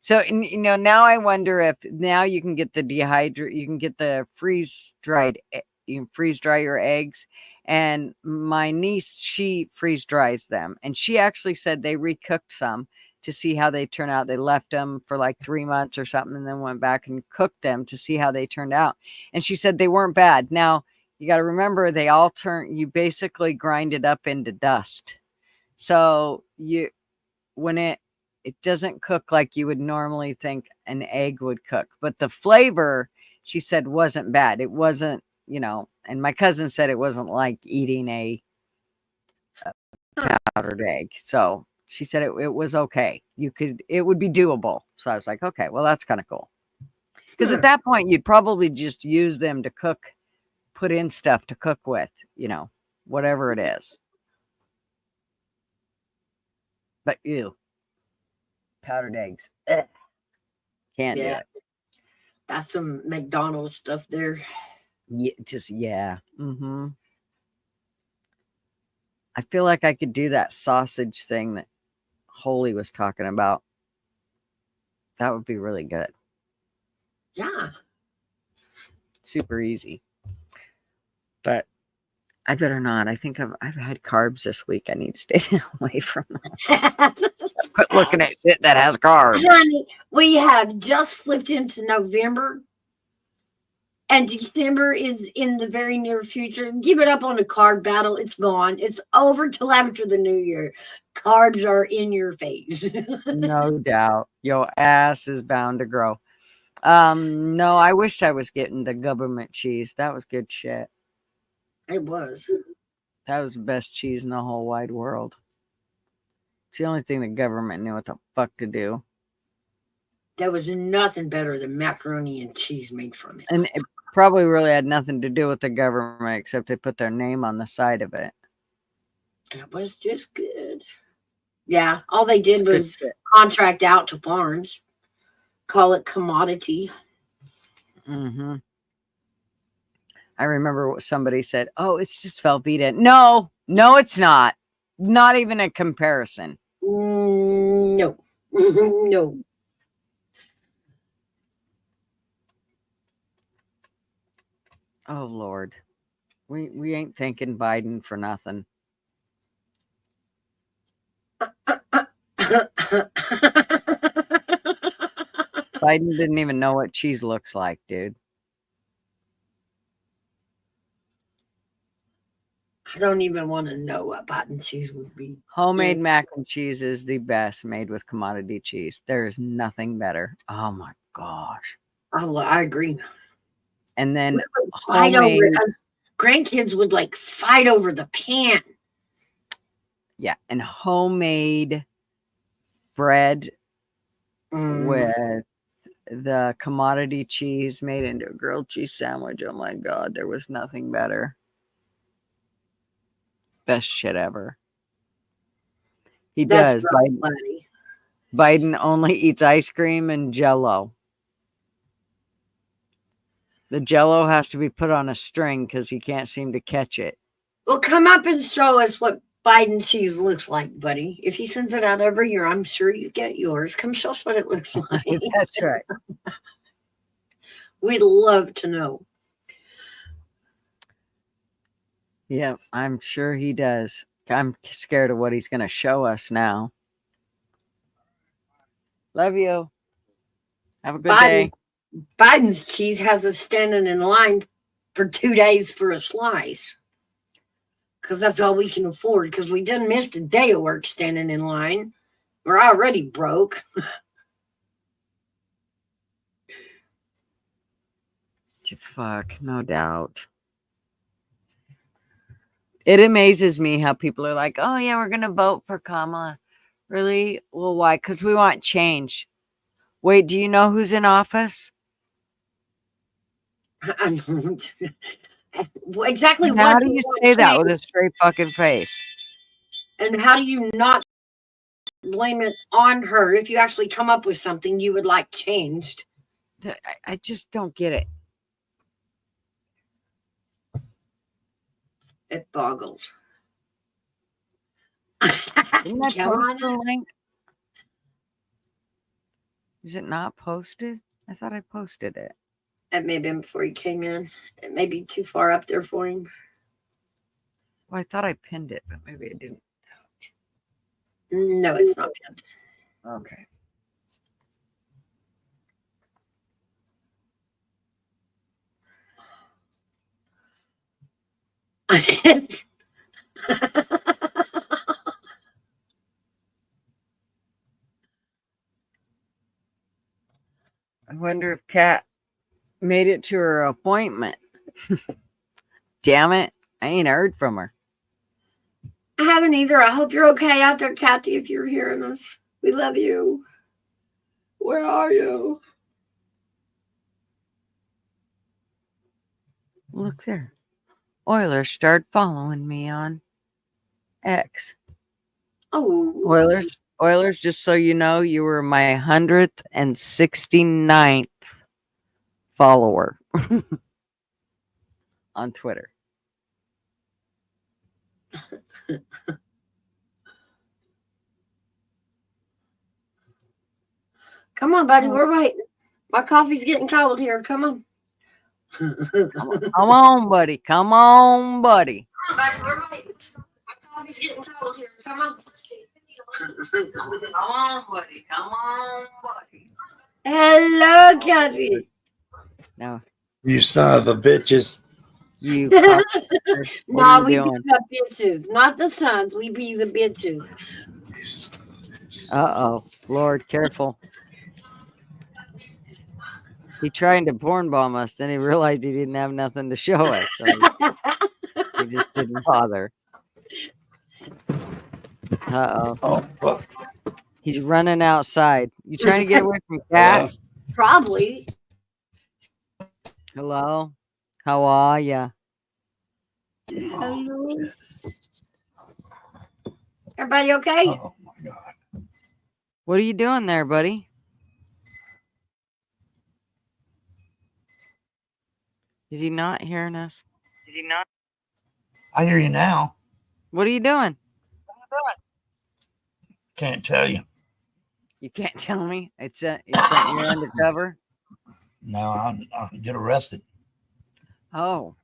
So, now I wonder if now you can get you can get the freeze-dried, you can freeze-dry your eggs. And my niece, she freeze-dries them. And she actually said they recooked some to see how they turn out. They left them for like 3 months or something and then went back and cooked them to see how they turned out. And she said they weren't bad. Now, you got to remember, you basically grind it up into dust. So when it doesn't cook like you would normally think an egg would cook, but the flavor, she said, wasn't bad. It wasn't, and my cousin said it wasn't like eating a powdered egg. So she said it was okay. It would be doable. So I was like, okay, well, that's kind of cool. Because at that point, you'd probably just use them to cook, put in stuff to cook with, whatever it is. But powdered eggs. Ugh. Can't do it. That's some McDonald's stuff there. Yeah. Mm-hmm. I feel like I could do that sausage thing that Holy was talking about. That would be really good. Yeah. Super easy. But I better not. I think I've had carbs this week. I need to stay away from them. Quit looking at shit that has carbs. Honey, we have just flipped into November, and December is in the very near future. Give it up on the carb battle. It's gone. It's over till after the new year. Carbs are in your face. No doubt. Your ass is bound to grow. No, I wished I was getting the government cheese. That was good shit. It was. That was the best cheese in the whole wide world. It's the only thing the government knew what the fuck to do. There was nothing better than macaroni and cheese made from it. And it probably really had nothing to do with the government except they put their name on the side of it. That was just good. Yeah, all they did was contract out to farms, call it commodity. Mm-hmm. I remember what somebody said. Oh, it's just Velveeta. No, it's not. Not even a comparison. No. No. Oh, Lord. We ain't thanking Biden for nothing. Biden didn't even know what cheese looks like, dude. I don't even want to know what button cheese would be. Homemade mac and cheese is the best made with commodity cheese. There is nothing better. Oh, my gosh. I agree. And then Fight over it. Grandkids would fight over the pan. Yeah, and homemade bread with the commodity cheese made into a grilled cheese sandwich. Oh my God, there was nothing better. Best shit ever. That's does. Biden only eats ice cream and Jell-O. The Jell-O has to be put on a string because he can't seem to catch it. Well, come up and show us what Biden cheese looks like, buddy. If he sends it out every year, I'm sure you get yours. Come show us what it looks like. That's right. We'd love to know. Yeah, I'm sure he does. I'm scared of what he's going to show us now. Love you. Have a good day. Biden's cheese has us standing in line for 2 days for a slice. Because that's all we can afford. Because we done missed a day of work standing in line. We're already broke. Fuck, no doubt. It amazes me how people are like, oh, yeah, we're going to vote for Kamala. Really? Well, why? Because we want change. Wait, do you know who's in office? Exactly. How do you say that with a straight fucking face? And how do you not blame it on her if you actually come up with something you would like changed? I just don't get it. It boggles. Isn't that posted the link? Is it not posted? I thought I posted it. It may have been before he came in. It may be too far up there for him. Well, I thought I pinned it, but maybe I didn't. No, it's not pinned. Okay. I wonder if Kat made it to her appointment. Damn it. I ain't heard from her. I haven't either. I hope you're okay out there, Kathy, if you're hearing us. We love you. Where are you? Look there. Oilers started following me on X. Oh. Oilers, just so you know, you were my 169th follower on Twitter. Come on, buddy. We're waiting. My coffee's getting cold here. Come on. Come on, buddy. Come on, buddy. Come on, buddy. We're waiting. My coffee's getting cold here. Come on. Come on, buddy. Come on, buddy. Hello, Kathy. No, You son of a bitches. you. Cocksucker. What No, are we you be doing? the bitches, not the sons. We be the bitches. Uh-oh. Lord, careful. He tried to porn bomb us, then he realized he didn't have nothing to show us. So he just didn't bother. Uh-oh. Oh, fuck. He's running outside. You trying to get away from Cat? Probably. Hello? How are ya? Hello. Everybody okay? Oh, my God. What are you doing there, buddy? Is he not hearing us? Is he not? I hear you now. What are you doing? Can't tell you. You can't tell me. You're undercover. No, I'll get arrested. Oh,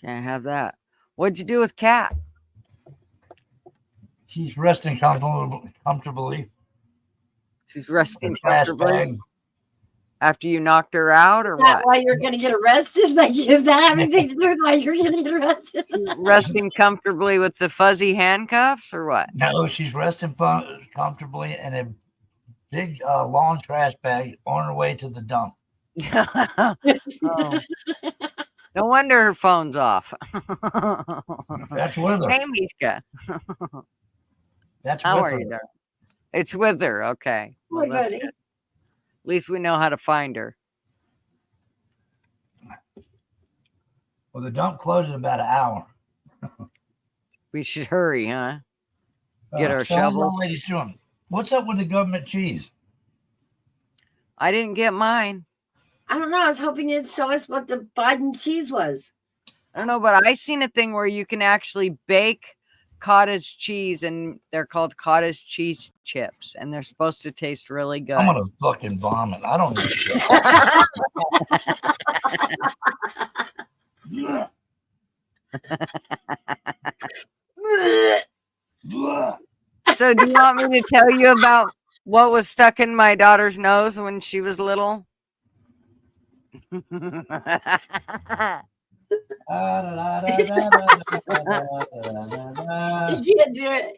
can't have that. What'd you do with Kat? She's resting comfortably. She's resting Trash comfortably bag. after you knocked her out, or Is that what? why you're going to get arrested? Like, is that have anything to do with why you're going to get arrested? Resting comfortably with the fuzzy handcuffs, or what? No, she's resting comfortably in a big long trash bag on her way to the dump. Oh. No wonder her phone's off. That's with her. Hey, Mishka. That's How with are her. you there? It's with her. Okay. Oh, Well, that's goody. good. At least we know how to find her. Well, the dump closes in about an hour. We should hurry, huh? Get our So how's shovels. the ladies doing? What's up with the government cheese? I didn't get mine. I don't know. I was hoping you'd show us what the Biden cheese was. I don't know, but I seen a thing where you can actually bake cottage cheese, and they're called cottage cheese chips, and they're supposed to taste really good. I'm gonna fucking vomit. I don't need shit. So do you want me to tell you about what was stuck in my daughter's nose when she was little? You can't do it.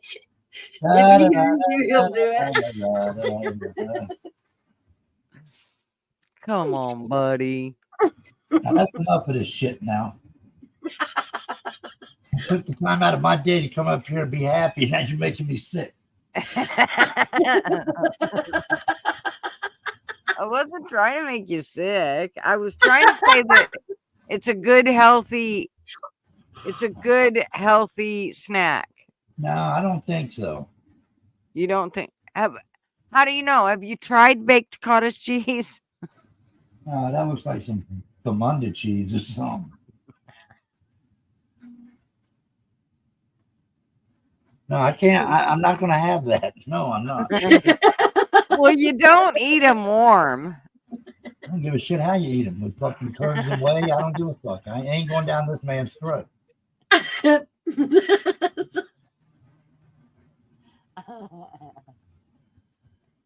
If you hear you, he'll do it. Come on, buddy. Now, that's enough of this shit now. I took the time out of my day to come up here and be happy, and now you're making me sick. I wasn't trying to make you sick. I was trying to say that it's a good, healthy snack. No, I don't think so. You don't think? How do you know? Have you tried baked cottage cheese? No, that looks like some Commanda cheese or something. No, I can't. I'm not going to have that. No, I'm not. Well, you don't eat them warm. I don't give a shit how you eat them. With fucking curds and whey, I don't give a fuck. I ain't going down this man's throat.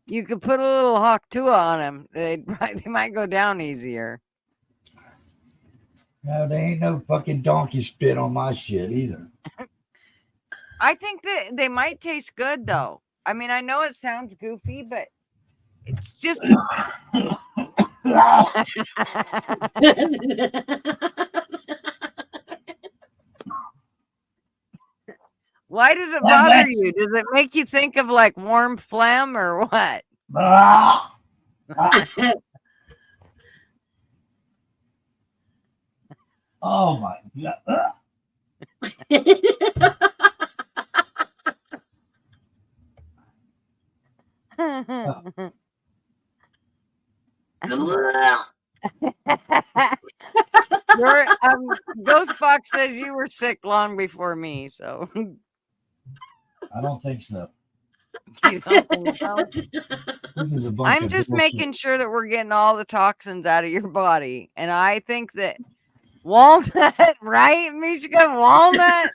You could put a little hawk tua on them. They might go down easier. No, there ain't no fucking donkey spit on my shit either. I think that they might taste good, though. I mean, I know it sounds goofy, but it's just Why does it bother you? Does it make you think of like warm phlegm or what? Oh my God. Ghost Fox says you were sick long before me, so I don't think so. you don't think so? This is a bunch I'm of just bullshit. making sure that we're getting all the toxins out of your body, and I think that walnut, right, Mishka? Walnut,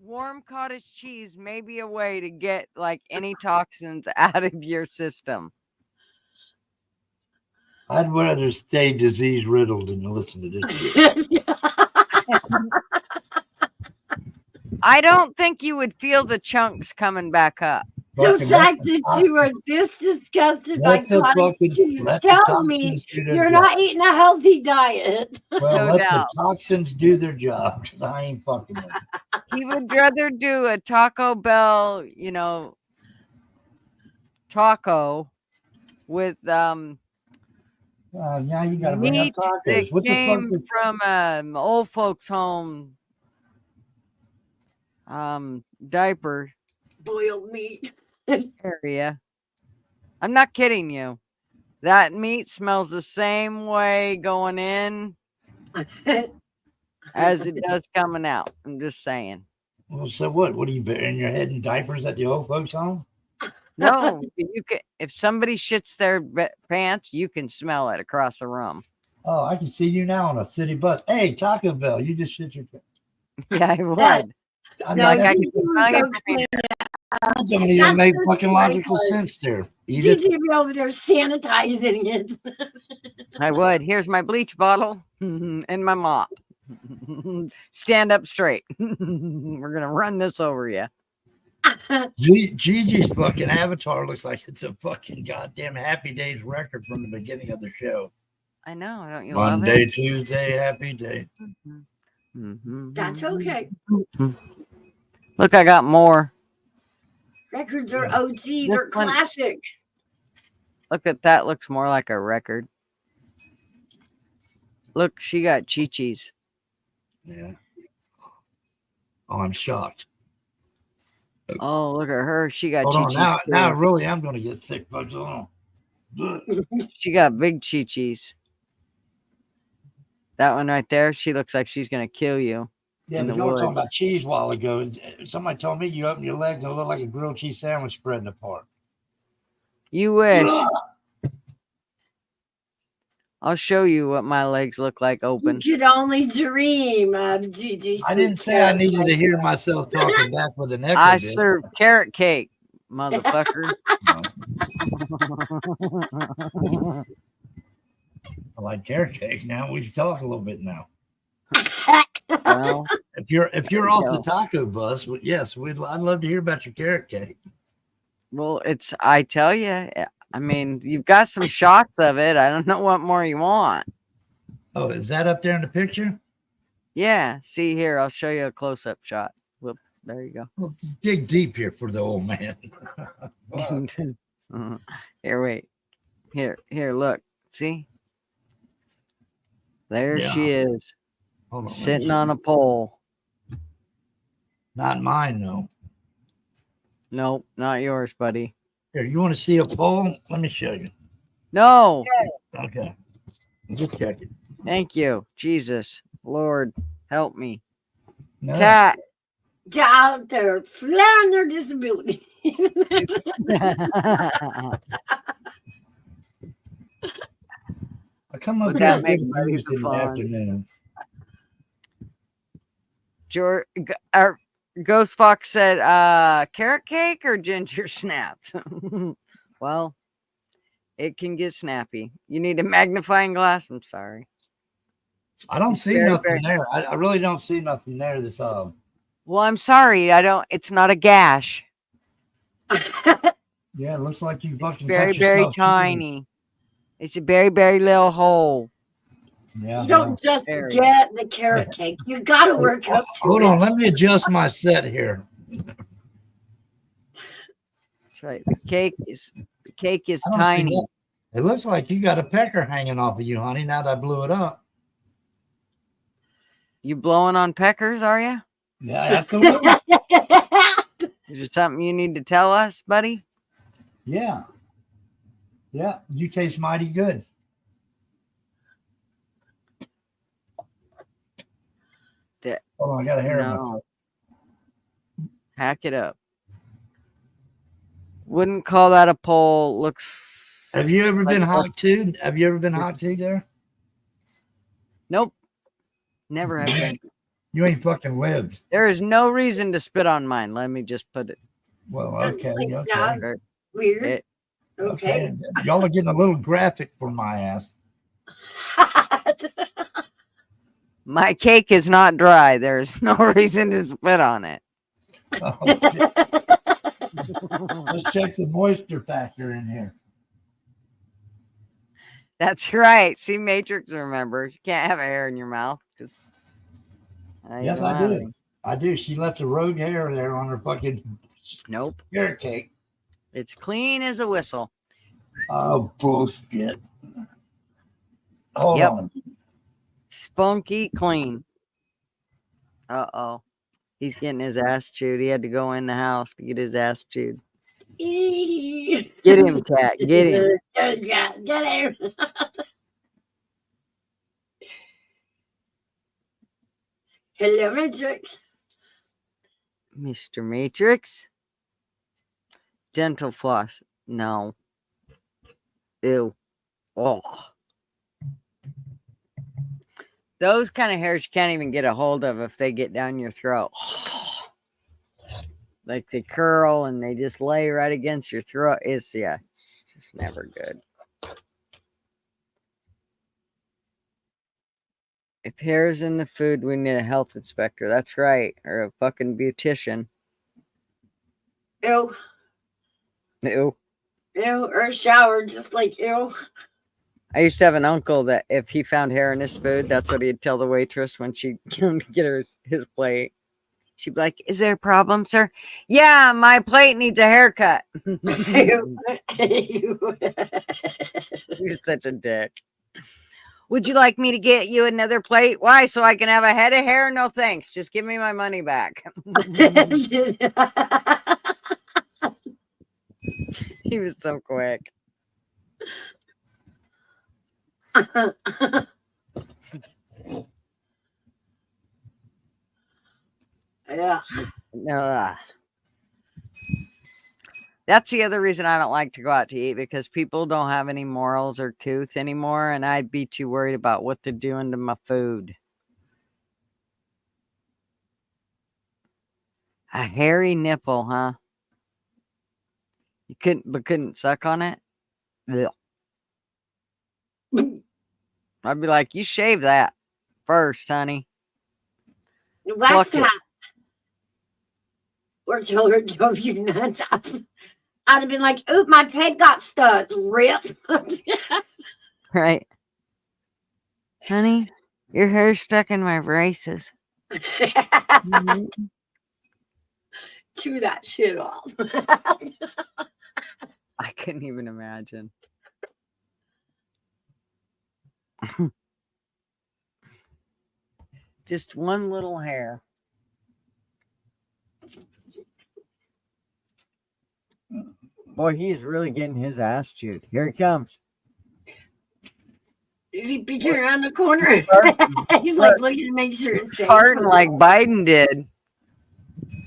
warm cottage cheese may be a way to get like any toxins out of your system. I'd rather stay disease riddled than to listen to this. I don't think you would feel the chunks coming back up. The fact that you are this disgusted by cottage cheese tells me you're not eating a healthy diet. Well, No let doubt. the toxins do their job. 'Cause I ain't fucking with it. He would rather do a Taco Bell, taco with Now you gotta bring up meat tacos. that What the came fuck is from old folks' home diaper Boiled meat. area. I'm not kidding you. That meat smells the same way going in as it does coming out. I'm just saying. Well, so what? What are you burying your head in diapers at the old folks' home? No, you can. If somebody shits their pants, you can smell it across the room. Oh, I can see you now on a city bus. Hey, Taco Bell, you just shit your pants. Yeah, I would. I No, mean, I that can smell you from here. doesn't even make fucking logical sense there. Edith, TJ be over there sanitizing it. I would. Here's my bleach bottle and my mop. Stand up straight. We're gonna run this over you. Gigi's fucking avatar looks like it's a fucking goddamn Happy Days record from the beginning of the show. I know. Don't you love Monday, it? Tuesday, happy day. That's okay. Look, I got more. Records are OG. They're This one- classic. Look at that. Looks more like a record. Look, she got chi-chis. Yeah. Oh, I'm shocked. Oh, look at her. She got Hold on, chi-chis. now really I'm gonna get sick, folks. Hold on. She got big chi-chis. That one right there, she looks like she's gonna kill you. Yeah, in but the y'all were talking woods. about cheese a while ago. And somebody told me you open your legs and it look like a grilled cheese sandwich spreading apart. You wish. I'll show you what my legs look like open. You could only dream of Gigi. I didn't say I needed to hear myself talking back with an echo. I bit. serve carrot cake, motherfucker. I like carrot cake now. We can talk a little bit now. Well, If you're off the go. taco bus, yes, I'd love to hear about your carrot cake. well, I tell you, I mean, you've got some shots of it. I don't know what more you want. Oh, is that up there in the picture? Yeah, see here, I'll show you a close-up shot. Whoop, there you go. Well, dig deep here for the old man. Here, wait. Here, look. See? There Yeah. she is, Hold on, sitting on a pole. not mine though. Nope, not yours, buddy. Here, you want to see a pole? Let me show you. No, Okay, just check it. thank you. Jesus, Lord, help me. No. Cat. Out there flaring their disability. I come up Would here that and make get money news for in the fun? afternoon. Our Ghost Fox said, carrot cake or ginger snaps? Well, it can get snappy. You need a magnifying glass? I'm sorry. I don't It's see very, nothing very- there. I really don't see nothing there. That's Well, I'm sorry. It's not a gash. Yeah, it looks like you It's fucking very, got very yourself. tiny. It's a very, very little hole. Yeah. You don't just Very. get the carrot cake. You got to work up to Hold it. on, let me adjust my set here. That's right. The cake is I don't see tiny. that. It looks like you got a pecker hanging off of you, honey. Now that I blew it up. You blowing on peckers, are you? Yeah, absolutely. Is there something you need to tell us, buddy? Yeah. Yeah, you taste mighty good. Hold on, I got a hair in my throat. Hack it up. Wouldn't call that a pole. Looks. Have you ever like been a- hot tooed? Have you ever been hot tooed there? Nope. Never have been. You ain't fucking lived. There is no reason to spit on mine. Let me just put it. Well, okay, Yeah, okay. weird. It- Okay. Y'all are getting a little graphic for my ass. my cake is not dry. There is no reason to spit on it. Oh, shit. Let's check the moisture factor in here. That's right. See, Matrix remembers. You can't have a hair in your mouth. Yes, I do. I do. She left a rogue hair there on her fucking Nope. carrot cake. It's clean as a whistle. Oh, bullshit. Hold Yep. on. Spunky clean. Uh-oh. He's getting his ass chewed. He had to go in the house to get his ass chewed. Get him, cat. Get him. Get him. Hello, Matrix. Mr. Matrix. Dental floss. No. Ew. Oh. Those kind of hairs you can't even get a hold of if they get down your throat. Like they curl and they just lay right against your throat. It's just never good. If hair's in the food, we need a health inspector. That's right. Or a fucking beautician. Ew. Ew. Ew. Or shower, just like ew. I used to have an uncle that if he found hair in his food, that's what he'd tell the waitress when she came to get his plate. She'd be like, "Is there a problem, sir?" "Yeah, my plate needs a haircut." Ew. You're such a dick. "Would you like me to get you another plate?" "Why? So I can have a head of hair?" "No, thanks. Just give me my money back." He was so quick. Yeah. No. That's the other reason I don't like to go out to eat, because people don't have any morals or couth anymore, and I'd be too worried about what they're doing to my food. A hairy nipple, huh? You couldn't suck on it? Ugh. I'd be like, "You shave that first, honey." Wax Pluck it. that. Or tell her drove you nuts. I'd have been like, "Oop, my head got stuck." Rip. Right? "Honey, your hair's stuck in my braces." Chew that shit off. I couldn't even imagine. Just one little hair. Boy, he's really getting his ass chewed. Here he comes. Is he peeking around the corner? He's like looking to make sure it's safe. Farting like Biden did.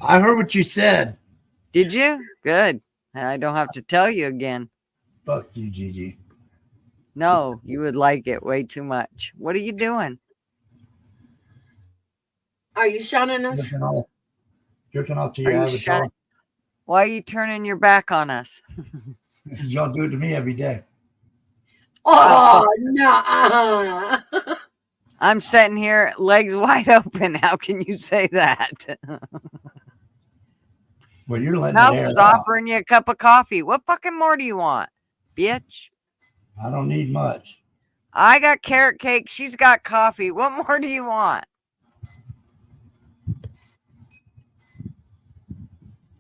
I heard what you said. Did you? Good. And I don't have to tell you again. Fuck you, Gigi. No, you would like it way too much. What are you doing? Are you shunning us? Jerking off to Are your you avatar. shut? Why are you turning your back on us? Y'all do it to me every day. Oh, no. I'm sitting here, legs wide open. How can you say that? Well, you're letting I it air was out. offering you a cup of coffee. What fucking more do you want, bitch? I don't need much. I got carrot cake. She's got coffee. What more do you want?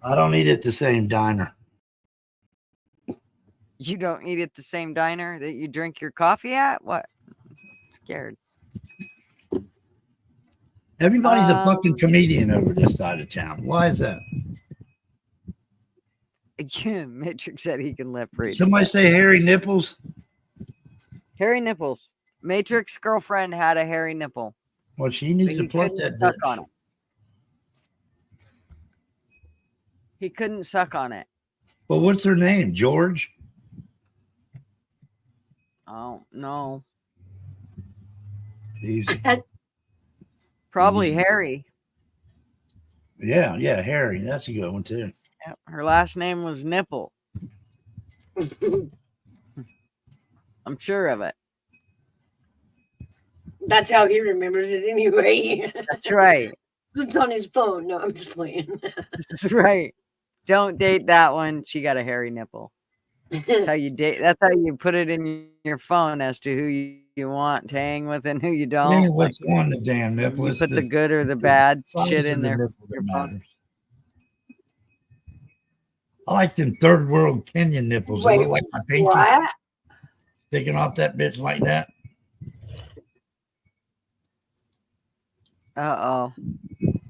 I don't eat at the same diner. You don't eat at the same diner that you drink your coffee at? What? Scared. Everybody's a fucking comedian over this side of town. Why is that? Matrix said he can live free. Somebody say hairy nipples. Hairy nipples. Matrix girlfriend had a hairy nipple. Well, she but needs he to pluck couldn't that suck bitch. on it. He couldn't suck on it. Well, what's her name? George? Oh no. Easy. Probably Easy. Harry. Yeah, Harry. That's a good one too. Yep. Her last name was Nipple. I'm sure of it. That's how he remembers it anyway. That's right. It's on his phone. No, I'm just playing. That's right. Don't date that one. She got a hairy nipple. That's how you date. That's how you put it in your phone as to who you want to hang with and who you It don't. ain't what's on the damn nipple. You It's put the good or the bad size shit of in the there. nipple that matters. I like them third world Kenyan nipples. They Wait, look like my pinky what? sticking off that bitch like that. Uh-oh.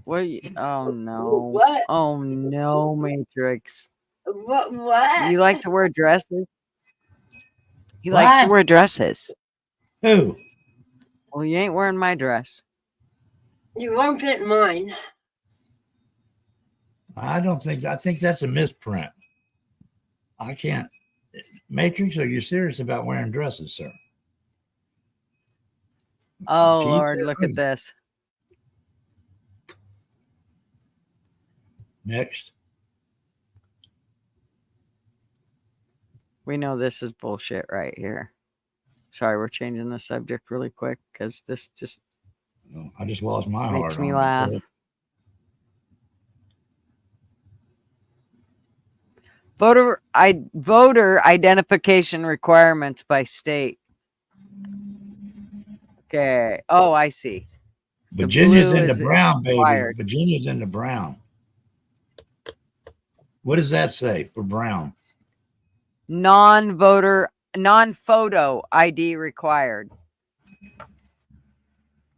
What? Oh no. What? Oh no, Matrix. What? You like to wear dresses? He likes to What? wear dresses. Who? Well, you ain't wearing my dress. You won't fit mine. I think that's a misprint. I can't. Matrix, are you serious about wearing dresses, sir? Oh Keith, Lord, look at this. Next. We know this is bullshit right here. Sorry, we're changing the subject really quick because this just I just lost my heart. makes me on laugh. it. Voter identification requirements by state. Okay. Oh, I see. Virginia's blue in the is brown, baby. required. Virginia's in the brown. What does that say for brown? Non-photo ID required.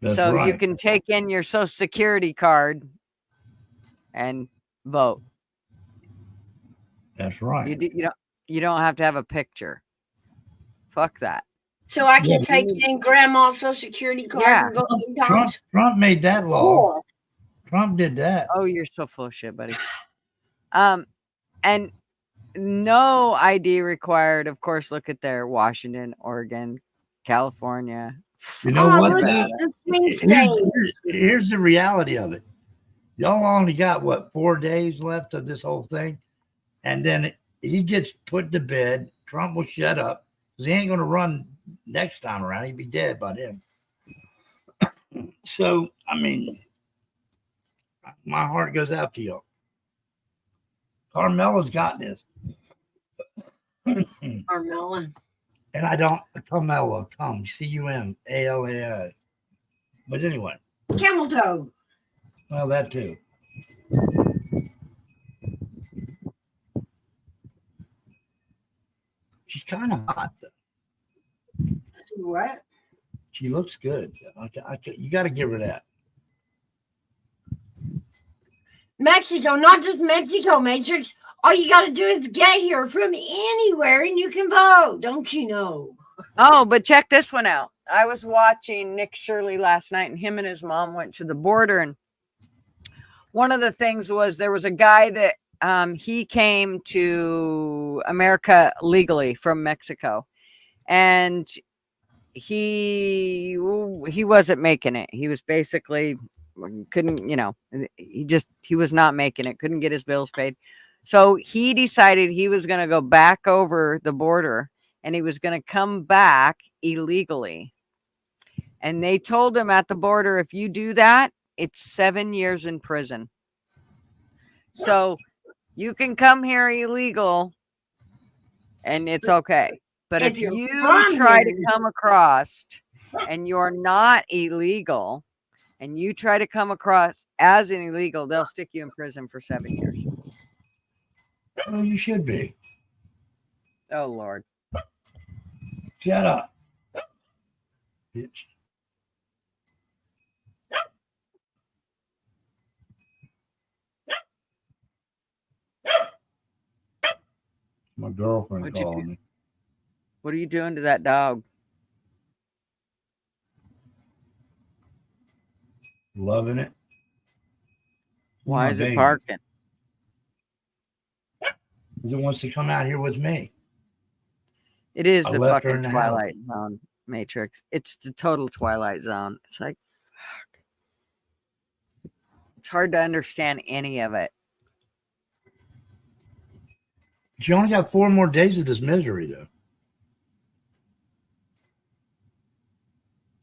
That's so right. you can take in your social security card and vote. That's right. You don't have to have a picture. Fuck that. So I can take in grandma's social security card and vote in Trump made that law. Cool. Trump did that. Oh, you're so full of shit, buddy. And no ID required. Of course, look at there: Washington, Oregon, California. You know what? Look at the swing state. Here's the reality of it. Y'all only got what 4 days left of this whole thing, and then he gets put to bed. Trump will shut up because he ain't going to run next time around. He'd be dead by then. So I mean, my heart goes out to y'all. Carmela's got this. Carmela. And I don't, Carmela, Cumala. But anyway. Camel toe. Well, that too. She's kind of hot, though. What? She looks good. You got to give her that. Mexico, not just Mexico, Matrix. All you got to do is get here from anywhere and you can vote. Don't you know? Oh, but check this one out. I was watching Nick Shirley last night, and him and his mom went to the border. And one of the things was there was a guy that he came to America legally from Mexico, and he wasn't making it. He was basically couldn't, he was not making it, couldn't get his bills paid. So he decided he was going to go back over the border and he was going to come back illegally. And they told him at the border, if you do that, it's 7 years in prison. So You can come here illegal and it's okay. But If if you're you from try to here- come across and you're not illegal and you try to come across as an illegal, they'll stick you in prison for 7 years. Well, you should be. Oh, Lord. Shut up. Bitch. My girlfriend What'd you calling do? me. What are you doing to that dog? Loving it. Why My is it baby. barking? Because it wants to come out here with me. It is I the left her fucking in the Twilight Zone Matrix. It's the total Twilight Zone. It's like, fuck. It's hard to understand any of it. She only got 4 more days of this misery, though.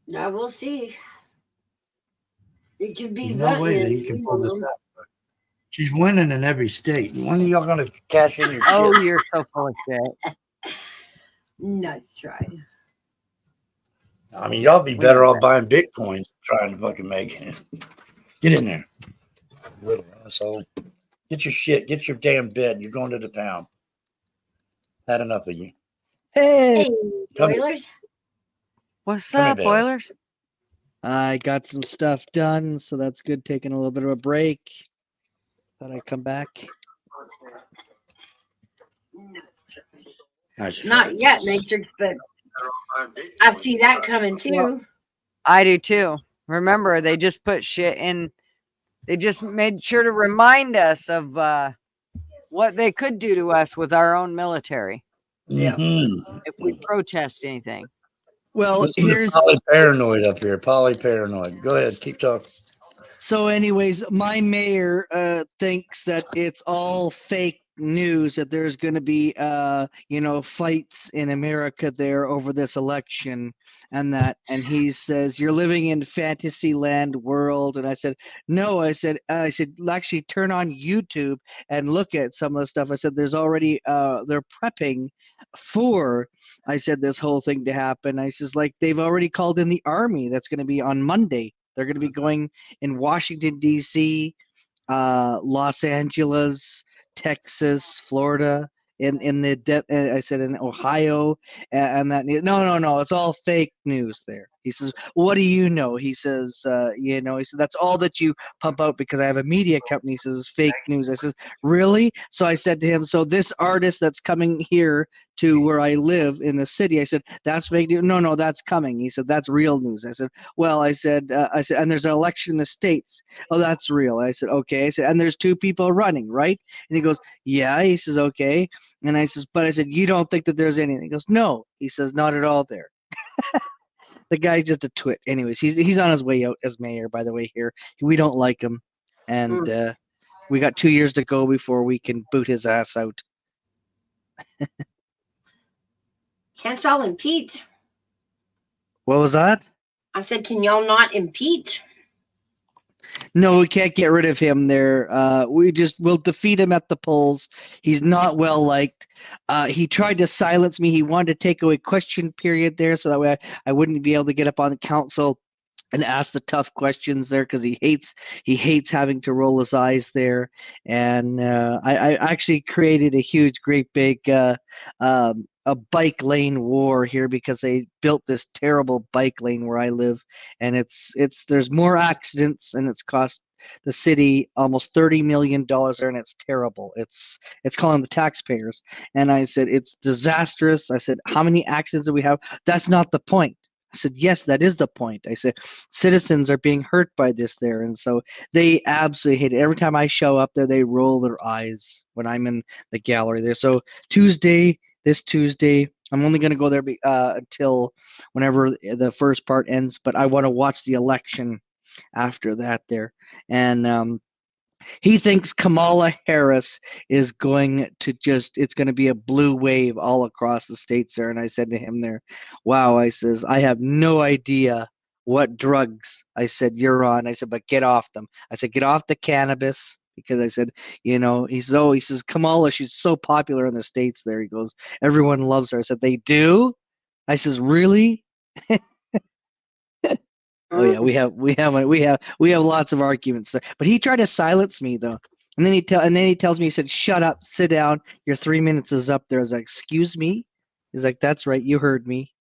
Now we'll see. It could be There's no way that he can pull this out. She's winning in every state. When are y'all going to cash in your Oh, shit? you're so full of shit. Nice try. I mean, y'all be better off buying Bitcoins trying to fucking make it. Get in there. Little asshole. Get your shit. Get your damn bed. You're going to the pound. Had enough of you. Hey, Hey, Come here. Oilers. What's Come here, up, baby. Oilers? I got some stuff done, so that's good. Taking a little bit of a break. Thought I'd come back. Nice try. Not yet, Matrix, but I see that coming too. Well, I do too. Remember, they just put shit in. They just made sure to remind us of what they could do to us with our own military Mhm. if we protest anything. Well, Listen to here's Polly Paranoid up here. Polly Paranoid. Go ahead. Keep talking. so. Anyways, my mayor thinks that it's all fake news that there's going to be fights in America there over this election and he says you're living in fantasy land world, and I said no. I said actually turn on YouTube and look at some of the stuff. I said there's already they're prepping for, I said, this whole thing to happen. I says like they've already called in the army. That's going to be on Monday. They're going to be going in Washington D.C., Los Angeles, Texas, Florida, I said in Ohio, and that no, it's all fake news there. He says, what do you know? He says, he said that's all that you pump out because I have a media company. He says it's fake news. I says, really? So I said to him, so this artist that's coming here to where I live in the city, I said that's fake news. No, that's coming. He said that's real news. I said, well, I said, and there's an election in the States. Oh, that's real. I said, okay. I said, and there's 2 people running, right? And he goes, yeah. He says, okay. And I says, but I said, you don't think that there's anything? He goes, no. He says, not at all there. The guy's just a twit. Anyways, he's on his way out as mayor, by the way, here. We don't like him. And we got 2 years to go before we can boot his ass out. Can't y'all impeach? What was that? I said, can y'all not impeach? No, we can't get rid of him there. We'll defeat him at the polls. He's not well liked. He tried to silence me. He wanted to take away question period there, so that way I wouldn't be able to get up on the council and ask the tough questions there because he hates having to roll his eyes there. And I actually created a huge, great big a bike lane war here because they built this terrible bike lane where I live, and there's more accidents and it's cost the city almost $30 million there, and it's terrible. It's calling the taxpayers. And I said it's disastrous. I said, how many accidents do we have? That's not the point. I said, yes, that is the point. I said, citizens are being hurt by this there. And so they absolutely hate it. Every time I show up there, they roll their eyes when I'm in the gallery there. So this Tuesday, I'm only going to go there until whenever the first part ends, but I want to watch the election after that there. And he thinks Kamala Harris is going to it's going to be a blue wave all across the states there. And I said to him there, wow, I says, I have no idea what drugs, I said, you're on. I said, but get off them. I said, get off the cannabis because I said, he says Kamala, she's so popular in the States there. He goes, everyone loves her. I said, they do? I says, really? Oh yeah, we have lots of arguments there. But he tried to silence me though. And then he tells me, he said, shut up, sit down, your 3 minutes is up there. I was like, excuse me? He's like, that's right, you heard me.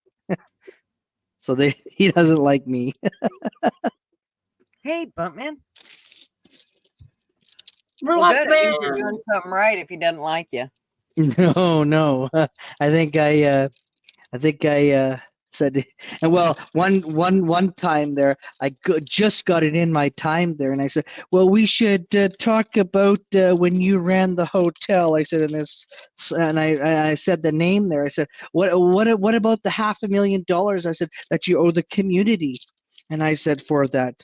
So he doesn't like me. Hey, Buntman. We're Well, like, good. I think you're doing something right if he doesn't like you. No. I think I said, and well, one time there, just got it in my time there, and I said, well, we should talk about when you ran the hotel. I said, and I said the name there. I said, what about the $500,000? I said that you owe the community, and I said for that.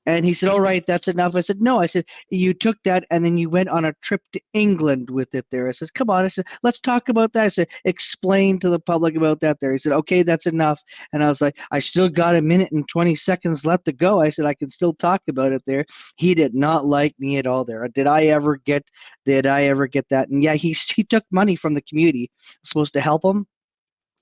And he said, all right, that's enough. I said, no. I said, you took that and then you went on a trip to England with it there. I said, come on. I said, let's talk about that. I said, explain to the public about that there. He said, okay, that's enough. And I was like, I still got 1 minute and 20 seconds left to go. I said, I can still talk about it there. He did not like me at all there. Did I ever get that? And yeah, he took money from the community. Supposed to help him.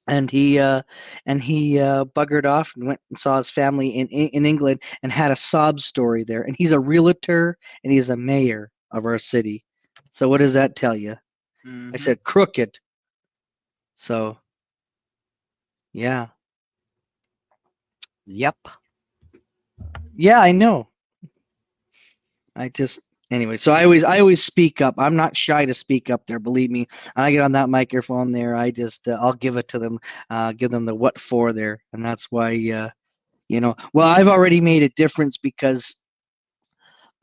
And he buggered off and went and saw his family in England and had a sob story there. And he's a realtor and he's a mayor of our city. So what does that tell you? I said crooked. So yeah. Yep. Yeah, I know. Anyway, so I always speak up. I'm not shy to speak up there. Believe me. I get on that microphone there. I just I'll give it to them. Give them the what for there, and that's why Well, I've already made a difference because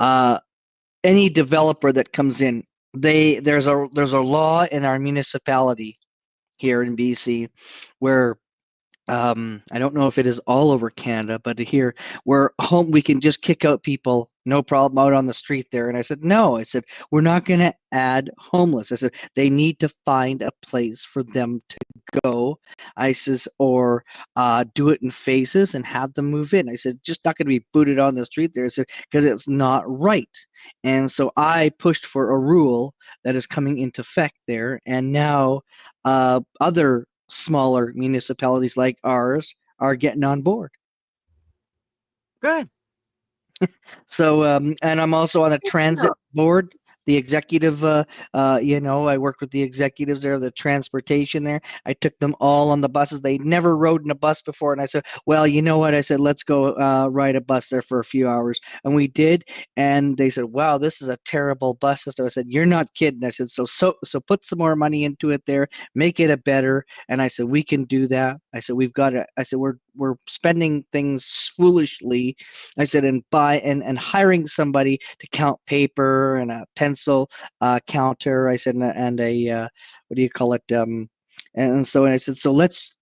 any developer that comes in, there's a law in our municipality here in BC where I don't know if it is all over Canada, but here where we can just kick out people, no problem, out on the street there. And I said, no, I said, we're not going to add homeless. I said, they need to find a place for them to go. I says, or do it in phases and have them move in. I said, just not going to be booted on the street there. I said, because it's not right. And so I pushed for a rule that is coming into effect there. And now other smaller municipalities like ours are getting on board. Good. So, and I'm also on a transit board, the executive, I worked with the executives there, the transportation there. I took them all on the buses. They never rode in a bus before. And I said, well, you know what? I said, let's go ride a bus there for a few hours. And we did. And they said, wow, this is a terrible bus system. I said, you're not kidding. I said, so put some more money into it there, make it a better. And I said, we can do that. I said, we've got it. I said, we're spending things foolishly. I said, and hiring somebody to count paper and a pencil counter. I said, and a what do you call it? And so I said, so let's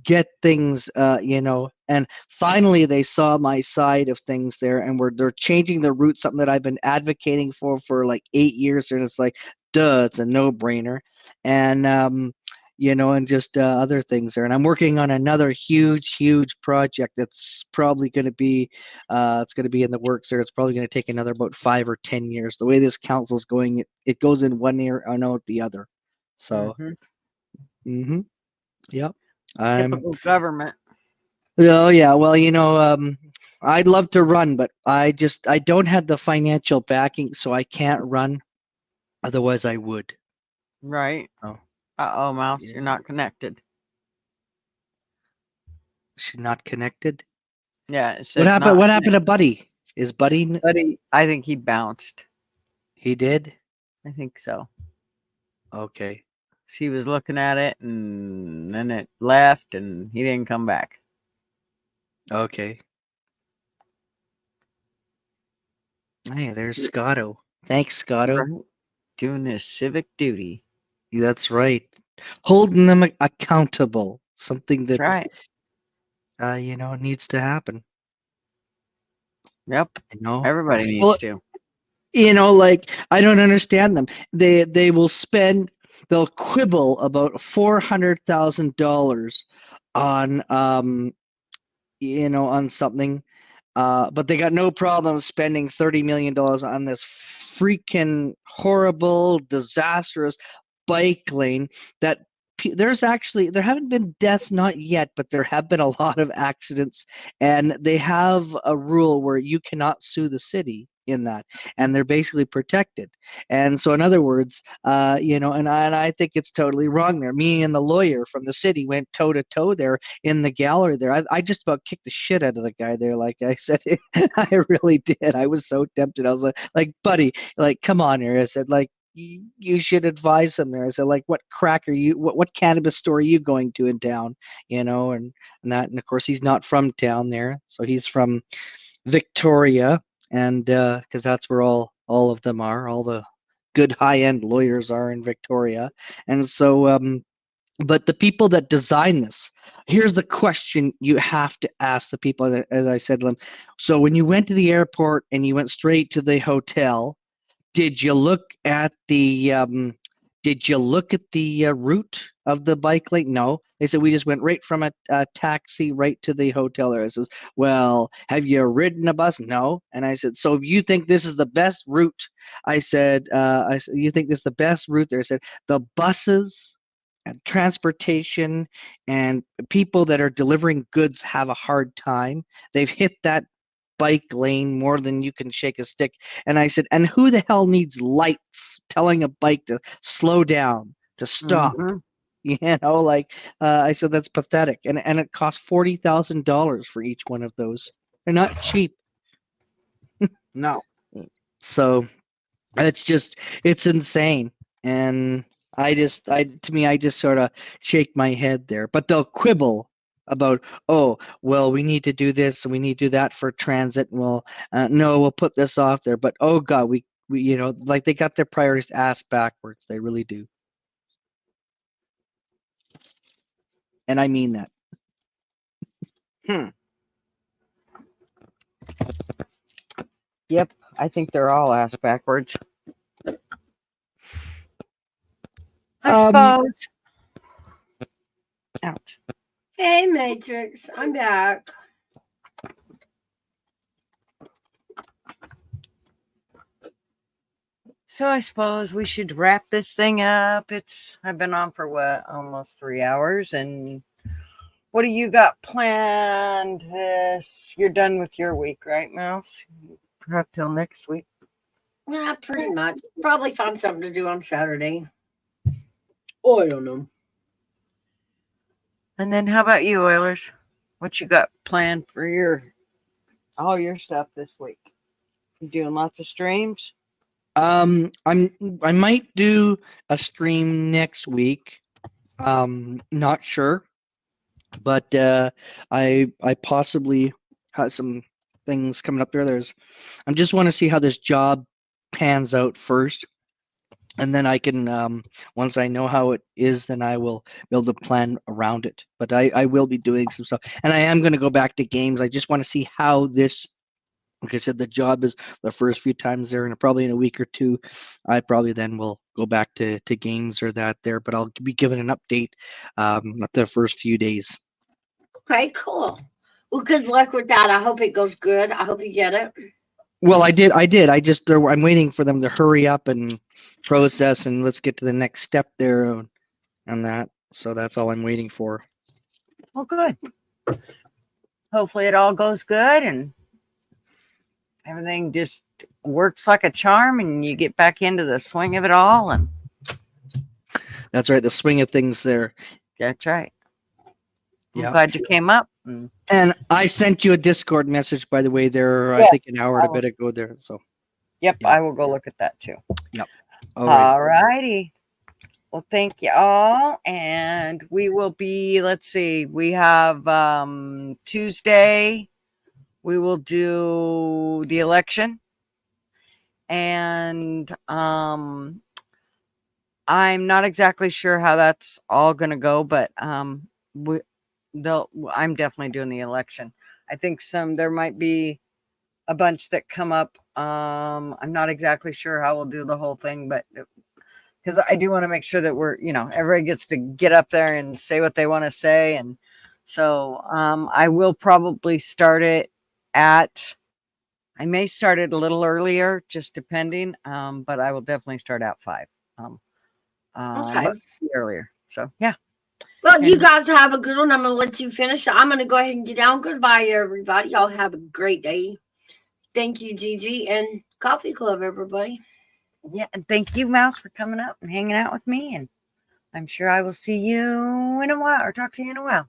get things, and finally they saw my side of things there, and they're changing the route, something that I've been advocating for like 8 years, and it's like, duh, it's a no-brainer. And and just other things there. And I'm working on another huge project that's probably going to be, it's going to be in the works there. It's probably going to take another about 5 or 10 years. The way this council's going, it goes in one ear and out the other. So, yep. Typical government. Oh yeah, well, I'd love to run, but I don't have the financial backing, so I can't run. Otherwise, I would. Right. Oh. Uh-oh, Mouse, you're not connected. She's not connected? Yeah. It said What happened? not What happened to Buddy? Is Buddy? Buddy, I think he bounced. He did? I think so. Okay. So he was looking at it, and then it left, and he didn't come back. Okay. Hey, there's Scotto. Thanks, Scotto. Right. Doing his civic duty. That's right. Holding them accountable. Something that, That's right. Needs to happen. Yep. Everybody needs Well, to. Like, I don't understand them. They will they'll quibble about $400,000 on on something, But they got no problem spending $30 million on this freaking horrible, disastrous bike lane that there haven't been deaths, not yet, but there have been a lot of accidents, and they have a rule where you cannot sue the city in that, and they're basically protected. And so, in other words, and I think it's totally wrong there. Me and the lawyer from the city went toe to toe there in the gallery there. I just about kicked the shit out of the guy there. Like I said, I really did. I was so tempted. I was like, buddy, like, come on here. I said, like, you should advise him there. I said, like, what crack are you, what cannabis store are you going to in town? And that, and of course he's not from town there. So he's from Victoria, and because that's where all of them are, all the good high-end lawyers are in Victoria. And so but the people that design this, here's the question you have to ask the people, as I said to them. So when you went to the airport and you went straight to the hotel, did you look at the route of the bike lane? No. They said we just went right from a taxi right to the hotel there. I says, well, have you ridden a bus? No. And I said, so if you think this is the best route, I said, you think this is the best route there? I said, the buses and transportation and people that are delivering goods have a hard time. They've hit that bike lane more than you can shake a stick. And I said, and who the hell needs lights telling a bike to slow down, to stop? I said, that's pathetic. And it costs $40,000 for each one of those. They're not cheap. No. So it's insane. And I just sort of shake my head there. But they'll quibble about, oh, well, we need to do this and we need to do that for transit, and we'll put this off there. But oh god, we like, they got their priorities ass backwards. They really do. And I mean that. Yep, I think they're all ass backwards. I suppose. Ouch. Hey, Matrix, I'm back. So I suppose we should wrap this thing up. I've been on for almost 3 hours, and what do you got planned you're done with your week, right, Mouse? Perhaps till next week. Yeah, pretty much. Probably find something to do on Saturday. Oh, I don't know. And then how about you, Oilers? What you got planned for all your stuff this week? You doing lots of streams? I might do a stream next week. Not sure, but I possibly have some things coming up there. I just want to see how this job pans out first, and then I can, once I know how it is, then I will be able to plan around it. But I will be doing some stuff, and I am going to go back to games. I just want to see how this, like I said, the job is the first few times there, and probably in a week or two, I probably then will go back to games or that there. But I'll be given an update the first few days. Okay, cool. Well, good luck with that. I hope it goes good. I hope you get it. Well, I did. I'm waiting for them to hurry up and process, and let's get to the next step there on that. So that's all I'm waiting for. Well, good. Hopefully it all goes good and everything just works like a charm, and you get back into the swing of it all. And that's right, the swing of things there. That's right. I'm glad you came up. And I sent you a Discord message, by the way, there, yes, I think an hour and a bit ago there. So, yep, I will go look at that too. Yep. All righty. Well, thank you all. And we will be, let's see, we have Tuesday, we will do the election. And I'm not exactly sure how that's all going to go, but I'm definitely doing the election. I think there might be a bunch that come up. I'm not exactly sure how we'll do the whole thing, but because I do want to make sure that everybody gets to get up there and say what they want to say. And so I will probably start it at, I may start it a little earlier, just depending, but I will definitely start at 5. Okay. But earlier. So, yeah. Well, you And- guys have a good one. I'm going to let you finish. I'm going to go ahead and get down. Goodbye, everybody. Y'all have a great day. Thank you, Gigi, and Coffee Club, everybody. Yeah, and thank you, Mouse, for coming up and hanging out with me. And I'm sure I will see you in a while or talk to you in a while.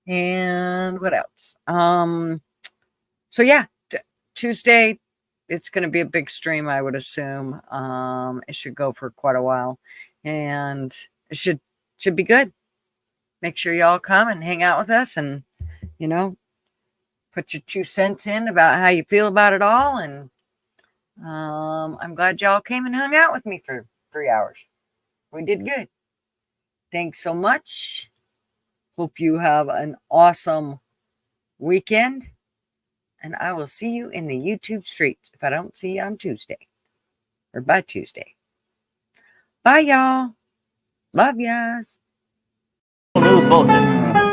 And what else? So yeah, Tuesday, it's going to be a big stream, I would assume. It should go for quite a while, and it should be good. Make sure y'all come and hang out with us, and put your 2 cents in about how you feel about it all. And I'm glad y'all came and hung out with me for 3 hours. We did good. Thanks so much. Hope you have an awesome weekend. And I will see you in the YouTube streets if I don't see you on Tuesday. Or by Tuesday. Bye, y'all. Love yas.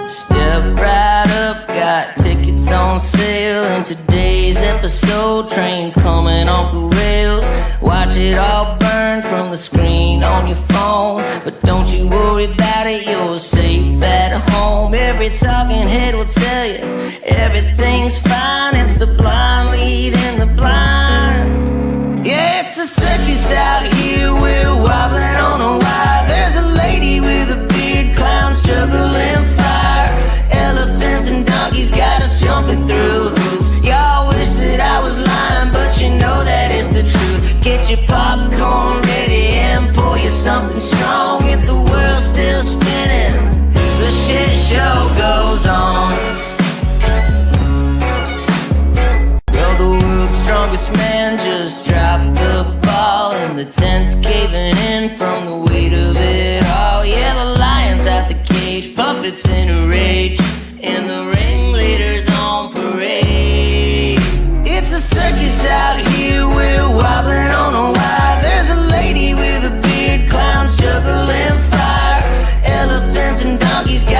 Step right up, got tickets on sale. In today's episode, trains coming off the rails. Watch it all burn from the screen on your phone. But don't you worry about it, you're safe at home. Every talking head will tell you everything's fine. It's the blind leading the blind. Yeah, it's a circus out here, we're wobbling on a wire. There's a lady with a beard, clowns juggling fire. Elephants and donkeys got us jumping through hoops. Y'all wish that I was lying, but you know that it's the truth. Get your popcorn ready and pour you something strong. If the world's still spinning, the shit show goes on. Well, the world's strongest man just dropped the ball, and the tent's caving in from the weight of it all. Yeah, the lion's at the cage, puppets in a rage, and the ringleader's on parade. It's a circus out here, we're wobbling on a wire. There's a lady with a beard, clowns juggling fire. Elephants and donkeys got